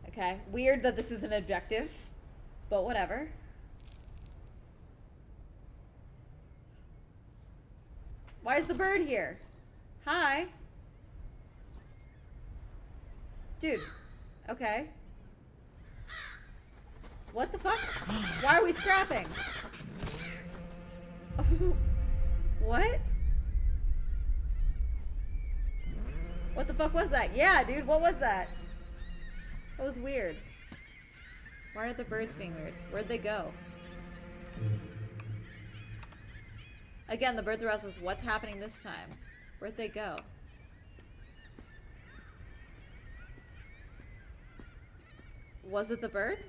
Okay. Weird that this is an objective, but whatever. Why is the bird here? Hi. Dude. Okay. What the fuck? Why are we scrapping? What? What the fuck was that? Yeah, dude, what was that? That was weird. Why are the birds being weird? Where'd they go? Again, the birds are restless. What's happening this time? Where'd they go? Was it the bird?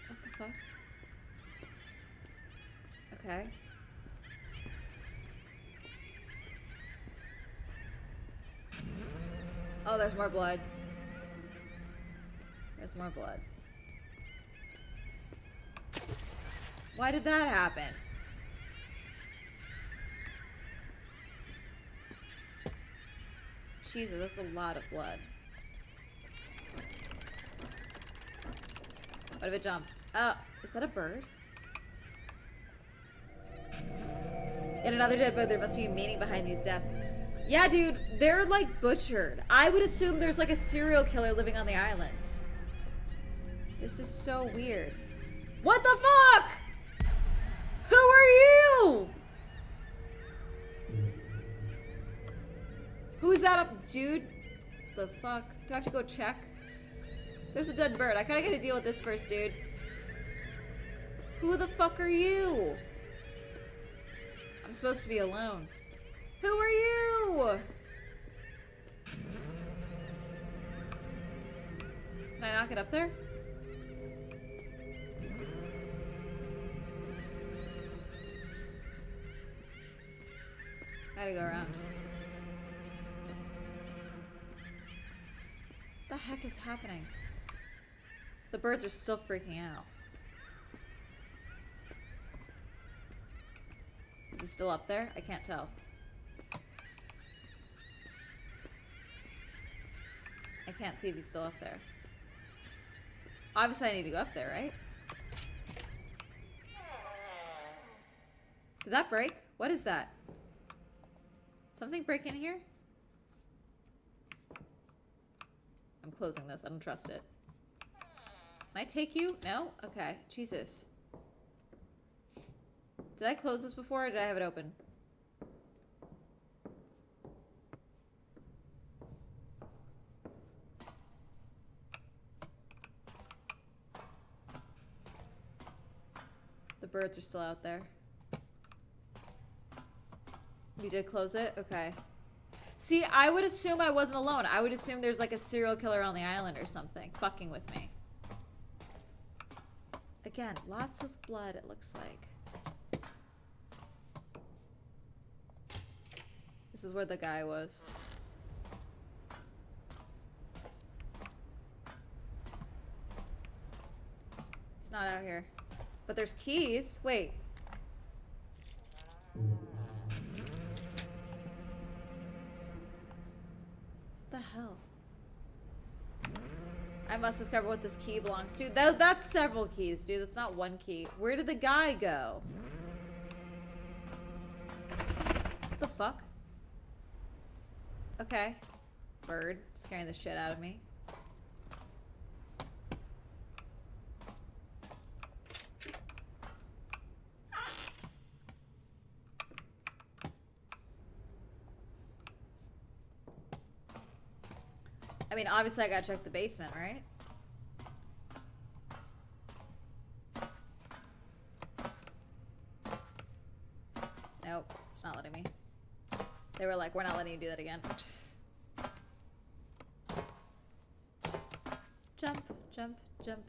What the fuck? Okay. Oh, there's more blood. There's more blood. Why did that happen? Jesus, that's a lot of blood. What if it jumps? Oh, is that a bird? Yet another dead bird. There must be a meaning behind these deaths. Yeah, dude, they're like butchered. I would assume there's like a serial killer living on the island. This is so weird. What the fuck? Who are you? Who's that up, dude? The fuck? Do I have to go check? There's a dead bird. I kinda gotta deal with this first, dude. Who the fuck are you? I'm supposed to be alone. Who are you? Can I not get up there? Gotta go around. What the heck is happening? The birds are still freaking out. Is it still up there? I can't tell. I can't see if he's still up there. Obviously I need to go up there, right? Did that break? What is that? Something break in here? I'm closing this. I don't trust it. Can I take you? No? Okay. Jesus. Did I close this before or did I have it open? The birds are still out there. You did close it? Okay. See, I would assume I wasn't alone. I would assume there's like a serial killer on the island or something fucking with me. Again, lots of blood, it looks like. This is where the guy was. It's not out here. But there's keys. Wait. What the hell? I must discover what this key belongs to. That's several keys, dude. That's not one key. Where did the guy go? What the fuck? Okay. Bird. Scaring the shit out of me. I mean, obviously I gotta check the basement, right? Nope, it's not letting me. They were like, we're not letting you do that again. Jump, jump, jump.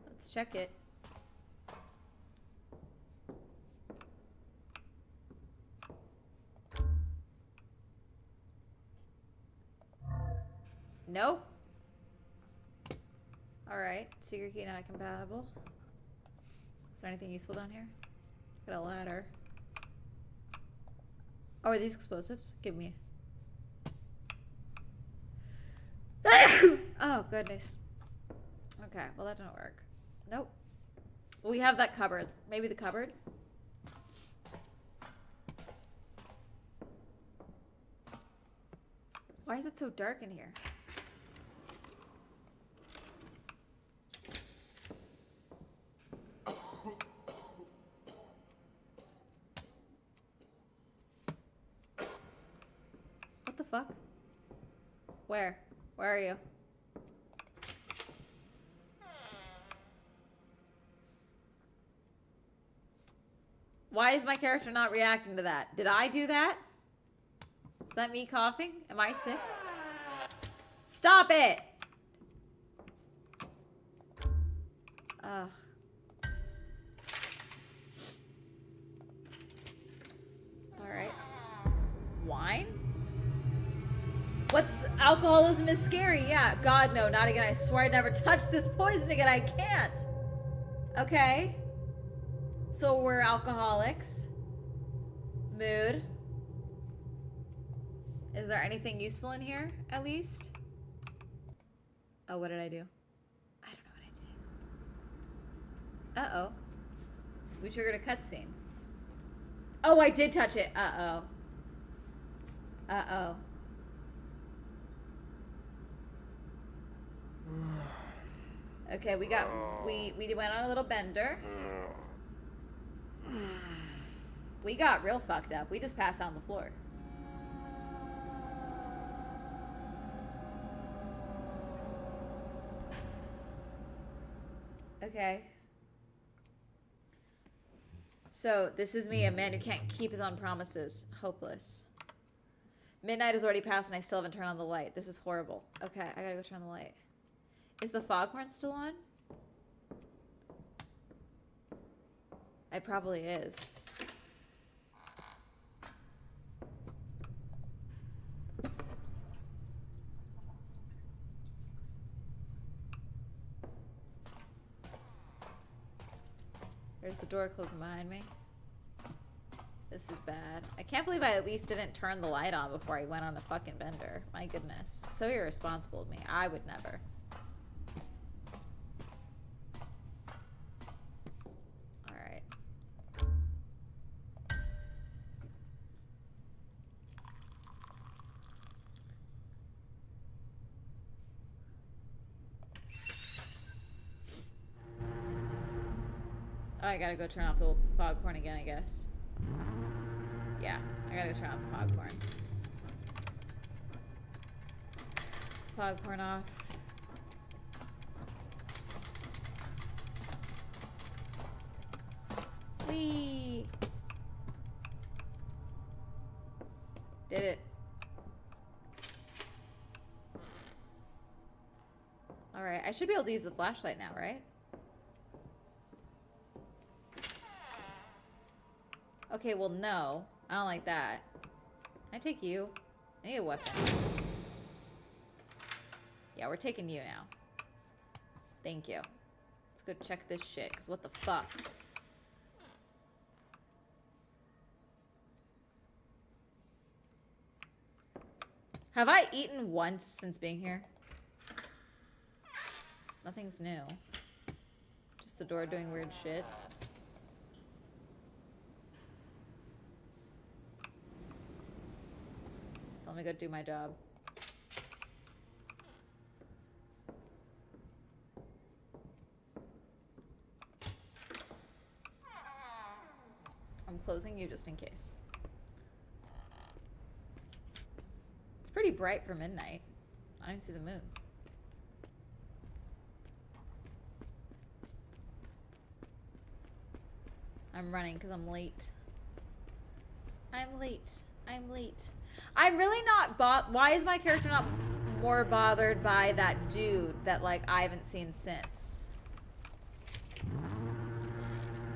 Let's check it. Nope. Alright. Secret key not compatible. Is there anything useful down here? Got a ladder. Oh, are these explosives? Give me. Oh, goodness. Okay, well that didn't work. Nope. We have that cupboard. Maybe the cupboard? Why is it so dark in here? What the fuck? Where? Where are you? Why is my character not reacting to that? Did I do that? Is that me coughing? Am I sick? Stop it! Ugh. Alright. Wine? What's alcoholism is scary? Yeah. God, no, not again. I swear I'd never touch this poison again. I can't. Okay. So we're alcoholics. Mood. Is there anything useful in here, at least? Oh, what did I do? I don't know what I did. Uh-oh. We triggered a cutscene. Oh, I did touch it. Uh-oh. Uh-oh. Okay, we went on a little bender. We got real fucked up. We just passed out on the floor. Okay. So, this is me, a man who can't keep his own promises. Hopeless. Midnight has already passed and I still haven't turned on the light. This is horrible. Okay, I gotta go turn on the light. Is the foghorn still on? It probably is. There's the door closing behind me. This is bad. I can't believe I at least didn't turn the light on before I went on a fucking bender. My goodness. So irresponsible of me. I would never. Alright. Oh, I gotta go turn off the foghorn again, I guess. Yeah, I gotta go turn off the foghorn. Foghorn off. Whee! Did it. Alright, I should be able to use the flashlight now, right? Okay, well, no. I don't like that. Can I take you? I need a weapon. Yeah, we're taking you now. Thank you. Let's go check this shit, because what the fuck? Have I eaten once since being here? Nothing's new. Just the door doing weird shit. Let me go do my job. I'm closing you just in case. It's pretty bright for midnight. I didn't see the moon. I'm running because I'm late. I'm late. I'm late. I'm really not why is my character not more bothered by that dude that, like, I haven't seen since?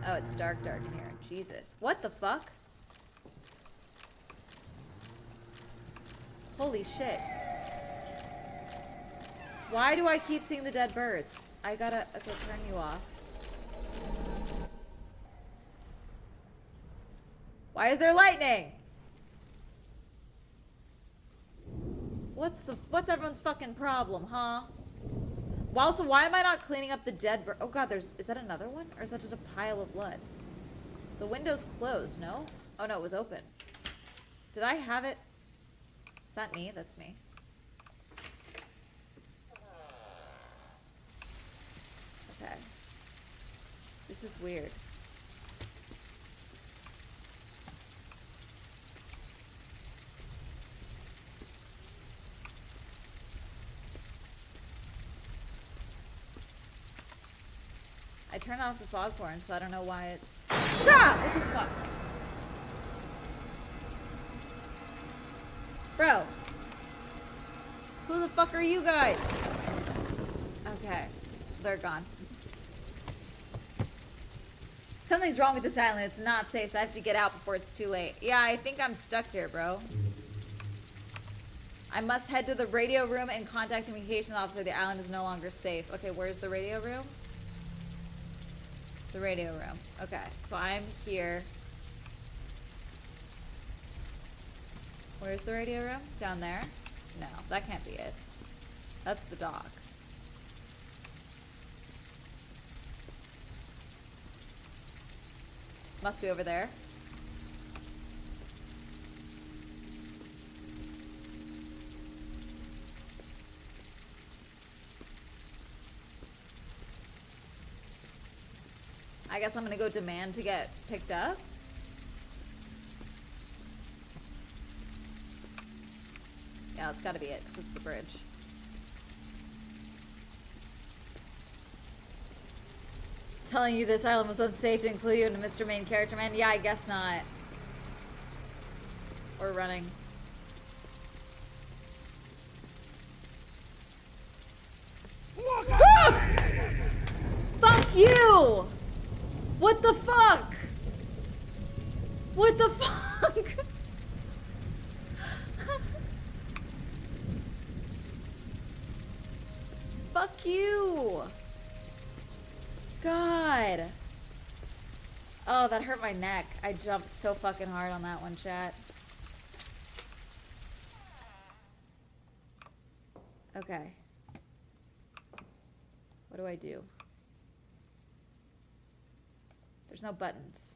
Oh, it's dark in here. Jesus. What the fuck? Holy shit. Why do I keep seeing the dead birds? I gotta, okay, turn you off. Why is there lightning? What's everyone's fucking problem, huh? Well, also, why am I not cleaning up the dead bird? Oh god, is that another one? Or is that just a pile of blood? The window's closed, no? Oh no, it was open. Did I have it? Is that me? That's me. Okay. This is weird. I turned off the foghorn, so I don't know why it's... Ah! What the fuck? Bro. Who the fuck are you guys? Okay. They're gone. Something's wrong with this island. It's not safe, so I have to get out before it's too late. Yeah, I think I'm stuck here, bro. I must head to the radio room and contact the communications officer. The island is no longer safe. Okay, where's the radio room? The radio room. Okay, so I'm here. Where's the radio room? Down there? No, that can't be it. That's the dock. Must be over there. I guess I'm gonna go demand to get picked up. Yeah, it's gotta be it, because it's the bridge. Telling you this island was unsafe to include you into Mr. Main Character Man? Yeah, I guess not. Or running. Look out! you! What the fuck? What the fuck? Fuck you! God. Oh, that hurt my neck. I jumped so fucking hard on that one, chat. Okay. What do I do? There's no buttons.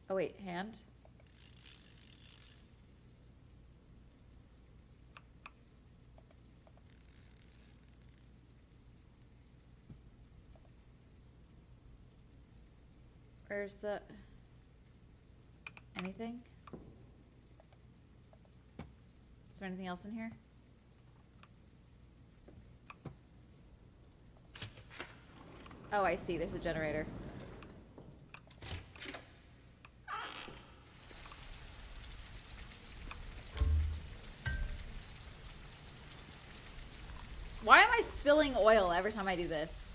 Oh wait, hand? Where's the... anything? Is there anything else in here? Oh, I see. There's a generator. Why am I spilling oil every time I do this?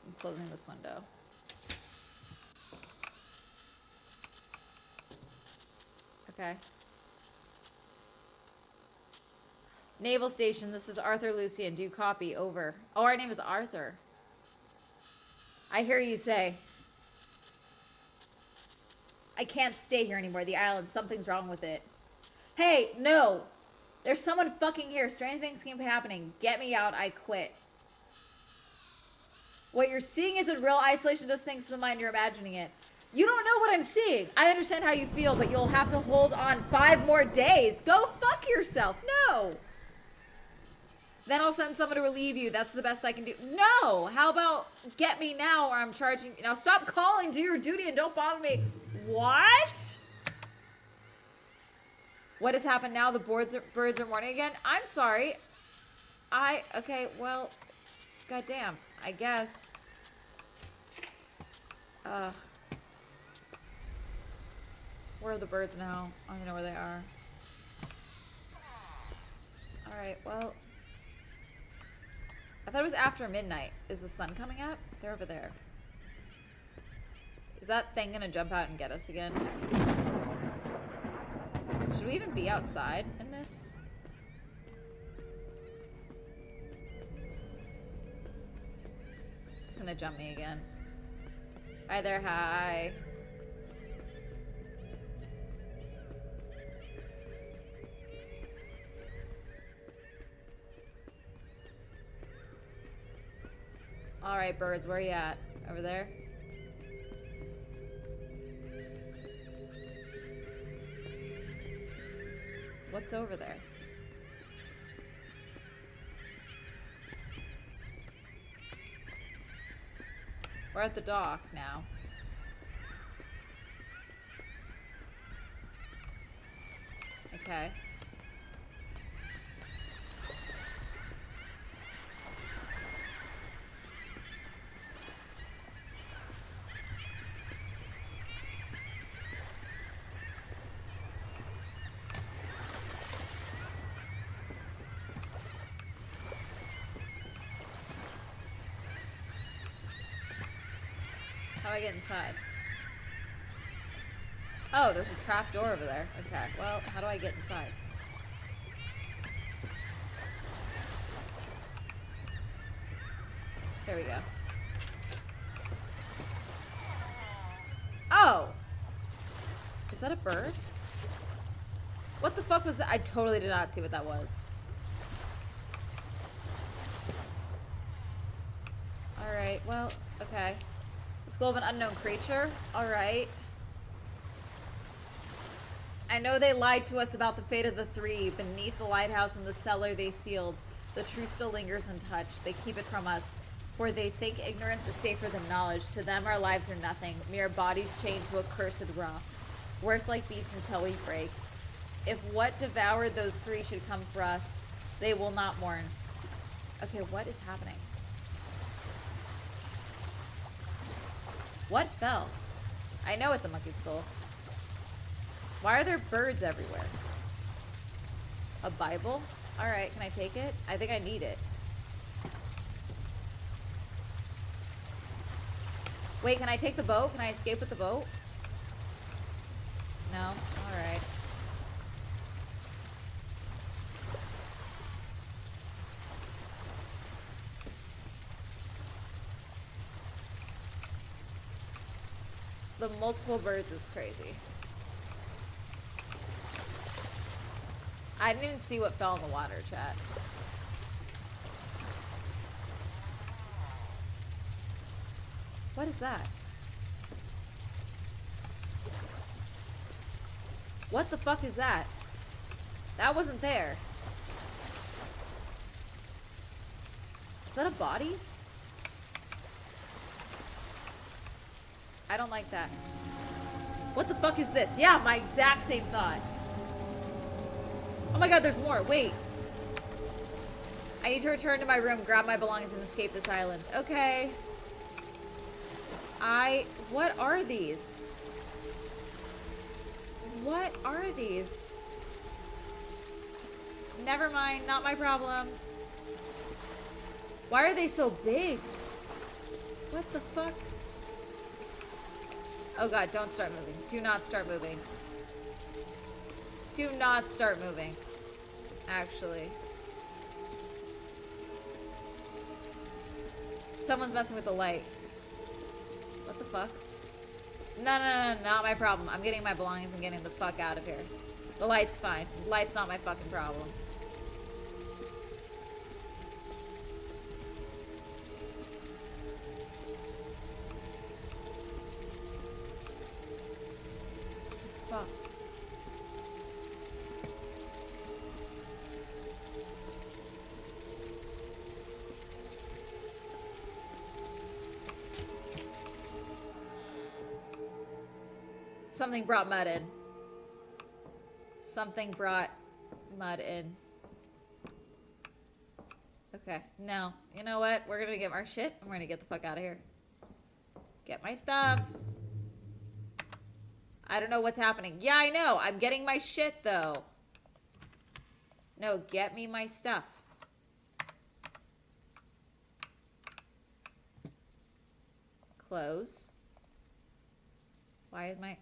I'm closing this window. Okay. Naval Station, this is Arthur Lucian. Do you copy? Over. Oh, our name is Arthur. I hear you say. I can't stay here anymore. The island, something's wrong with it. Hey, no. There's someone fucking here. Strange things keep happening. Get me out. I quit. What you're seeing isn't real. Isolation does things to the mind. You're imagining it. You don't know what I'm seeing. I understand how you feel, but you'll have to hold on 5 more days. Go fuck yourself. No. Then I'll send someone to relieve you. That's the best I can do. No. How about get me now or I'm charging. Now stop calling. Do your duty and don't bother me. What? What has happened now? The birds are mourning again? I'm sorry. Okay, well, goddamn. I guess. Where are the birds now? I don't even know where they are. Alright, well. I thought it was after midnight. Is the sun coming up? They're over there. Is that thing gonna jump out and get us again? Should we even be outside in this? It's gonna jump me again. Hi there, hi. Alright, birds, where are you at? Over there? What's over there? We're at the dock now. Okay. How do I get inside? Oh, there's a trap door over there. Okay, well, how do I get inside? There we go. Oh! Is that a bird? What the fuck was that? I totally did not see what that was. Alright, well, okay. The skull of an unknown creature? Alright. I know they lied to us about the fate of the 3. Beneath the lighthouse and the cellar they sealed. The truth still lingers untouched. They keep it from us, for they think ignorance is safer than knowledge. To them our lives are nothing, mere bodies chained to a cursed rock. Work like beasts until we break. If what devoured those 3 should come for us, they will not mourn. Okay, what is happening? What fell? I know it's a monkey skull. Why are there birds everywhere? A Bible? Alright, can I take it? I think I need it. Wait, can I take the boat? Can I escape with the boat? No? Alright. The multiple birds is crazy. I didn't even see what fell in the water, chat. What is that? What the fuck is that? That wasn't there. Is that a body? I don't like that. What the fuck is this? Yeah, my exact same thought. Oh my god, there's more. Wait. I need to return to my room, grab my belongings, and escape this island. Okay. What are these? What are these? Never mind, not my problem. Why are they so big? What the fuck? Oh god, don't start moving. Do not start moving. Do not start moving. Actually. Someone's messing with the light. What the fuck? No, not my problem. I'm getting my belongings and getting the fuck out of here. The light's fine. The light's not my fucking problem. Fuck. Something brought mud in. Something brought mud in. Okay, no. You know what? We're gonna get our shit and we're gonna get the fuck out of here. Get my stuff. I don't know what's happening. Yeah, I know. I'm getting my shit, though. No, get me my stuff. Close. Why is my...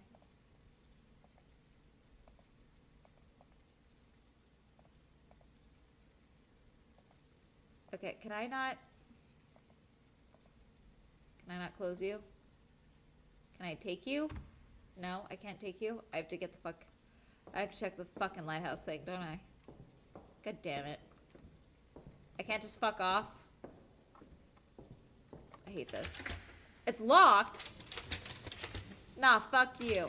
Okay, can I not close you? Can I take you? No, I can't take you. I have to get the fuck... I have to check the fucking lighthouse thing, don't I? God damn it. I can't just fuck off. I hate this. It's locked! Nah, fuck you.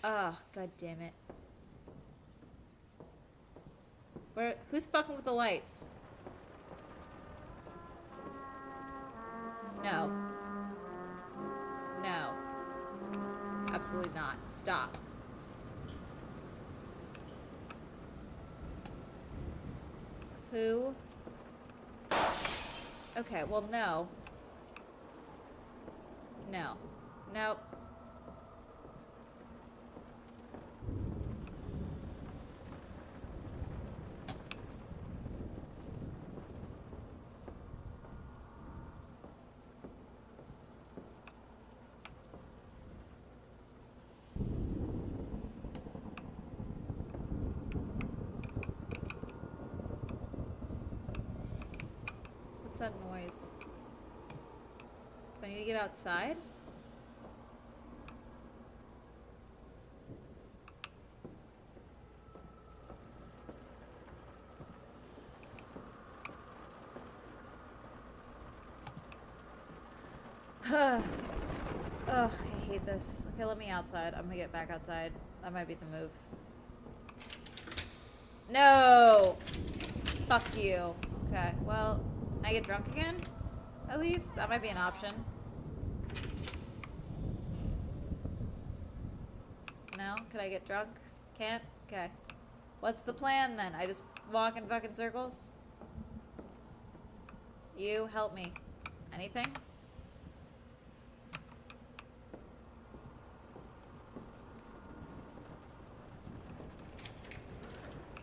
Ugh, god damn it. Who's fucking with the lights? No. No. Absolutely not. Stop. Who? Okay, well, no. No. Nope. What's that noise? Do I need to get outside? Ugh, I hate this. Okay, let me outside. I'm gonna get back outside. That might be the move. No! Fuck you. Okay, well, can I get drunk again? At least? That might be an option. No? Could I get drunk? Can't? Okay. What's the plan then? I just walk in fucking circles? You help me. Anything?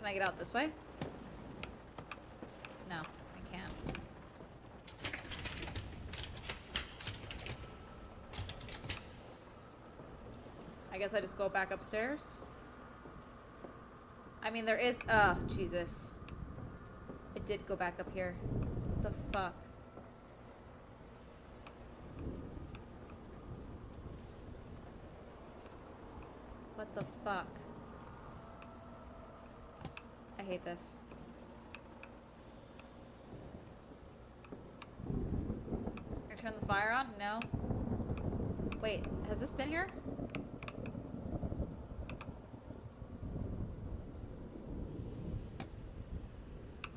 Can I get out this way? No, I can't. I guess I just go back upstairs. I mean, there is... Oh, Jesus. It did go back up here. What the fuck? What the fuck? I hate this. Can I turn the fire on? No. Wait, has this been here?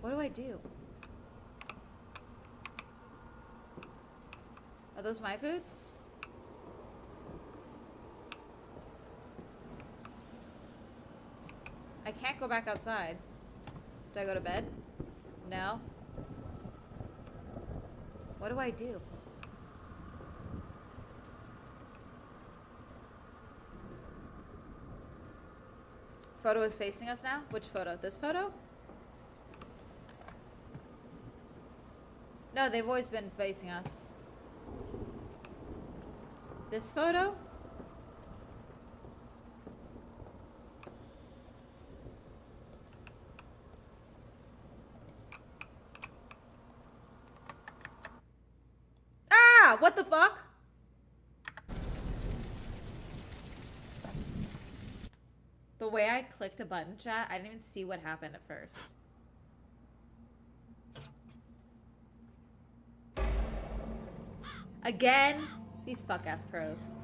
What do I do? Are those my boots? I can't go back outside. Do I go to bed? No. What do I do? Photo is facing us now? Which photo? This photo? No, they've always been facing us. This photo? Ah! What the fuck? The way I clicked a button, chat, I didn't even see what happened at first. Again? These fuck-ass crows.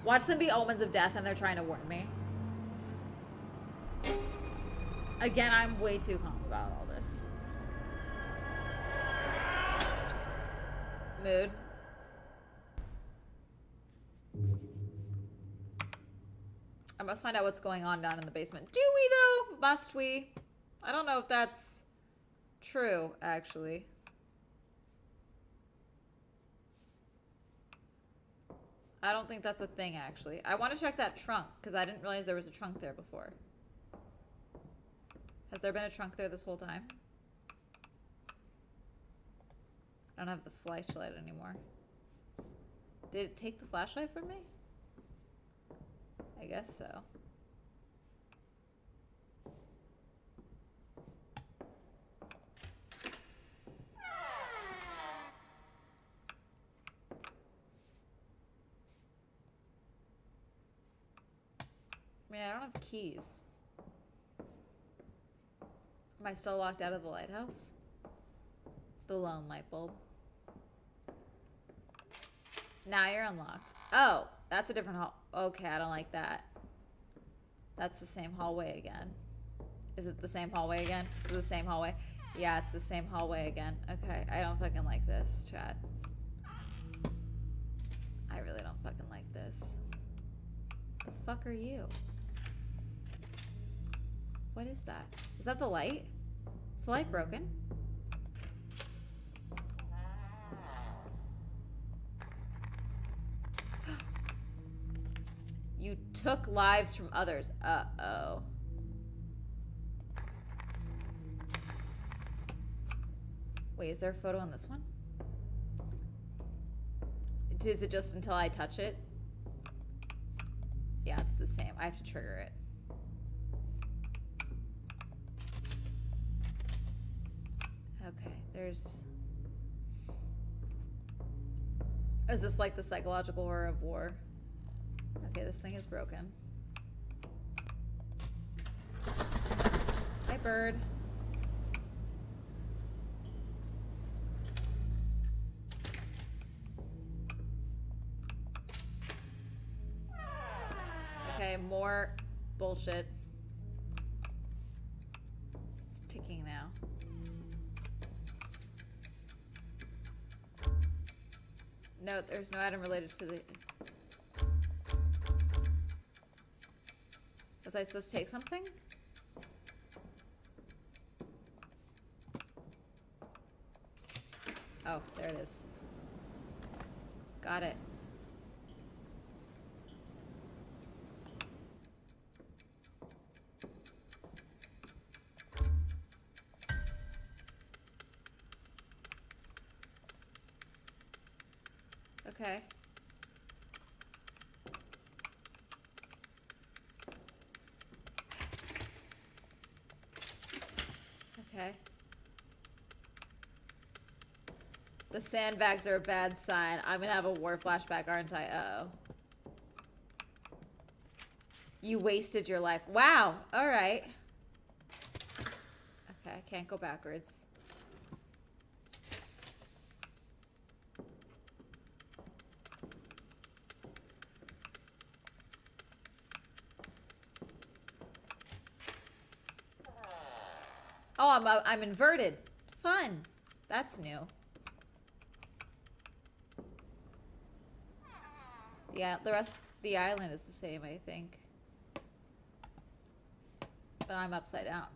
Watch them be omens of death and they're trying to warn me. Again, I'm way too calm about all this. Mood. I must find out what's going on down in the basement. Do we, though? Must we? I don't know if that's true, actually. I don't think that's a thing, actually. I want to check that trunk, because I didn't realize there was a trunk there before. Has there been a trunk there this whole time? I don't have the flashlight anymore. Did it take the flashlight from me? I guess so. I mean, I don't have keys. Am I still locked out of the lighthouse? The lone light bulb. Now you're unlocked. Oh, that's a different hall. Okay, I don't like that. That's the same hallway again. Is it the same hallway again? Is it the same hallway? Yeah, it's the same hallway again. Okay, I don't fucking like this, chat. I really don't fucking like this. The fuck are you? What is that? Is that the light? Is the light broken? You took lives from others. Uh-oh. Wait, is there a photo on this one? Is it just until I touch it? Yeah, it's the same. I have to trigger it. Okay, there's... Is this like the psychological horror of war? Okay, this thing is broken. Hi, bird. Okay, more bullshit. It's ticking now. No, there's no item related to the... Was I supposed to take something? Oh, there it is. Got it. Okay. Okay. The sandbags are a bad sign. I'm gonna have a war flashback, aren't I? Uh-oh. You wasted your life. Wow. All right. Okay, I can't go backwards. Oh, I'm inverted. Fun. That's new. Yeah, the rest of the island is the same, I think. But I'm upside down.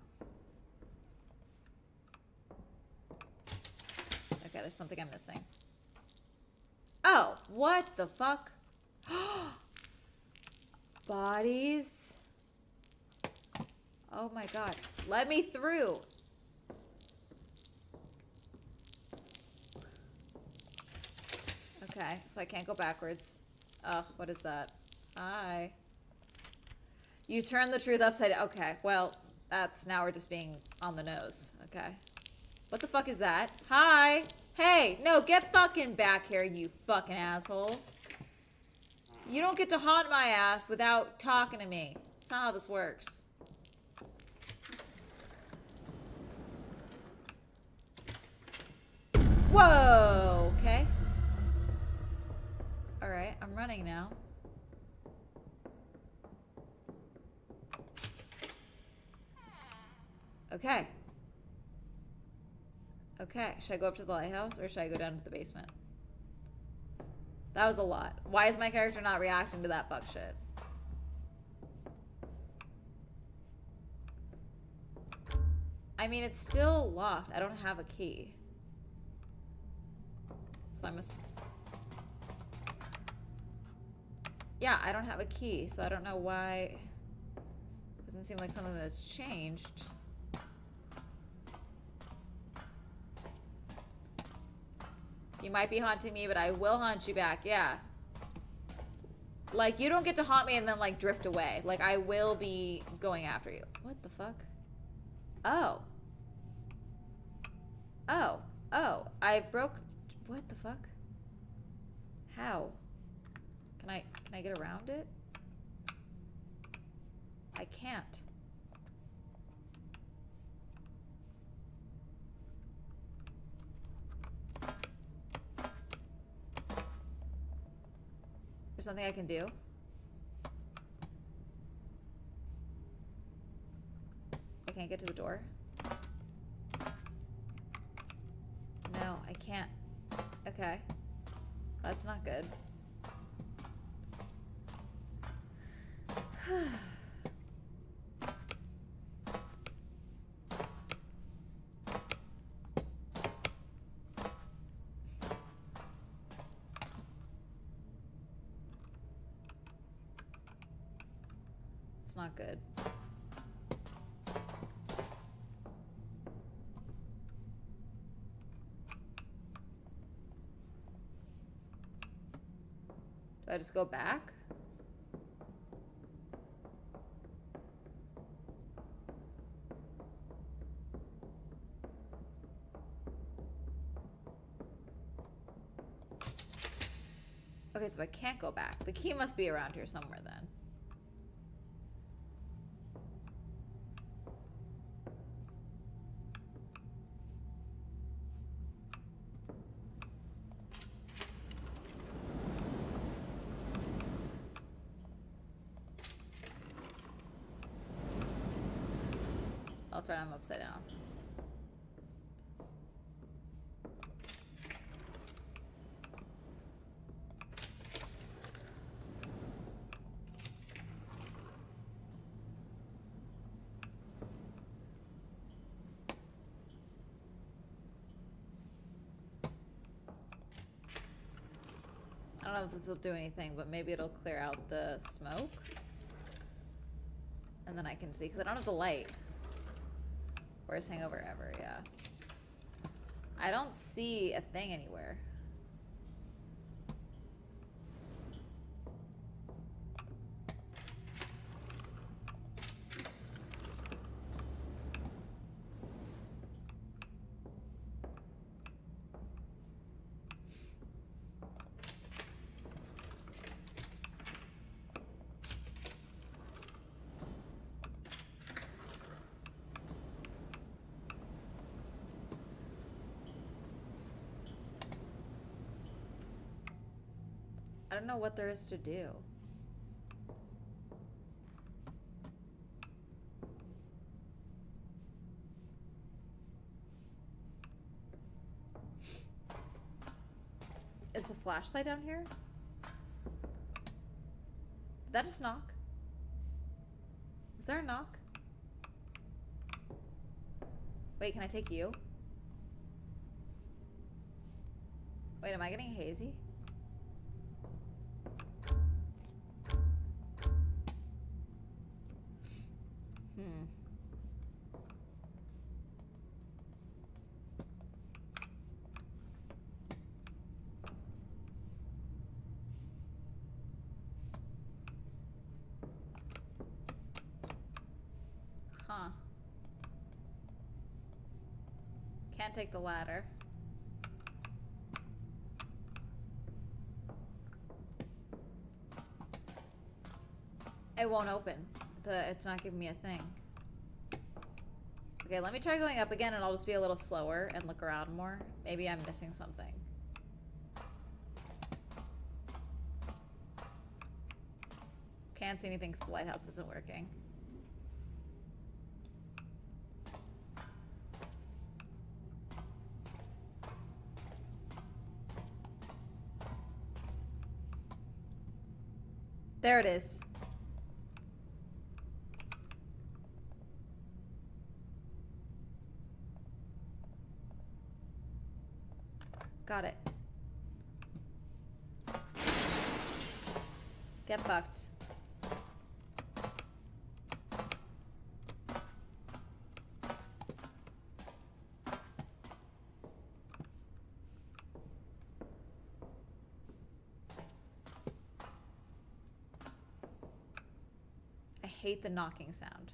Okay, there's something I'm missing. Oh, what the fuck? Bodies. Oh my god. Let me through. Okay, so I can't go backwards. Ugh, what is that? Hi. You turn the truth upside down. Okay, well, that's, now we're just being on the nose. Okay. What the fuck is that? Hi. Hey, no, get fucking back here, you fucking asshole. You don't get to haunt my ass without talking to me. That's not how this works. Whoa, okay. Alright, I'm running now. Okay. Okay, should I go up to the lighthouse or should I go down to the basement? That was a lot. Why is my character not reacting to that fuck shit? I mean, it's still locked. I don't have a key. So I must... Yeah, I don't have a key, so I don't know why... Doesn't seem like something that's changed. You might be haunting me, but I will haunt you back, yeah. Like, you don't get to haunt me and then, like, drift away. Like, I will be going after you. What the fuck? Oh. Oh. Oh. I broke... What the fuck? How? Can I get around it? I can't. There's something I can do? I can't get to the door? No, I can't. Okay. That's not good. It's not good. Do I just go back? Okay, so I can't go back. The key must be around here somewhere then. I'll turn them upside down. I don't know if this will do anything, but maybe it'll clear out the smoke. And then I can see, because I don't have the light. Worst hangover ever, yeah. I don't see a thing anywhere. I don't know what there is to do. Is the flashlight down here? Did that just knock? Is there a knock? Wait, can I take you? Wait, am I getting hazy? Huh. Can't take the ladder. It won't open. It's not giving me a thing. Okay, let me try going up again and I'll just be a little slower and look around more. Maybe I'm missing something. Can't see anything because the lighthouse isn't working. There it is. Got it. Get fucked. I hate the knocking sound.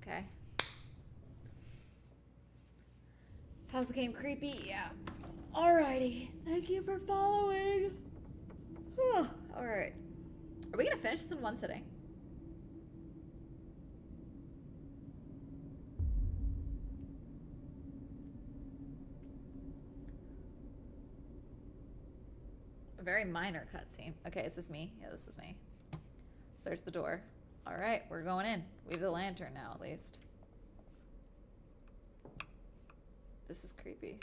Okay. How's the game creepy? Yeah. Alrighty. Thank you for following. Alright. Are we gonna finish this in one sitting? A very minor cutscene. Okay, is this me? Yeah, this is me. So there's the door. Alright, we're going in. We have the lantern now, at least. This is creepy.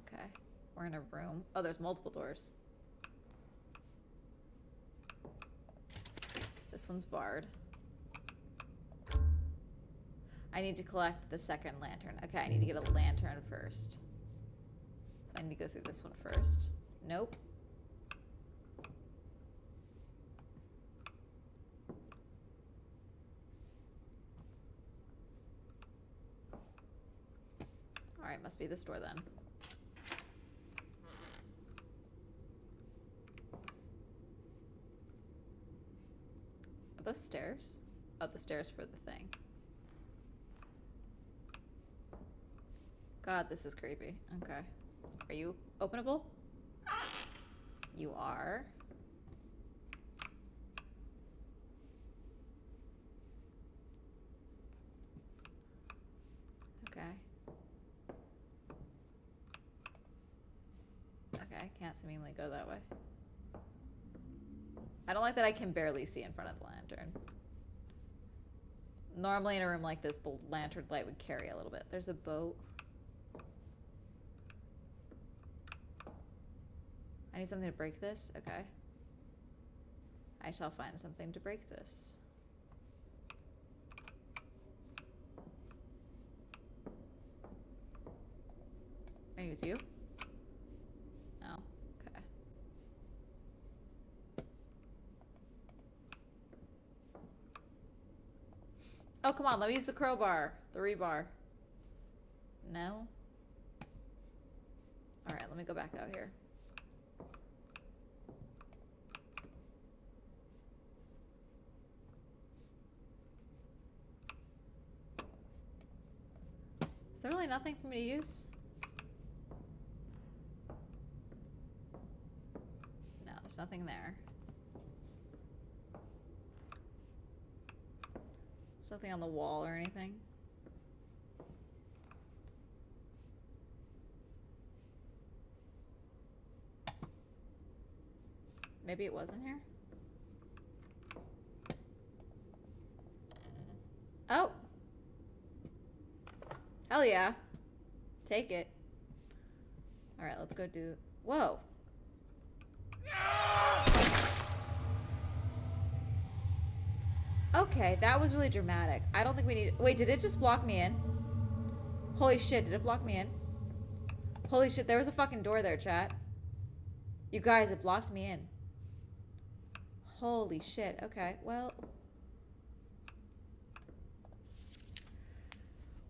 Okay, we're in a room. Oh, there's multiple doors. This one's barred. I need to collect the second lantern. Okay, I need to get a lantern first. So I need to go through this one first. Nope. Alright, must be this door then. Are those stairs? Oh, the stairs for the thing. God, this is creepy. Okay. Are you openable? You are. Okay. Okay, can't seemingly go that way. I don't like that I can barely see in front of the lantern. Normally in a room like this, the lantern light would carry a little bit. There's a boat. I need something to break this? Okay. I shall find something to break this. Can I use you? No. Okay. Oh, come on. Let me use the crowbar. The rebar. No? Alright, let me go back out here. Is there really nothing for me to use? No, there's nothing there. There's nothing on the wall or anything. Maybe it wasn't here. Oh! Hell yeah. Take it. Alright, let's go do... Whoa! Okay, that was really dramatic. I don't think we need... Wait, did it just block me in? Holy shit, did it block me in? Holy shit, there was a fucking door there, chat. You guys, it blocked me in. Holy shit, okay, well...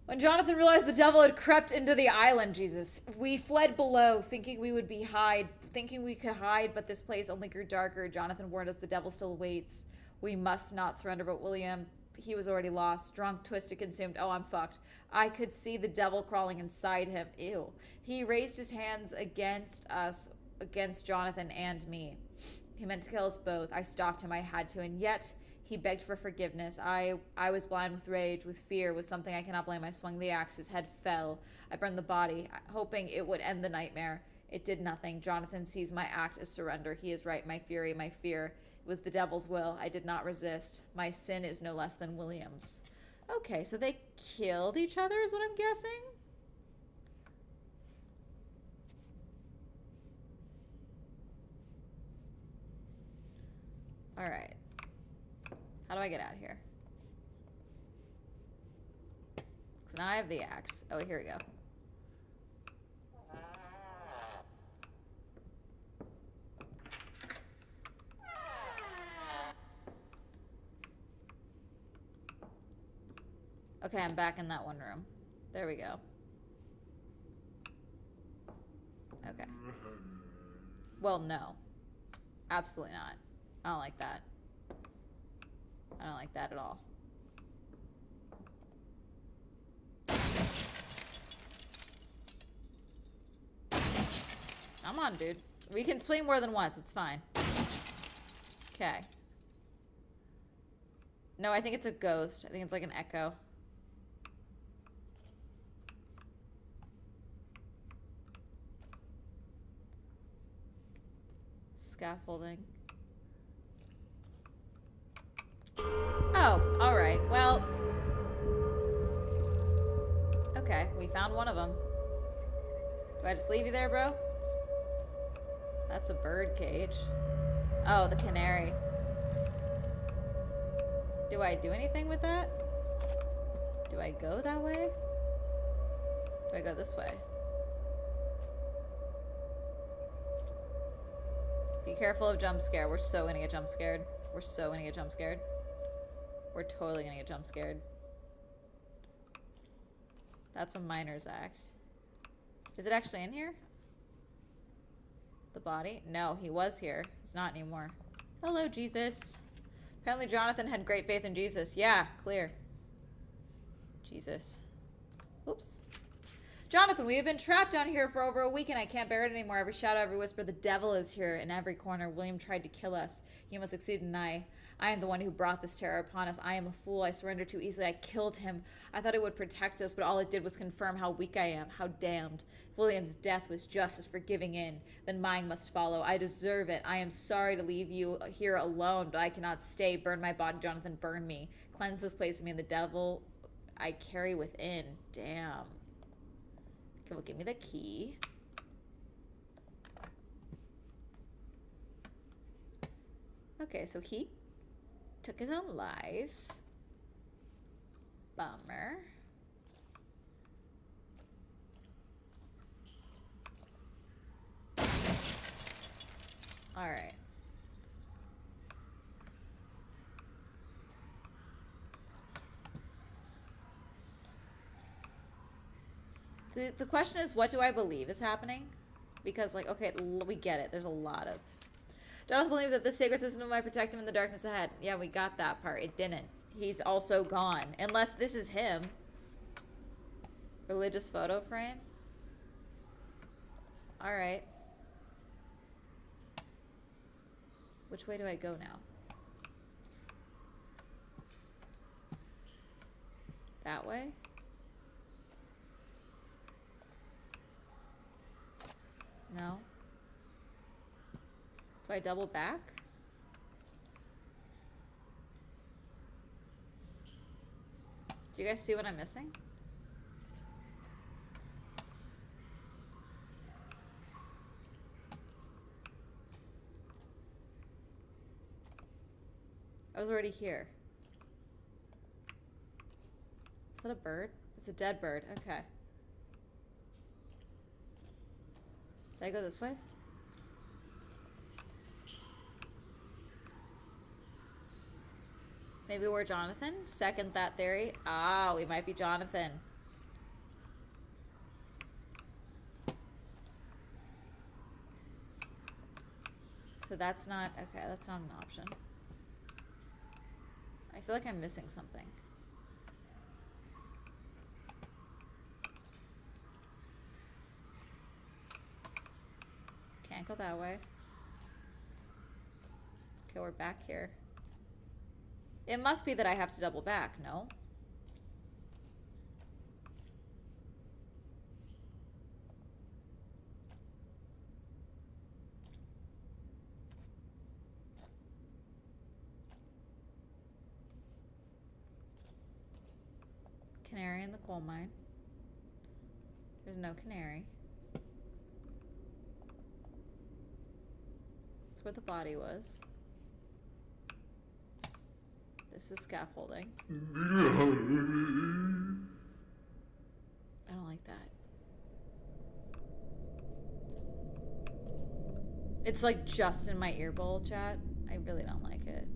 When Jonathan realized the devil had crept into the island, Jesus, we fled below, thinking we would thinking we could hide, but this place only grew darker. Jonathan warned us the devil still waits. We must not surrender, but William, he was already lost, drunk, twisted, consumed. Oh, I'm fucked. I could see the devil crawling inside him. Ew. He raised his hands against us, against Jonathan and me. He meant to kill us both. I stopped him. I had to, and yet... He begged for forgiveness. I was blind with rage, with fear, with something I cannot blame. I swung the axe. His head fell. I burned the body, hoping it would end the nightmare. It did nothing. Jonathan sees my act as surrender. He is right. My fury, my fear. It was the devil's will. I did not resist. My sin is no less than William's. Okay, so they killed each other is what I'm guessing? Alright. How do I get out of here? So now I have the axe. Oh, here we go. Okay, I'm back in that one room. There we go. Okay. Well, no. Absolutely not. I don't like that. I don't like that at all. Come on, dude. We can swing more than once. It's fine. Okay. No, I think it's a ghost. I think it's like an echo. Scaffolding. Oh, alright. Well. Okay, we found one of them. Do I just leave you there, bro? That's a bird cage. Oh, the canary. Do I do anything with that? Do I go that way? Do I go this way? Be careful of jump scare. We're so gonna get jump scared. We're so gonna get jump scared. We're totally gonna get jump scared. That's a miner's act. Is it actually in here? The body? No, he was here. He's not anymore. Hello, Jesus. Apparently Jonathan had great faith in Jesus. Yeah, clear. Jesus. Oops. Jonathan, we have been trapped down here for over a week and I can't bear it anymore. Every shadow, every whisper, the devil is here in every corner. William tried to kill us. He must succeed and I am the one who brought this terror upon us. I am a fool. I surrendered too easily. I killed him. I thought it would protect us, but all it did was confirm how weak I am, how damned. If William's death was justice for giving in, then mine must follow. I deserve it. I am sorry to leave you here alone, but I cannot stay. Burn my body, Jonathan. Burn me. Cleanse this place of me and the devil I carry within. Damn. Okay, well, give me the key. Okay, so he took his own life. Bummer. All right. The question is, what do I believe is happening? Because, like, okay, we get it. There's a lot of... Jonathan believed that the sacred system might protect him in the darkness ahead. Yeah, we got that part. It didn't. He's also gone. Unless this is him. Religious photo frame? Alright. Which way do I go now? That way? No. Do I double back? Do you guys see what I'm missing? I was already here. Is that a bird? It's a dead bird. Okay. Did I go this way? Maybe we're Jonathan? Second that theory. Ah, we might be Jonathan. So that's not... Okay, that's not an option. I feel like I'm missing something. Can't go that way. Okay, we're back here. It must be that I have to double back, no? Canary in the coal mine. There's no canary. That's where the body was. This is scaffolding. I don't like that. It's like just in my ear bowl, chat. I really don't like it.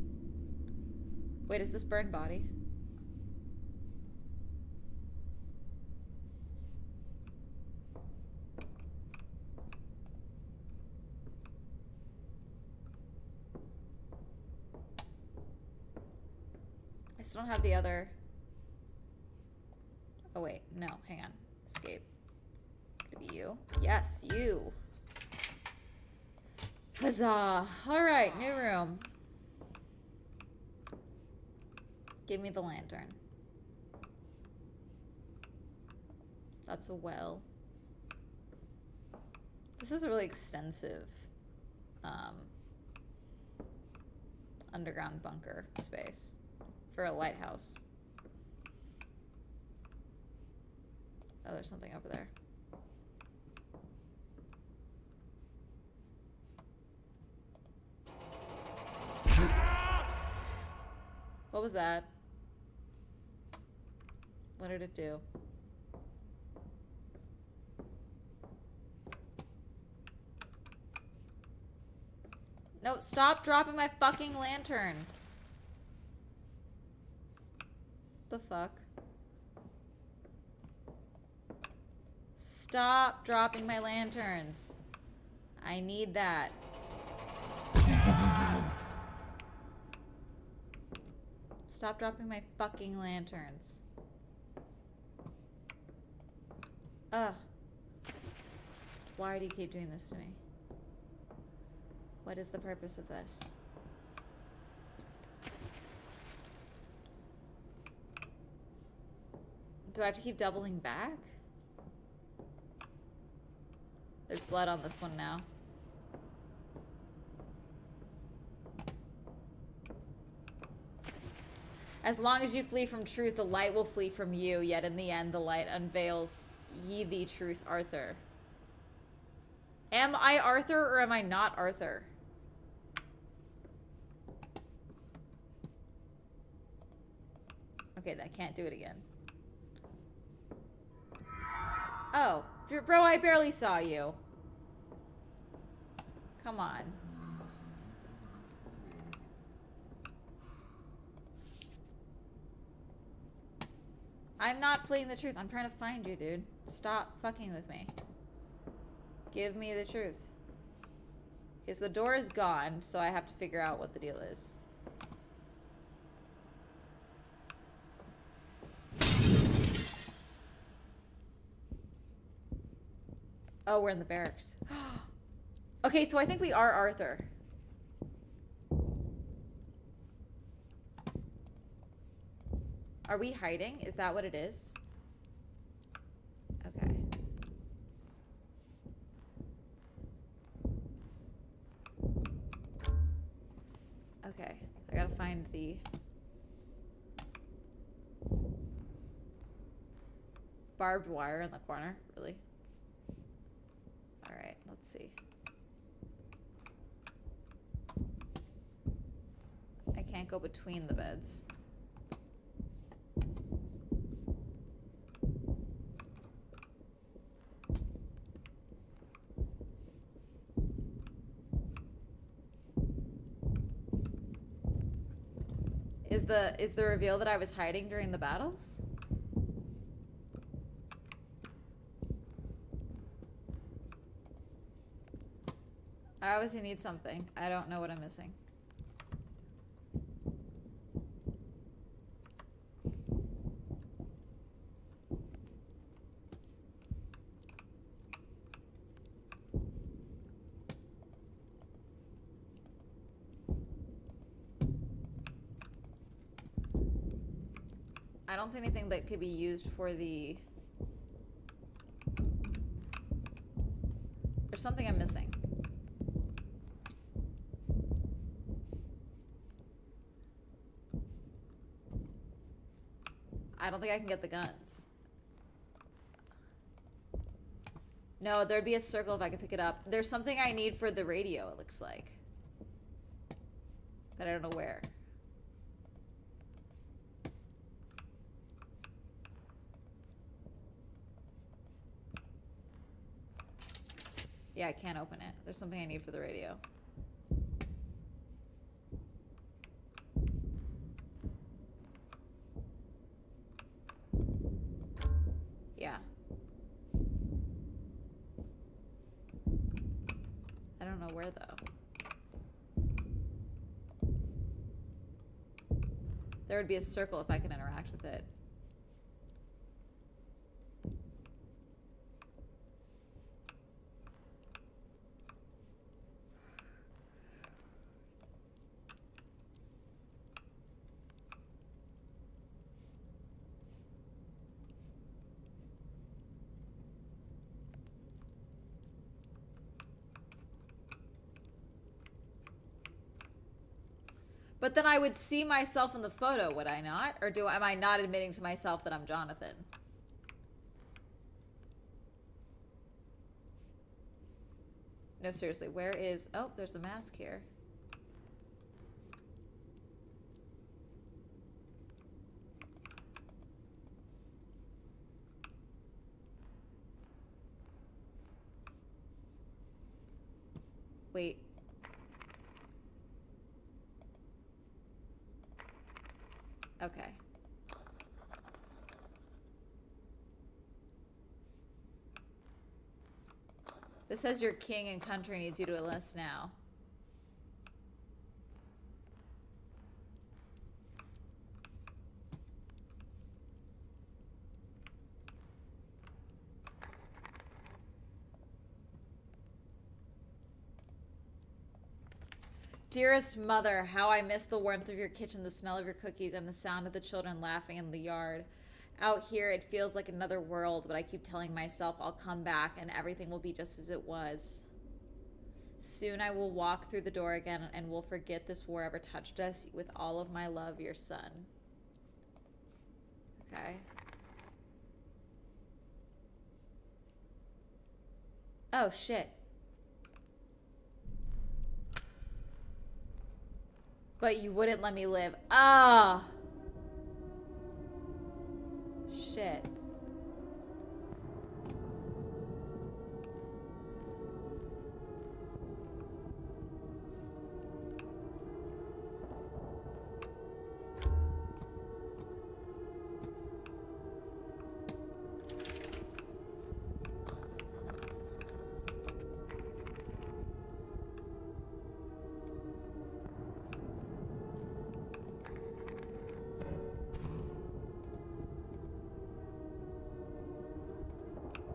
Wait, is this burned body? I still don't have the other. Oh wait, no, hang on. Escape. Could it be you? Yes, you. Huzzah. Alright, new room. Give me the lantern. That's a well. This is a really extensive underground bunker space for a lighthouse. Oh, there's something over there. What was that? What did it do? No, stop dropping my fucking lanterns. The fuck? Stop dropping my lanterns. I need that. Stop dropping my fucking lanterns. Ugh. Why do you keep doing this to me? What is the purpose of this? Do I have to keep doubling back? There's blood on this one now. As long as you flee from truth, the light will flee from you, yet in the end the light unveils ye the truth, Arthur. Am I Arthur or am I not Arthur? Okay, I can't do it again. Oh, bro, I barely saw you. Come on. I'm not fleeing the truth. I'm trying to find you, dude. Stop fucking with me. Give me the truth. Because the door is gone, so I have to figure out what the deal is. Oh, we're in the barracks. Okay, so I think we are Arthur. Are we hiding? Is that what it is? Okay. Okay. I gotta find the... barbed wire in the corner. Really? Alright, let's see. I can't go between the beds. Is the reveal that I was hiding during the battles? I obviously need something. I don't know what I'm missing. I don't see anything that could be used for the... There's something I'm missing. I don't think I can get the guns. No, there'd be a circle if I could pick it up. There's something I need for the radio, it looks like. But I don't know where. Yeah, I can't open it. There's something I need for the radio. Yeah. I don't know where, though. There would be a circle if I could interact with it. But then I would see myself in the photo, would I not? Or am I not admitting to myself that I'm Jonathan? No, seriously, where is... Oh, there's a mask here. Wait. Okay. This says your king and country needs you to enlist now. Dearest mother, how I miss the warmth of your kitchen, the smell of your cookies, and the sound of the children laughing in the yard. Out here, it feels like another world, but I keep telling myself I'll come back and everything will be just as it was. Soon I will walk through the door again and will forget this war ever touched us. With all of my love, your son. Okay. Oh, shit. But you wouldn't let me live. Ah! Shit.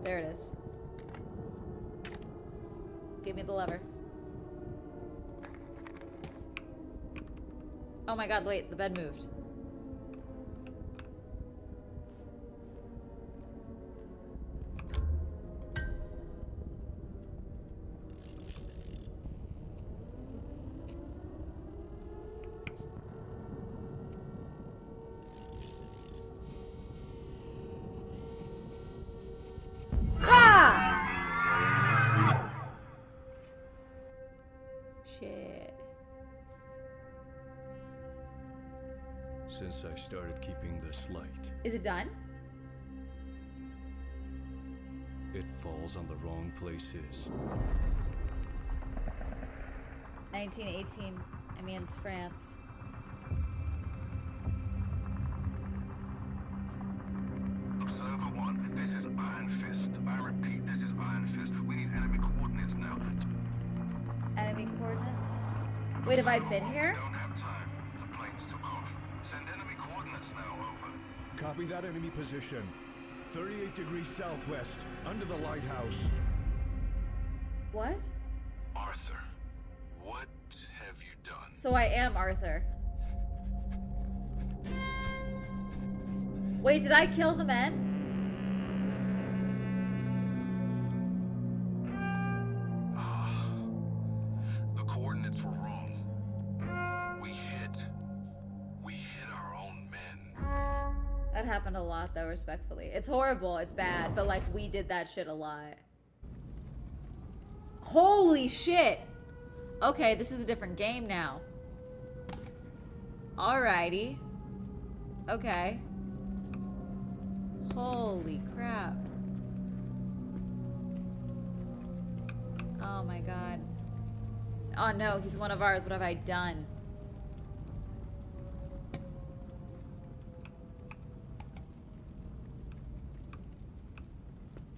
There it is. Give me the lever. Oh my god, wait, the bed moved. Since I started keeping this light, Is it done? it falls on the wrong places. 1918. Amiens, France. Observer 1, this is Iron Fist. I repeat, this is Iron Fist. We need enemy coordinates now. Enemy coordinates? Wait, have I been here? Don't have time. The planes took off. Send enemy coordinates now, over. Copy that enemy position. 38 degrees southwest, under the lighthouse. What? Arthur, what have you done? So I am Arthur. Wait, did I kill the men? The coordinates were wrong. We hit our own men. That happened a lot, though, respectfully. It's horrible, it's bad, but, like, we did that shit a lot. Holy shit! Okay, this is a different game now. Alrighty. Okay. Holy crap. Oh my god. Oh no, he's one of ours. What have I done?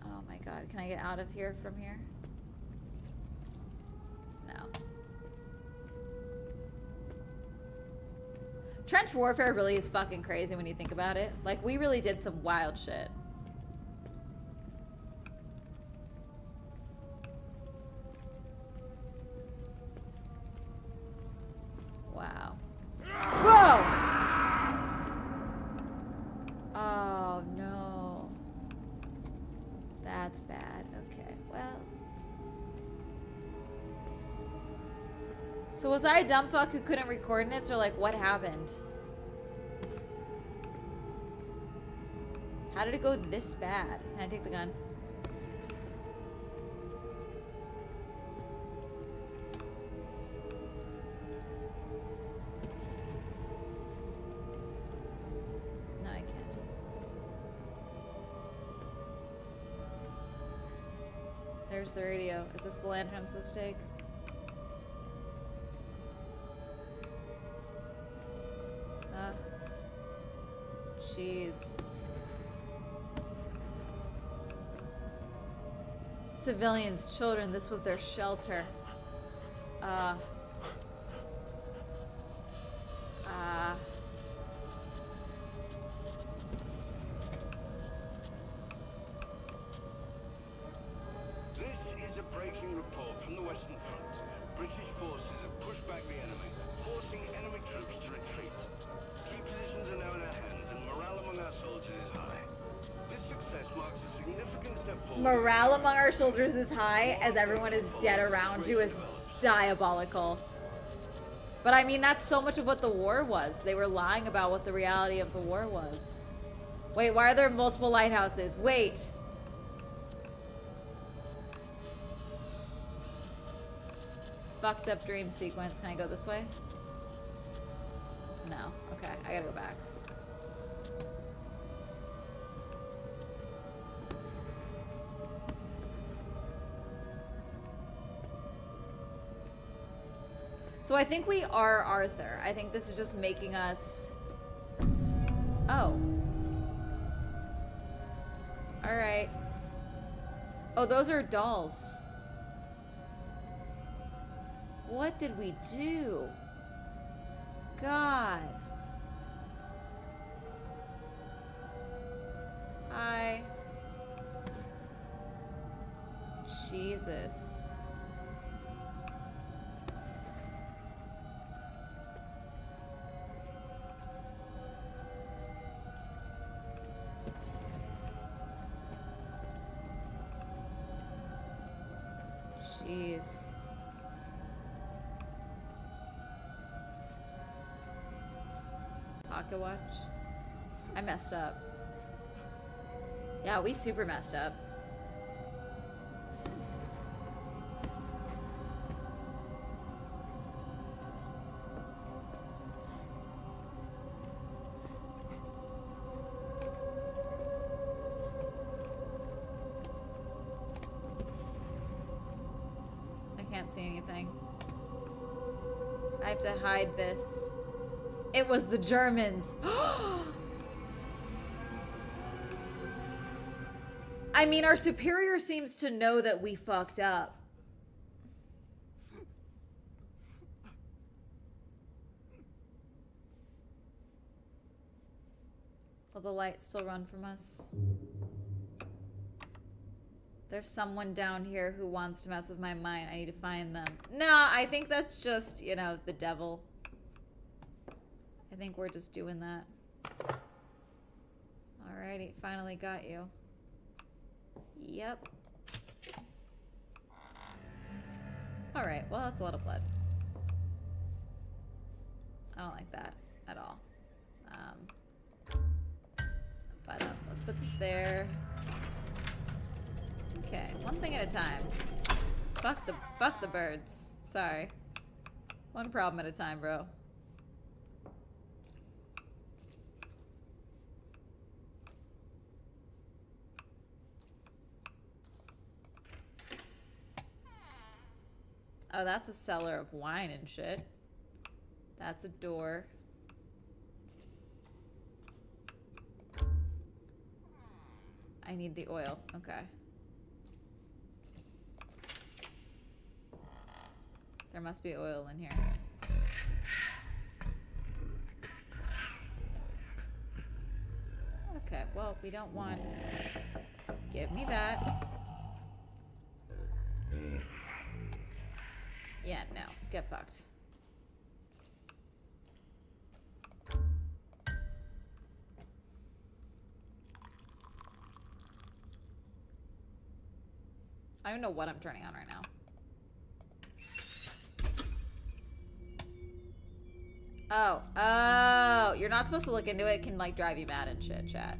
Oh my god. Can I get out of here from here? No. Trench warfare really is fucking crazy when you think about it. Like, we really did some wild shit. Wow. Whoa! Oh, no. That's bad. Okay, well. So was I a dumb fuck who couldn't read coordinates, or like what happened? How did it go this bad? Can I take the gun? No, I can't. There's the radio. Is this the lantern I'm supposed to take? Jeez. Civilians, children, this was their shelter. This is a breaking report from the Western Front. British forces have pushed back the enemy, forcing enemy troops to retreat. Key positions are now in our hands, and morale among our soldiers is high. This success marks a significant step forward. Morale among our soldiers is high as everyone is dead around you is diabolical. But I mean, that's so much of what the war was. They were lying about what the reality of the war was. Wait, why are there multiple lighthouses? Wait. Fucked up dream sequence. Can I go this way? No. Okay, I gotta go back. So I think we are Arthur. I think this is just making us... Oh. Alright. Oh, those are dolls. What did we do? God. Hi. Jesus. Jeez. Pocket watch. I messed up. Yeah, we super messed up. can't see anything. I have to hide this. It was the Germans. I mean, our superior seems to know that we fucked up. Will the light still run from us? There's someone down here who wants to mess with my mind. I need to find them. Nah, I think that's just, you know, the devil. I think we're just doing that. Alrighty, finally got you. Yep. Alright, well, that's a lot of blood. I don't like that at all. But let's put this there. Okay, one thing at a time. Fuck the birds. Sorry. One problem at a time, bro. Oh, that's a cellar of wine and shit. That's a door. I need the oil. Okay. There must be oil in here. Okay, well, we don't want... Give me that. Yeah, no. Get fucked. I don't know what I'm turning on right now. Oh, you're not supposed to look into it. It can, like, drive you mad and shit, chat.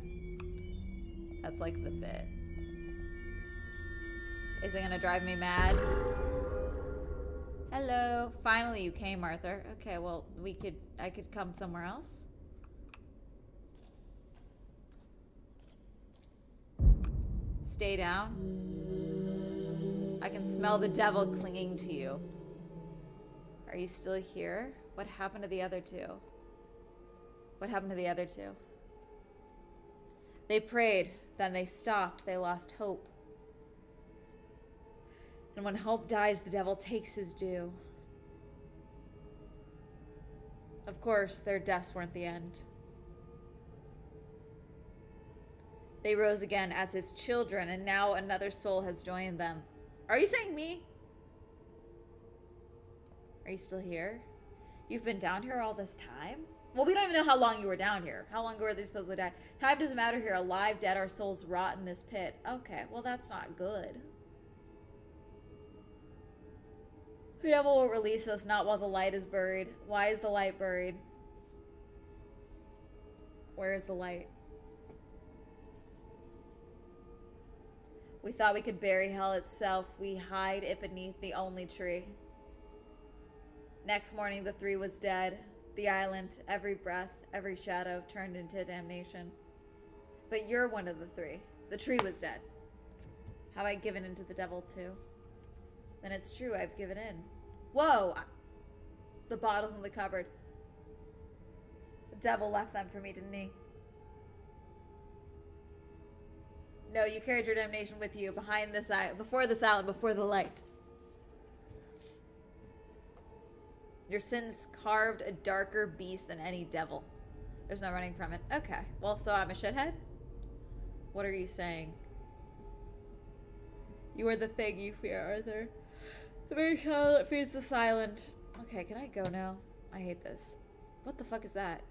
That's, like, the bit. Is it gonna drive me mad? Hello. Finally you came, Arthur. Okay, well, I could come somewhere else. Stay down. I can smell the devil clinging to you. Are you still here? What happened to the other two? What happened to the other two? They prayed, then they stopped. They lost hope. And when hope dies, the devil takes his due. Of course, their deaths weren't the end. They rose again as his children, and now another soul has joined them. Are you saying me? Are you still here? You've been down here all this time? Well, we don't even know how long you were down here. How long were they supposed to die? Time doesn't matter here. Alive, dead, our souls rot in this pit. Okay, well, that's not good. The devil will release us not while the light is buried. Why is the light buried? Where is the light? We thought we could bury hell itself. We hide it beneath the only tree. Next morning, the three was dead. The island, every breath, every shadow turned into damnation. But you're one of the three. The tree was dead. Have I given in to the devil too? Then it's true, I've given in. Whoa! The bottles in the cupboard. The devil left them for me, didn't he? No, you carried your damnation with you behind this island, before this island, before the light. Your sins carved a darker beast than any devil. There's no running from it. Okay, well, so I'm a shithead? What are you saying? You are the thing you fear, Arthur. The very shadow that feeds the silent. Okay, can I go now? I hate this. What the fuck is that?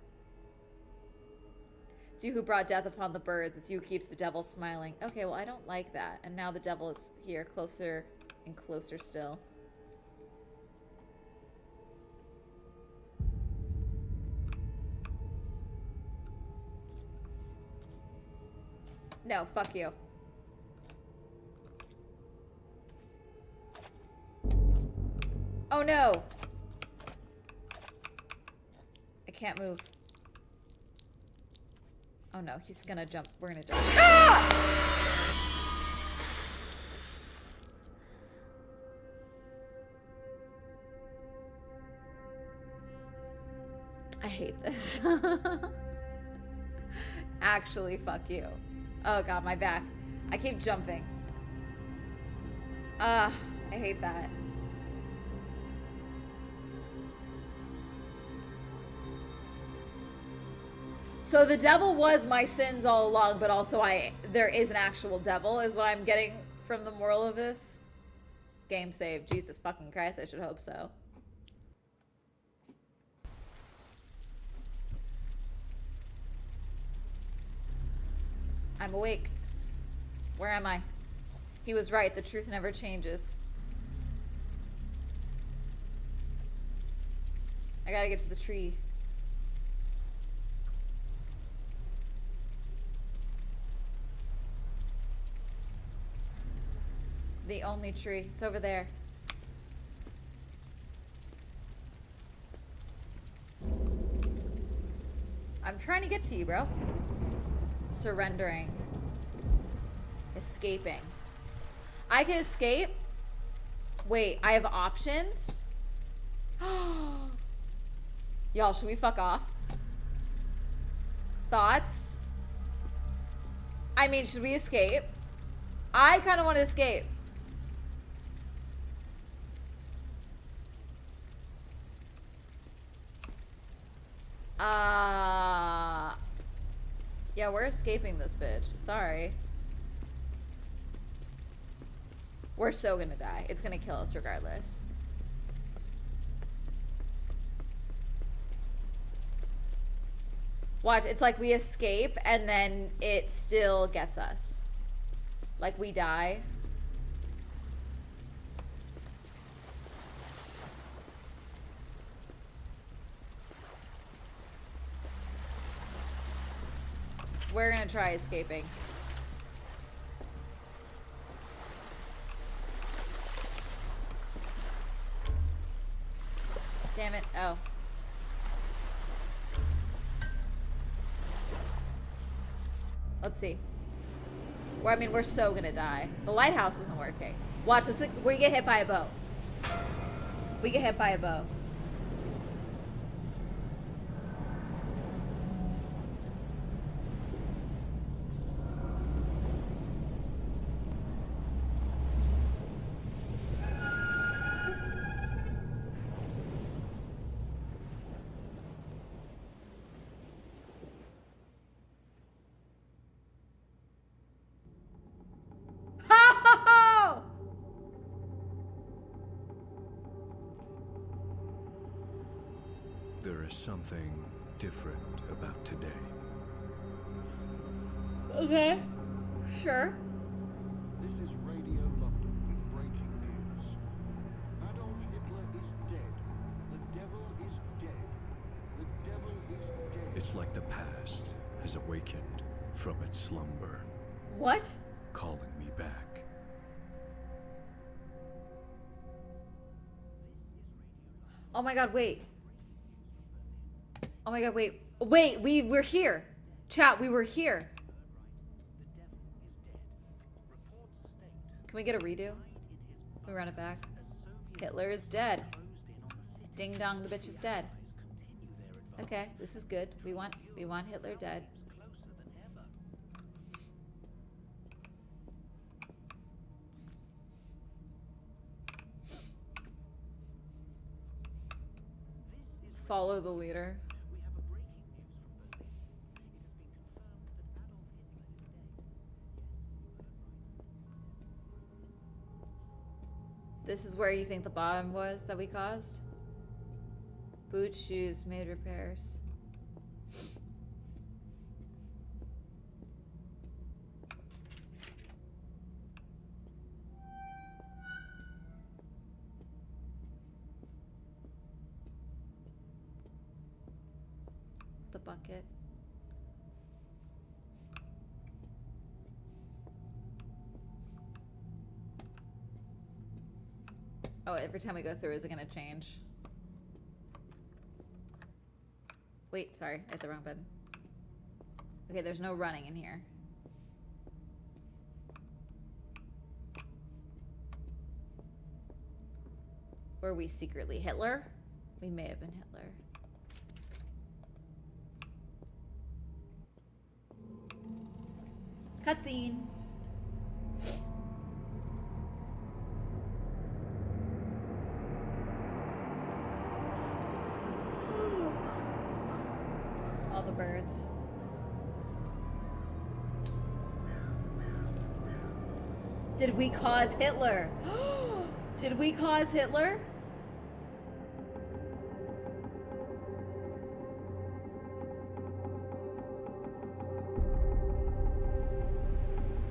It's you who brought death upon the birds. It's you who keeps the devil smiling. Okay, well, I don't like that. And now the devil is here, closer and closer still. No, fuck you. Oh no! I can't move. Oh no, he's gonna jump. We're gonna jump. Ah! I hate this. Actually, fuck you. Oh god, my back. I keep jumping. I hate that. So the devil was my sins all along, but also there is an actual devil, is what I'm getting from the moral of this. Game saved. Jesus fucking Christ, I should hope so. I'm awake. Where am I? He was right. The truth never changes. I gotta get to the tree. The only tree. It's over there. I'm trying to get to you, bro. Surrendering. Escaping. I can escape? Wait, I have options? Y'all, should we fuck off? Thoughts? I mean, should we escape? I kind of want to escape. Yeah, we're escaping this bitch. Sorry. We're so gonna die. It's gonna kill us regardless. Watch, it's like we escape and then it still gets us. Like we die. We're gonna try escaping. Damn it. Oh. Let's see. Well, I mean, we're so gonna die. The lighthouse isn't working. Watch this. We get hit by a boat. We get hit by a boat. There is something different about today. Okay. Sure. This is Radio London with breaking news. Adolf Hitler is dead. The devil is dead. The devil is dead. It's like the past has awakened from its slumber, What? calling me back. Oh my god, wait. Oh my god, wait. Wait, we were here. Chat, we were here. Can we get a redo? Can we run it back? Hitler is dead. Ding dong, the bitch is dead. Okay, this is good. We want Hitler dead. Follow the leader. This is where you think the bomb was that we caused? Boots, shoes, made repairs. The bucket. Oh, every time we go through, is it gonna change? Wait, sorry, I hit the wrong button. Okay, there's no running in here. Were we secretly Hitler? We may have been Hitler. Cutscene. All the birds. Did we cause Hitler? Did we cause Hitler?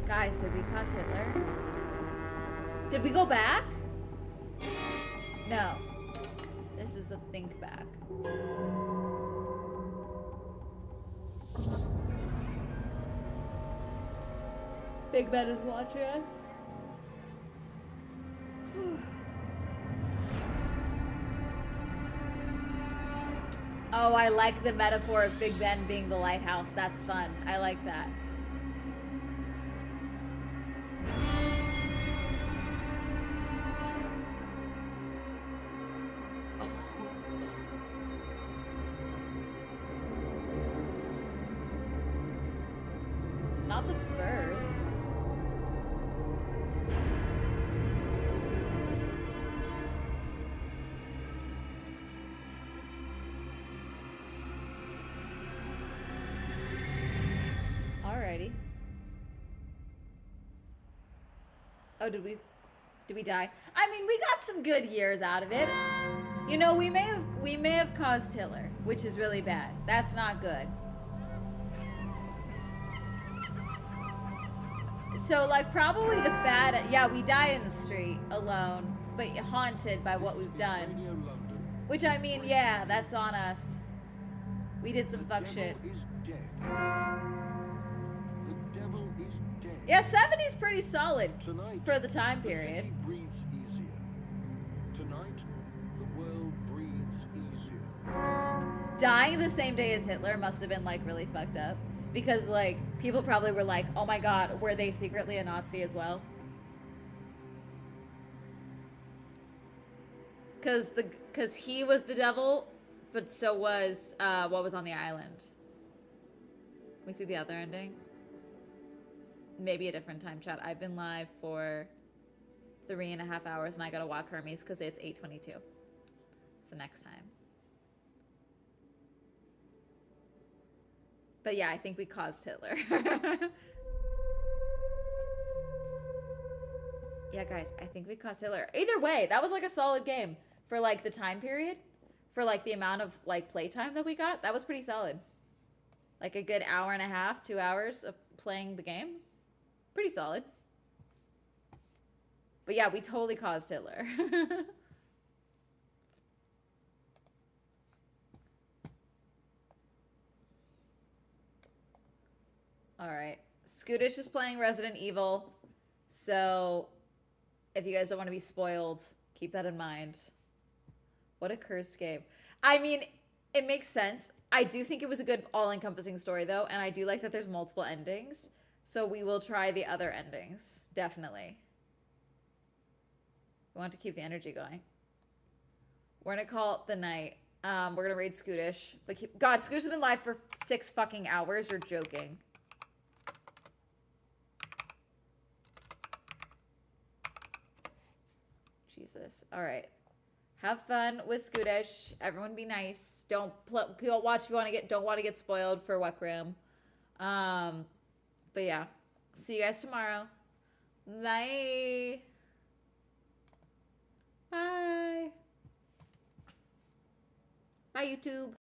Guys, did we cause Hitler? Did we go back? No. This is the think back. Big Ben is watching us. Oh, I like the metaphor of Big Ben being the lighthouse. That's fun. I like that. Not the Spurs. Alrighty. Oh, did we die? I mean, we got some good years out of it. You know, we may have caused Hitler, which is really bad. That's not good. So, like, probably the bad... Yeah, we die in the street alone, but haunted by what we've done. Radio London. Which, I mean, yeah, that's on us. We did some fuck shit. Is dead. The devil is dead. Yeah, 70's pretty solid Tonight, for the time the period. city breathes easier. Tonight, the world breathes easier. Dying the same day as Hitler must have been, like, really fucked up. Because, like, people probably were like, oh my god, were they secretly a Nazi as well? Because he was the devil, but so was, what was on the island. We see the other ending? Maybe a different time, chat. I've been live for 3.5 hours, and I gotta walk Hermes because it's 8:22. So next time. But yeah, I think we caused Hitler. Yeah, guys, I think we caused Hitler. Either way, that was like a solid game for like the time period. For like the amount of like playtime that we got. That was pretty solid. Like a good hour and a half, 2 hours of playing the game. Pretty solid. But yeah, we totally caused Hitler. Alright. Scootish is playing Resident Evil. So, if you guys don't want to be spoiled, keep that in mind. What a cursed game. I mean, it makes sense. I do think it was a good all-encompassing story, though. And I do like that there's multiple endings. So we will try the other endings. Definitely. We want to keep the energy going. We're going to call it the night. We're going to raid Scootish. But God, Scootish has been live for 6 fucking hours. You're joking. Jesus. All right. Have fun with Scootish. Everyone be nice. Don't watch if you want to don't want to get spoiled for Weckram. But yeah. See you guys tomorrow. Bye. Bye. Bye, YouTube.